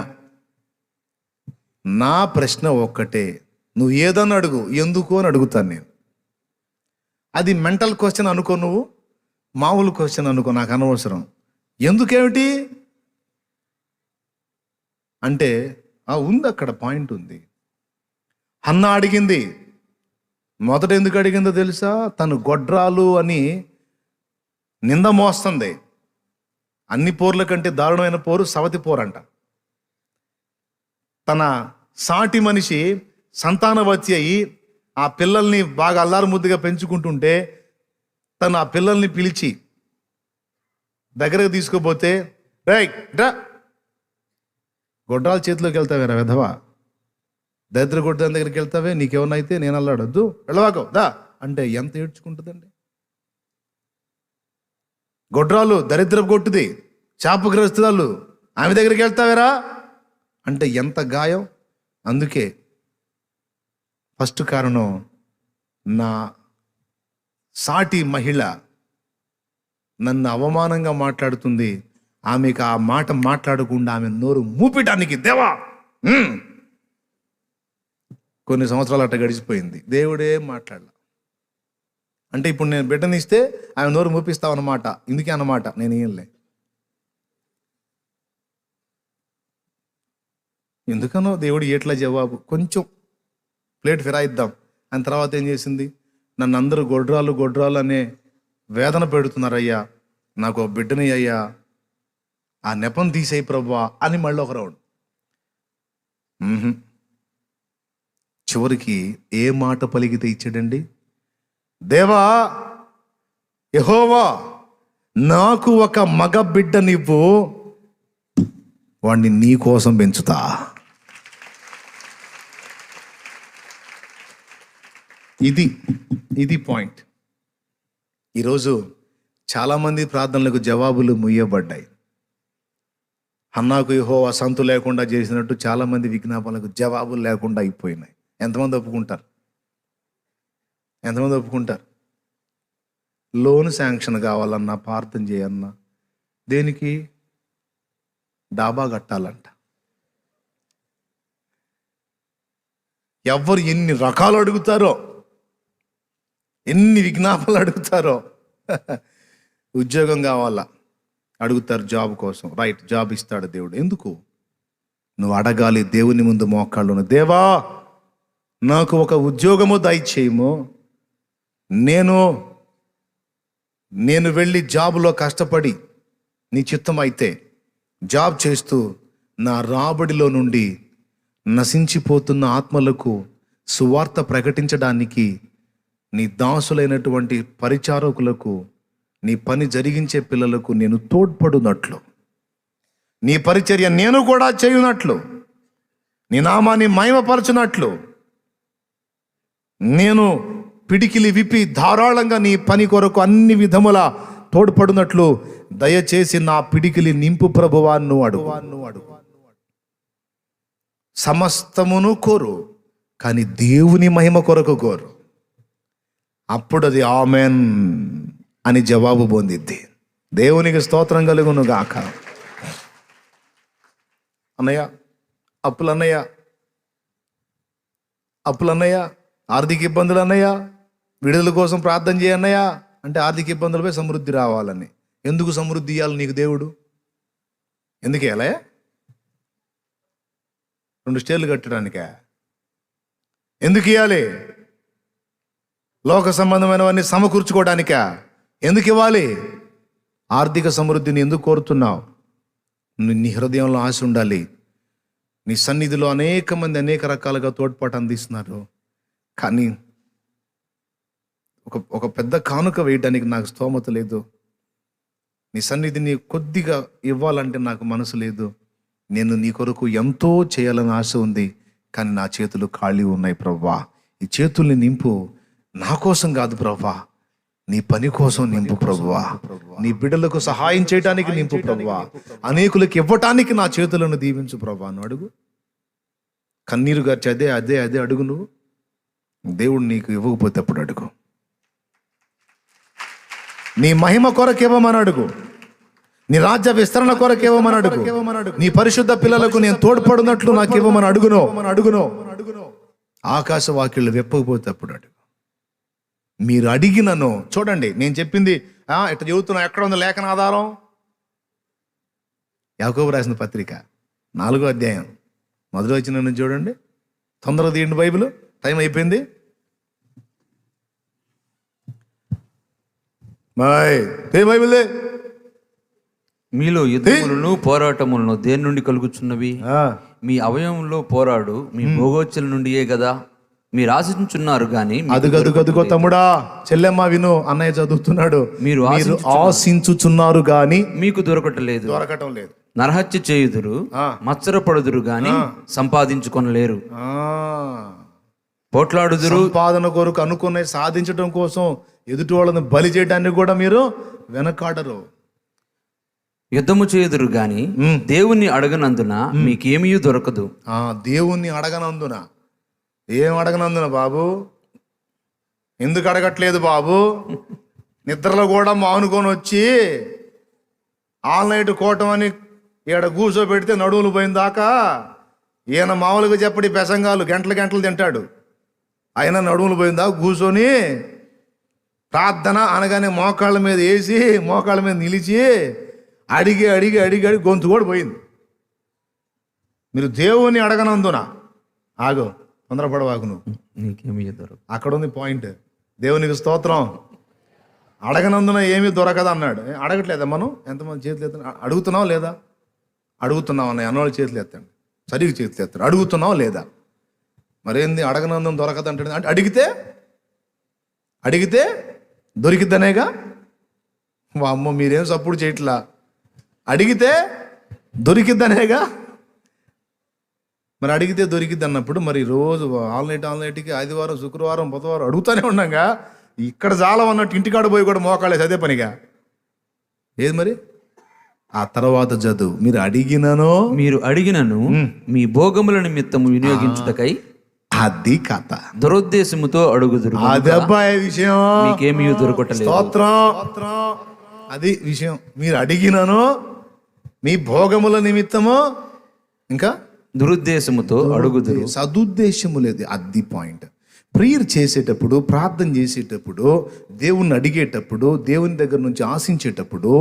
Speaker 1: నా ప్రశ్న ఒక్కటే, నువ్వు ఏదన్నా అడుగు, ఎందుకు అని అడుగుతాను నేను. అది మెంటల్ క్వశ్చన్ అనుకో, నువ్వు మామూలు క్వశ్చన్ అనుకో, నాకు అనవసరం. ఎందుకేమిటి అంటే ఉంది, అక్కడ పాయింట్ ఉంది. హన్నా అడిగింది. మొదట ఎందుకు అడిగిందో తెలుసా? తను గొడ్రాలు అని నింద మోస్తుంది. అన్ని పోర్ల కంటే దారుణమైన పోరు సవతి పోరు అంట. తన సాటి మనిషి సంతానవతి అయి ఆ పిల్లల్ని బాగా అల్లారు ముద్దుగా పెంచుకుంటుంటే, తను ఆ పిల్లల్ని పిలిచి దగ్గరకు తీసుకుపోతే, రైట్ రా, గొడ్రాల చేతిలోకి వెళ్తావేరా విధవా, దరిద్ర గొడ్డ దగ్గరికి వెళ్తావే, నీకేమన్నా అయితే నేను అల్లాడొద్దు, వెళ్ళవాకో దా అంటే ఎంత ఏడ్చుకుంటుందండి. గొడ్రాలు దరిద్ర కొట్టుది, శాపగ్రస్తురాలు, ఆమె దగ్గరికి వెళ్తావేరా అంటే ఎంత గాయం. అందుకే ఫస్ట్ కారణం, నా సాటి మహిళ నన్ను అవమానంగా మాట్లాడుతుంది, ఆమెకు ఆ మాట మాట్లాడకుండా ఆమె నోరు మూపిటానికి దేవా. కొన్ని సంవత్సరాలు అట్ట గడిచిపోయింది, దేవుడే మాట్లాడలా. అంటే ఇప్పుడు నేను బిడ్డనిస్తే ఆమె నోరు మూపిస్తావన్నమాట. ఇందుకే అన్నమాట నేను ఏంలే. ఎందుకనో దేవుడు ఎట్లా జవాబు, కొంచెం ప్లేట్ ఫిరాయిద్దాం అని. తర్వాత ఏం చేసింది? నన్ను అందరూ గొడ్రాలు అనే వేదన పెడుతున్నారయ్యా, నాకు ఒక బిడ్డని అయ్యా, ఆ నెపం తీసేయి ప్రభువా అని మళ్ళీ ఒక రౌండ్. చివరికి ఏ మాట పలికితే ఇచ్చాడండి? దేవా యెహోవా, నాకు ఒక మగ బిడ్డనివ్వు, వాడిని నీ కోసం పెంచుతా. ఇది పాయింట్. ఈరోజు చాలామంది ప్రార్థనలకు జవాబులు ముయ్యబడ్డాయి. హన్నాకు యెహోవా సంతు లేకుండా చేసినట్టు చాలామంది విజ్ఞాపనలకు జవాబులు లేకుండా అయిపోయినాయి. ఎంతమంది ఒప్పుకుంటారు? లోన్ శాంక్షన్ కావాలన్నా, ప్రార్థన చేయన్నా, దేనికి? డాబా కట్టాలంట. ఎవరు ఎన్ని రకాలు అడుగుతారో, ఎన్ని విజ్ఞాపనలు అడుగుతారో. ఉద్యోగం కావాలా అడుగుతారు, జాబ్ కోసం. రైట్, జాబ్ ఇస్తాడు దేవుడు. ఎందుకు? నువ్వు అడగాలి దేవుని ముందు మోకాళ్ళును, దేవా నాకు ఒక ఉద్యోగము దయచేయము, నేను వెళ్ళి జాబులో కష్టపడి నీ చిత్తం అయితే జాబ్ చేస్తూ నా రాబడిలో నుండి నశించిపోతున్న ఆత్మలకు సువార్త ప్రకటించడానికి, నీ దాసులైనటువంటి పరిచారకులకు, నీ పని జరిగించే పిల్లలకు నేను తోడ్పడునట్లు, నీ పరిచర్య నేను కూడా చేయునట్లు, నీ నామాన్ని మహిమపరచునట్లు, నేను పిడికిలి విప్పి ధారాళంగా నీ పని కొరకు అన్ని విధముల తోడ్పడునట్లు దయచేసి నా పిడికిలి నింపు ప్రభువా నువ్వు అడుగు. సమస్తమును కోరు, కానీ దేవుని మహిమ కొరకు కోరు. అప్పుడు అది ఆమెన్ అని జవాబు పొందిద్ది. దేవునికి స్తోత్రం కలుగును గాక. అన్నయ్య అప్పులన్నయ్య, ఆర్థిక ఇబ్బందులు అన్నయ్య, విడుదల కోసం ప్రార్థన చేయన్నయ్య అంటే ఆర్థిక ఇబ్బందులపై సమృద్ధి రావాలని. ఎందుకు సమృద్ధి ఇవ్వాలి నీకు దేవుడు? ఎందుకు ఇవ్వాలి? 2 స్టేర్లు కట్టడానికే. ఎందుకు ఇవ్వాలి? లోక సంబంధమైనవన్నీ సమకూర్చుకోవడానికా? ఎందుకు ఇవ్వాలి? ఆర్థిక సమృద్ధిని ఎందుకు కోరుతున్నావు? నీ హృదయంలో ఆశ ఉండాలి. నీ సన్నిధిలో అనేక మంది అనేక రకాలుగా తోడ్పాటు అందిస్తున్నారు, కానీ ఒక పెద్ద కానుక వేయడానికి నాకు స్తోమత లేదు. నీ సన్నిధిని కొద్దిగా ఇవ్వాలంటే నాకు మనసు లేదు. నేను నీ కొరకు ఎంతో చేయాలని ఆశ ఉంది, కానీ నా చేతులు ఖాళీ ఉన్నాయి ప్రభువా. ఈ చేతుల్ని నింపు. నా కోసం కాదు ప్రభువా, నీ పని కోసం నింపు ప్రభువా. నీ బిడ్డలకు సహాయం చేయడానికి నింపు ప్రభువా. అనేకులకు ఇవ్వటానికి నా చేతులను దీవించు ప్రభువా అని అడుగు. కన్నీరు గార్చి అదే అదే అదే అడుగు. నువ్వు దేవుడు నీకు ఇవ్వకపోతే అప్పుడు అడుగు. నీ మహిమ కొరకు ఇవ్వమని అడుగు. నీ రాజ్య విస్తరణ కొరకు ఇవ్వమని అడుగు. నీ పరిశుద్ధ పిల్లలకు నేను తోడ్పడినట్లు నాకు ఇవ్వమని అడుగును. ఆకాశ వాక్యులు వెప్పకపోతే అప్పుడు అడుగు. మీరు అడిగినను చూడండి, నేను చెప్పింది ఇట్లా చదువుతున్నా. ఎక్కడ ఉంది లేఖన ఆధారం? యాకోబు రాసిన పత్రిక 4వ అధ్యాయం 1వ వచనం చూడండి. తొందరగా తీయండి బైబిల్, టైం అయిపోయింది. బైబిల్
Speaker 2: మీలో యుద్ధములను పోరాటములను దేని నుండి కలుగుచున్నవి? మీ అవయవంలో పోరాడు మీ భోగోచ్చల నుండియే కదా మీరు ఆశించున్నారు గాని.
Speaker 1: అదుగో తమ్ముడా, చెల్లెమ్మ విను, అన్నయ్య చదువుతున్నాడు. మీరు ఆశించుచున్నారు గాని మీకు దొరకటం లేదు.
Speaker 2: నరహత్య చేయుదురు, మత్సరపడుదురు గాని సంపాదించుకొనలేరు. పోట్లాడుదురు,
Speaker 1: సంపాదన కొరకు అనుకునే సాధించడం కోసం ఎదుటి వాళ్ళని బలి చేయడానికి కూడా మీరు వెనకాడరు.
Speaker 2: యుద్ధము చేయుదురు గాని దేవుణ్ణి అడగనందున మీకేమీ దొరకదు.
Speaker 1: దేవుణ్ణి అడగనందున ఏం అడగనందున బాబు? ఎందుకు అడగట్లేదు బాబు? నిద్రలో కూడా మానుకొని వచ్చి ఆల్నైట్ కోటం అని ఈడ కూర్చోబెడితే నడువులు పోయిందాకా ఈయన మామూలుగా చెప్పడి పెసంగాలు గంటలు తింటాడు. అయినా నడువులు పోయిందాకా కూర్చొని ప్రార్థన అనగానే మోకాళ్ళ మీద వేసి మోకాళ్ళ మీద నిలిచి అడిగి గొంతు కూడా పోయింది. మీరు దేవుని అడగనందున ఆగో, తొందరపడవాకు, నువ్వు
Speaker 2: నీకేమీ దొరకదు.
Speaker 1: అక్కడ ఉంది పాయింట్. దేవునికి స్తోత్రం. అడగనందున ఏమీ దొరకదు అన్నాడు. అడగట్లేదా మనం? ఎంతమంది చేతులు ఎత్తండి. అడుగుతున్నావు లేదా? అడుగుతున్నావు అన్న అన్నవాళ్ళు చేతులు ఎత్తండి, సరిగ్గా చేతులు ఎత్తండి. అడుగుతున్నావు లేదా? మరేంది అడగనందున దొరకదు అంటే? అంటే అడిగితే దొరికిద్దనేగా. అమ్మ మీరేం సపోర్ట్ చేయట్లా. అడిగితే దొరికిద్దనేగా. మరి అడిగితే దొరికిద్ది అన్నప్పుడు మరి రోజు ఆల్నైట్కి ఆదివారం శుక్రవారం బుధవారం అడుగుతానే ఉన్నాగా. ఇక్కడ జాలం అన్నట్టు ఇంటికాడ పోయి కూడా మోకాళ్ళేసి అదే పనిగా. ఏది మరి? ఆ తర్వాత చదువు. మీరు అడిగినను
Speaker 2: మీ భోగముల నిమిత్తము వినియోగించుటకై.
Speaker 1: అది కథ.
Speaker 2: దురుద్దేశముతో అడుగుదురు,
Speaker 1: అది అబ్బాయి విషయం.
Speaker 2: మీకేమీ దొరకట్లేదు.
Speaker 1: అది విషయం. మీరు అడిగినను మీ భోగముల నిమిత్తము, ఇంకా
Speaker 2: దురుద్దేశముతో అడుగుదురు.
Speaker 1: సదుద్దేశము లేదు. అది పాయింట్. ప్రేయర్ చేసేటప్పుడు, ప్రార్థన చేసేటప్పుడు, దేవుణ్ణి అడిగేటప్పుడు, దేవుని దగ్గర నుంచి ఆశించేటప్పుడు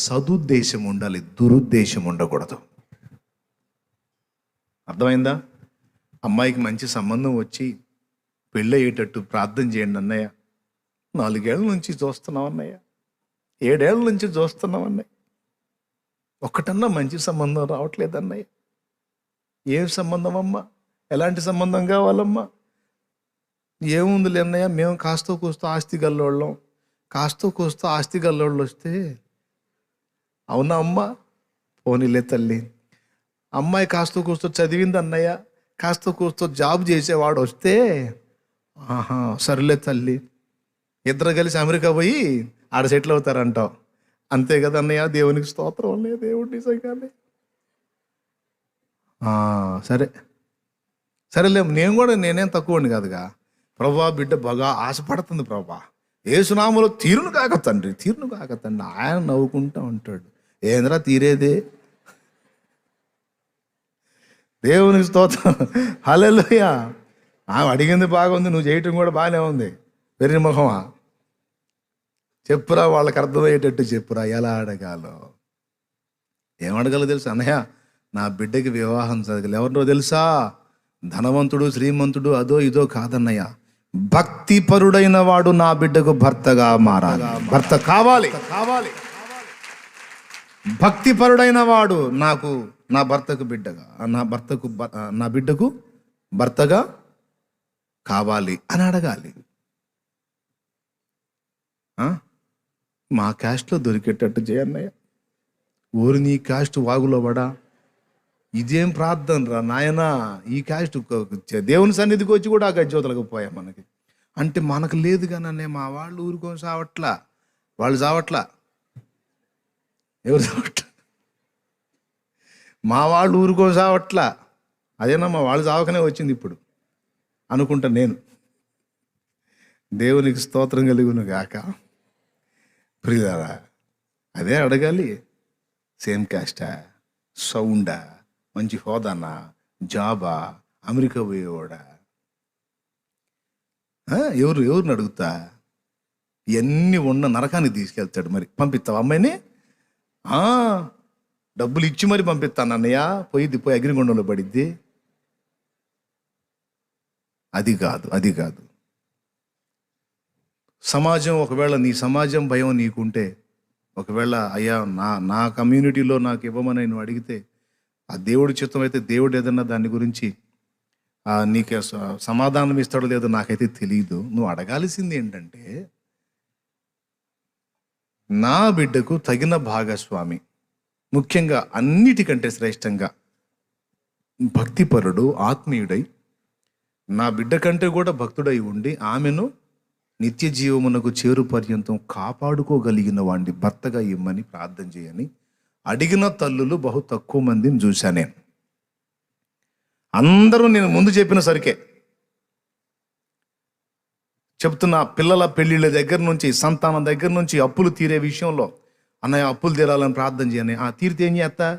Speaker 1: సదుద్దేశం ఉండాలి, దురుద్దేశం ఉండకూడదు. అర్థమైందా? అమ్మాయికి మంచి సంబంధం వచ్చి పెళ్ళి అయ్యేటట్టు ప్రార్థన చేయండి అన్నయ్య. 4 ఏళ్ల నుంచి చూస్తున్నాం అన్నయ్య, 7 ఏళ్ల నుంచి చూస్తున్నాం అన్నయ్య. ఒక్కటన్నా మంచి సంబంధం రావట్లేదు అన్నయ్య. ఏం సంబంధం అమ్మా? ఎలాంటి సంబంధం కావాలమ్మా? ఏముందిలే అన్నయ్య, మేము కాస్తో కూస్తో ఆస్తి గల్లోళ్ళం. ఆస్తి గల్లోళ్ళు వస్తే, అవునా అమ్మ? పోనీలే తల్లి. అమ్మాయి కాస్తో కూస్తో చదివింది అన్నయ్య, కాస్తో కూస్తో జాబ్ చేసేవాడు వస్తే, సర్లే తల్లి, ఇద్దరు కలిసి అమెరికా పోయి ఆడ సెటిల్ అవుతారంటావు. అంతే కదా అన్నయ్య? దేవునికి స్తోత్రం అన్నయ్య. దేవుడు నిజంగానే సరేలే. నేనేం తక్కువండి కాదుగా. ప్రభా, బిడ్డ బాగా ఆశపడుతుంది ప్రభా, ఏసునామలో తీరును కాక తండ్రి. ఆయన నవ్వుకుంటా ఉంటాడు. ఏంద్రా తీరేదే? దేవునికి స్తోత్రం. హల్లెలూయా. ఆమె అడిగింది బాగుంది, నువ్వు చేయటం కూడా బాగానే ఉంది. వెర్రి ముఖమా, చెప్పురా, వాళ్ళకి అర్థమయ్యేటట్టు చెప్పురా ఎలా అడగాలో. ఏమడగల తెలుసా? అన్నయ్య నా బిడ్డకి వివాహం జరగలేదు. ఎవరినో తెలుసా? ధనవంతుడు, శ్రీమంతుడు, అదో ఇదో కాదన్నయ్య. భక్తిపరుడైన వాడు నా బిడ్డకు భర్తగా మారాలి. భర్త కావాలి. భక్తిపరుడైన వాడు నాకు నా భర్తకు బిడ్డగా, నా బిడ్డకు భర్తగా కావాలి అని అడగాలి. మా క్యాస్ట్లో దొరికేటట్టు చేయన్నయ్య. ఊరి నీ క్యాస్ట్ వాగులో పడా, ఇదేం ప్రార్థన రా నాయనా. ఈ క్యాస్ట్ దేవుని సన్నిధికి వచ్చి కూడా ఆ గజ్జోతలకు పోయా మనకి. అంటే మనకు లేదు కానీ మా వాళ్ళు ఊరుకొని సావట్లా, వాళ్ళు చావట్లా. ఎవరు చావట్లా? మా వాళ్ళు ఊరుకొని సావట్లా. అదేనా వాళ్ళు చావకనే వచ్చింది ఇప్పుడు అనుకుంటా నేను. దేవునికి స్తోత్రం కలుగును గాక. ప్రియులారా, అదే అడగాలి. సేమ్ క్యాస్టా, సౌండా, మంచి హోదానా, జాబా, అమెరికా పోయేవాడా, ఎవరిని అడుగుతా? ఇవన్నీ ఉన్న నరకానికి తీసుకెళ్తాడు. మరి పంపిస్తావు అమ్మాయిని? డబ్బులు ఇచ్చి మరి పంపిస్తాను అన్నయ్య. పోయి అగ్నిగుండంలో పడిద్ది. అది కాదు. సమాజం, ఒకవేళ నీ సమాజం భయం నీకుంటే, ఒకవేళ అయ్యా నా కమ్యూనిటీలో నాకు ఇవ్వమని నువ్వు అడిగితే, ఆ దేవుడి చిత్తం అయితే దేవుడు ఏదన్నా దాని గురించి నీకు సమాధానం ఇస్తాడో లేదో నాకైతే తెలియదు. నువ్వు అడగాల్సింది ఏంటంటే, నా బిడ్డకు తగిన భాగస్వామి, ముఖ్యంగా అన్నిటికంటే శ్రేష్టంగా భక్తిపరుడు, ఆత్మీయుడై, నా బిడ్డ కంటే కూడా భక్తుడై ఉండి ఆమెను నిత్య జీవమునకు చేరు పర్యంతం కాపాడుకోగలిగిన వాడిని భర్తగా ఇమ్మని ప్రార్థన చేయని అడిగిన తల్లులు బహు తక్కువ మందిని చూశా నేను. అందరూ నేను ముందు చెప్పిన సరికే చెప్తున్నా. పిల్లల పెళ్ళిళ్ళ దగ్గర నుంచి, సంతానం దగ్గర నుంచి, అప్పులు తీరే విషయంలో, అన్నయ్య అప్పులు తీరాలని ప్రార్థన చేయని. తీరితే ఏం చేస్తా?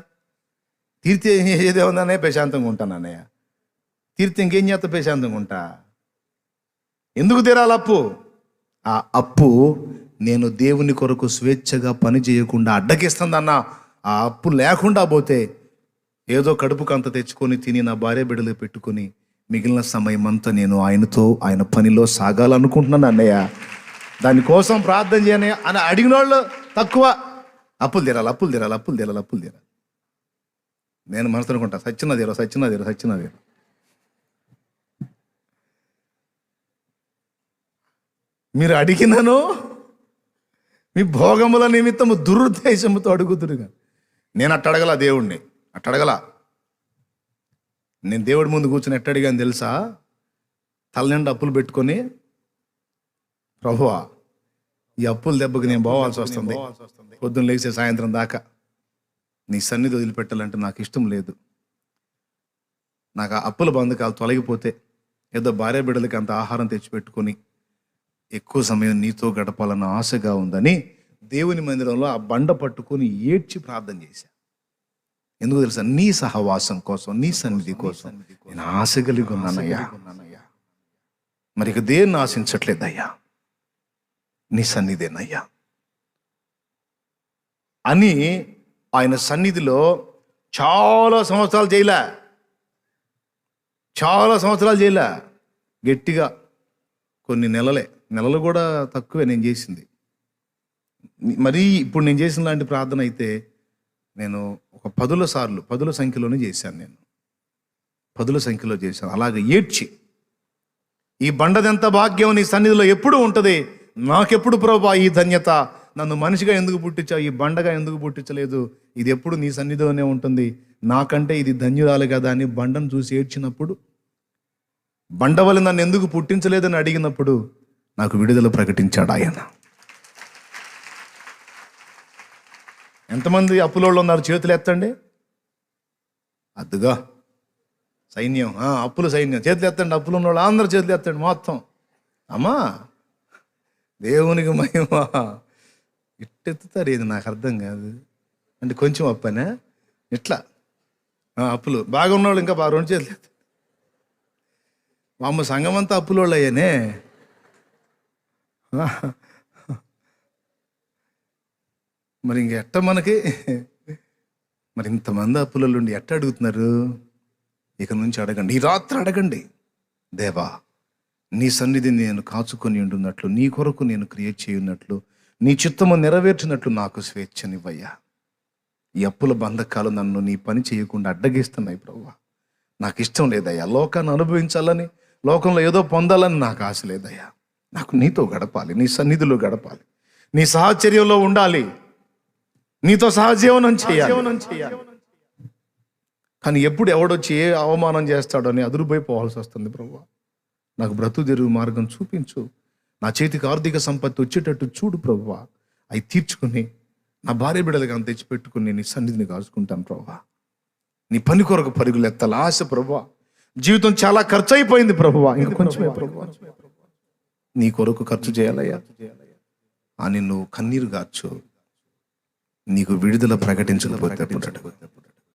Speaker 1: తీరితే ఏదేమన్నా ప్రశాంతంగా ఉంటాను అన్నయ్య. తీరితే ఇంకేం చేస్తా? ప్రశాంతంగా ఉంటా. ఎందుకు తీరాలి అప్పు? ఆ అప్పు నేను దేవుని కొరకు స్వేచ్ఛగా పని చేయకుండా అడ్డగిస్తుందన్న. ఆ అప్పు లేకుండా పోతే ఏదో కడుపుకు అంత తెచ్చుకొని తిని నా భార్య బిడ్డలు పెట్టుకొని మిగిలిన సమయం అంతా నేను ఆయనతో, ఆయన పనిలో సాగాలనుకుంటున్నాను అన్నయ్య. దానికోసం ప్రార్థన చేయని అని అడిగిన వాళ్ళు తక్కువ. అప్పులు తీరాలి. నేను మనసు అనుకుంటా, సచ్చినదేరో. మీరు అడిగినను మీ భోగముల నిమిత్తము దురుద్దేశముతో అడుగుతురుగా. నేను అట్టడగల దేవుణ్ణి, నేను దేవుడి ముందు కూర్చొని ఎట్టడిగాను తెలుసా? తలనిండా అప్పులు పెట్టుకొని, ప్రభువా ఈ అప్పుల దెబ్బకి నేను పోవాల్సి వస్తుంది, పొద్దున్న లేచే సాయంత్రం దాకా నీ సన్నిధి వదిలిపెట్టాలంటే నాకు ఇష్టం లేదు. నాకు ఆ అప్పుల బంధకాలు తొలగిపోతే ఏదో భార్య బిడ్డలకి అంత ఆహారం తెచ్చిపెట్టుకొని ఎక్కువ సమయం నీతో గడపాలన్న ఆశగా ఉందని దేవుని మందిరంలో ఆ బండ పట్టుకొని ఏడ్చి ప్రార్థన చేశా. ఎందుకు తెలుసా? నీ సహవాసం కోసం, నీ సన్నిధి కోసం నేను ఆశ కలిగి ఉన్నానయ్యా. మరి ఇక దేన్ని ఆశించట్లేదయ్యా, నీ సన్నిధేనయ్యా అని ఆయన సన్నిధిలో చాలా సంవత్సరాలు చేయలే. గట్టిగా కొన్ని నెలలు కూడా తక్కువే నేను చేసింది. మరీ ఇప్పుడు నేను చేసిన లాంటి ప్రార్థన అయితే నేను ఒక 10 సంఖ్యలోనే చేశాను. నేను 10 సంఖ్యలో చేశాను. అలాగే ఏడ్చి, ఈ బండదెంత భాగ్యం నీ సన్నిధిలో ఎప్పుడు ఉంటుంది, నాకెప్పుడు ప్రభువా ఈ ధన్యత, నన్ను మనిషిగా ఎందుకు పుట్టించావు, ఈ బండగా ఎందుకు పుట్టించలేదు, ఇది ఎప్పుడు నీ సన్నిధిలోనే ఉంటుంది, నాకంటే ఇది ధన్యురాలు కదా అని బండను చూసి ఏడ్చినప్పుడు, బండ వల్ల నన్ను ఎందుకు పుట్టించలేదని అడిగినప్పుడు నాకు విడుదల ప్రకటించాడు ఆయన. ఎంతమంది అప్పులోళ్ళు ఉన్నారు? చేతులు ఎత్తండి. అద్దుగా సైన్యం, అప్పుల సైన్యం, చేతులు ఎత్తండి. అప్పులు ఉన్నవాళ్ళు అందరూ చేతులు ఎత్తండి మొత్తం. అమ్మా దేవునికి మహిమ. ఇట్టెత్తుతారు, ఏది నాకు అర్థం కాదు. అంటే కొంచెం అప్పనే ఇట్లా అప్పులు బాగా ఉన్నవాళ్ళు ఇంకా బాగా 2 చేతులు ఎత్తండి. అమ్మ సంఘం అంతా అప్పులోళ్ళు అయ్యానే. మరి ఇంకెట్ట మనకి మరి ఇంతమంది అప్పులలో ఎట్ట అడుగుతున్నారు? ఇక నుంచి అడగండి, ఈ రాత్రి అడగండి. దేవా, నీ సన్నిధిని నేను కాచుకొని ఉంటున్నట్లు, నీ కొరకు నేను క్రియేట్ చేయున్నట్లు, నీ చిత్తము నెరవేర్చినట్లు నాకు స్వేచ్ఛనివ్వయ్యా. ఈ అప్పుల బంధకాలు నన్ను నీ పని చేయకుండా అడ్డగిస్తున్నాయి ప్రభువా. నాకు ఇష్టం లేదయ్యా. లోకాన్ని అనుభవించాలని, లోకంలో ఏదో పొందాలని నాకు ఆశ లేదయ్యా. నాకు నీతో గడపాలి, నీ సన్నిధిలో గడపాలి, నీ సాహచర్యంలో ఉండాలి, నీతో సహజీవనం చేయాలి. కానీ ఎప్పుడు ఎవడొచ్చి ఏ అవమానం చేస్తాడో అని అదురుపోయిపోవాల్సి వస్తుంది. ప్రభువా, నాకు బ్రతుకు తెరువు మార్గం చూపించు. నా చేతికి ఆర్థిక సంపత్తి వచ్చేటట్టు చూడు ప్రభువా. అవి తీర్చుకుని నా భార్య బిడ్డలుగా అంత తెచ్చిపెట్టుకుని నీ సన్నిధిని కాచుకుంటాను ప్రభువా. నీ పని కొరకు పరుగులు ఎత్తాలి ఆశ ప్రభువా. జీవితం చాలా ఖర్చు అయిపోయింది ప్రభువా, ఇంక కొంచెమే ప్రభువా. నీ కొరకు ఖర్చు చేయాలయ్యా అని నువ్వు కన్నీరు గార్చు. నీకు విడుదల ప్రకటించకపోతే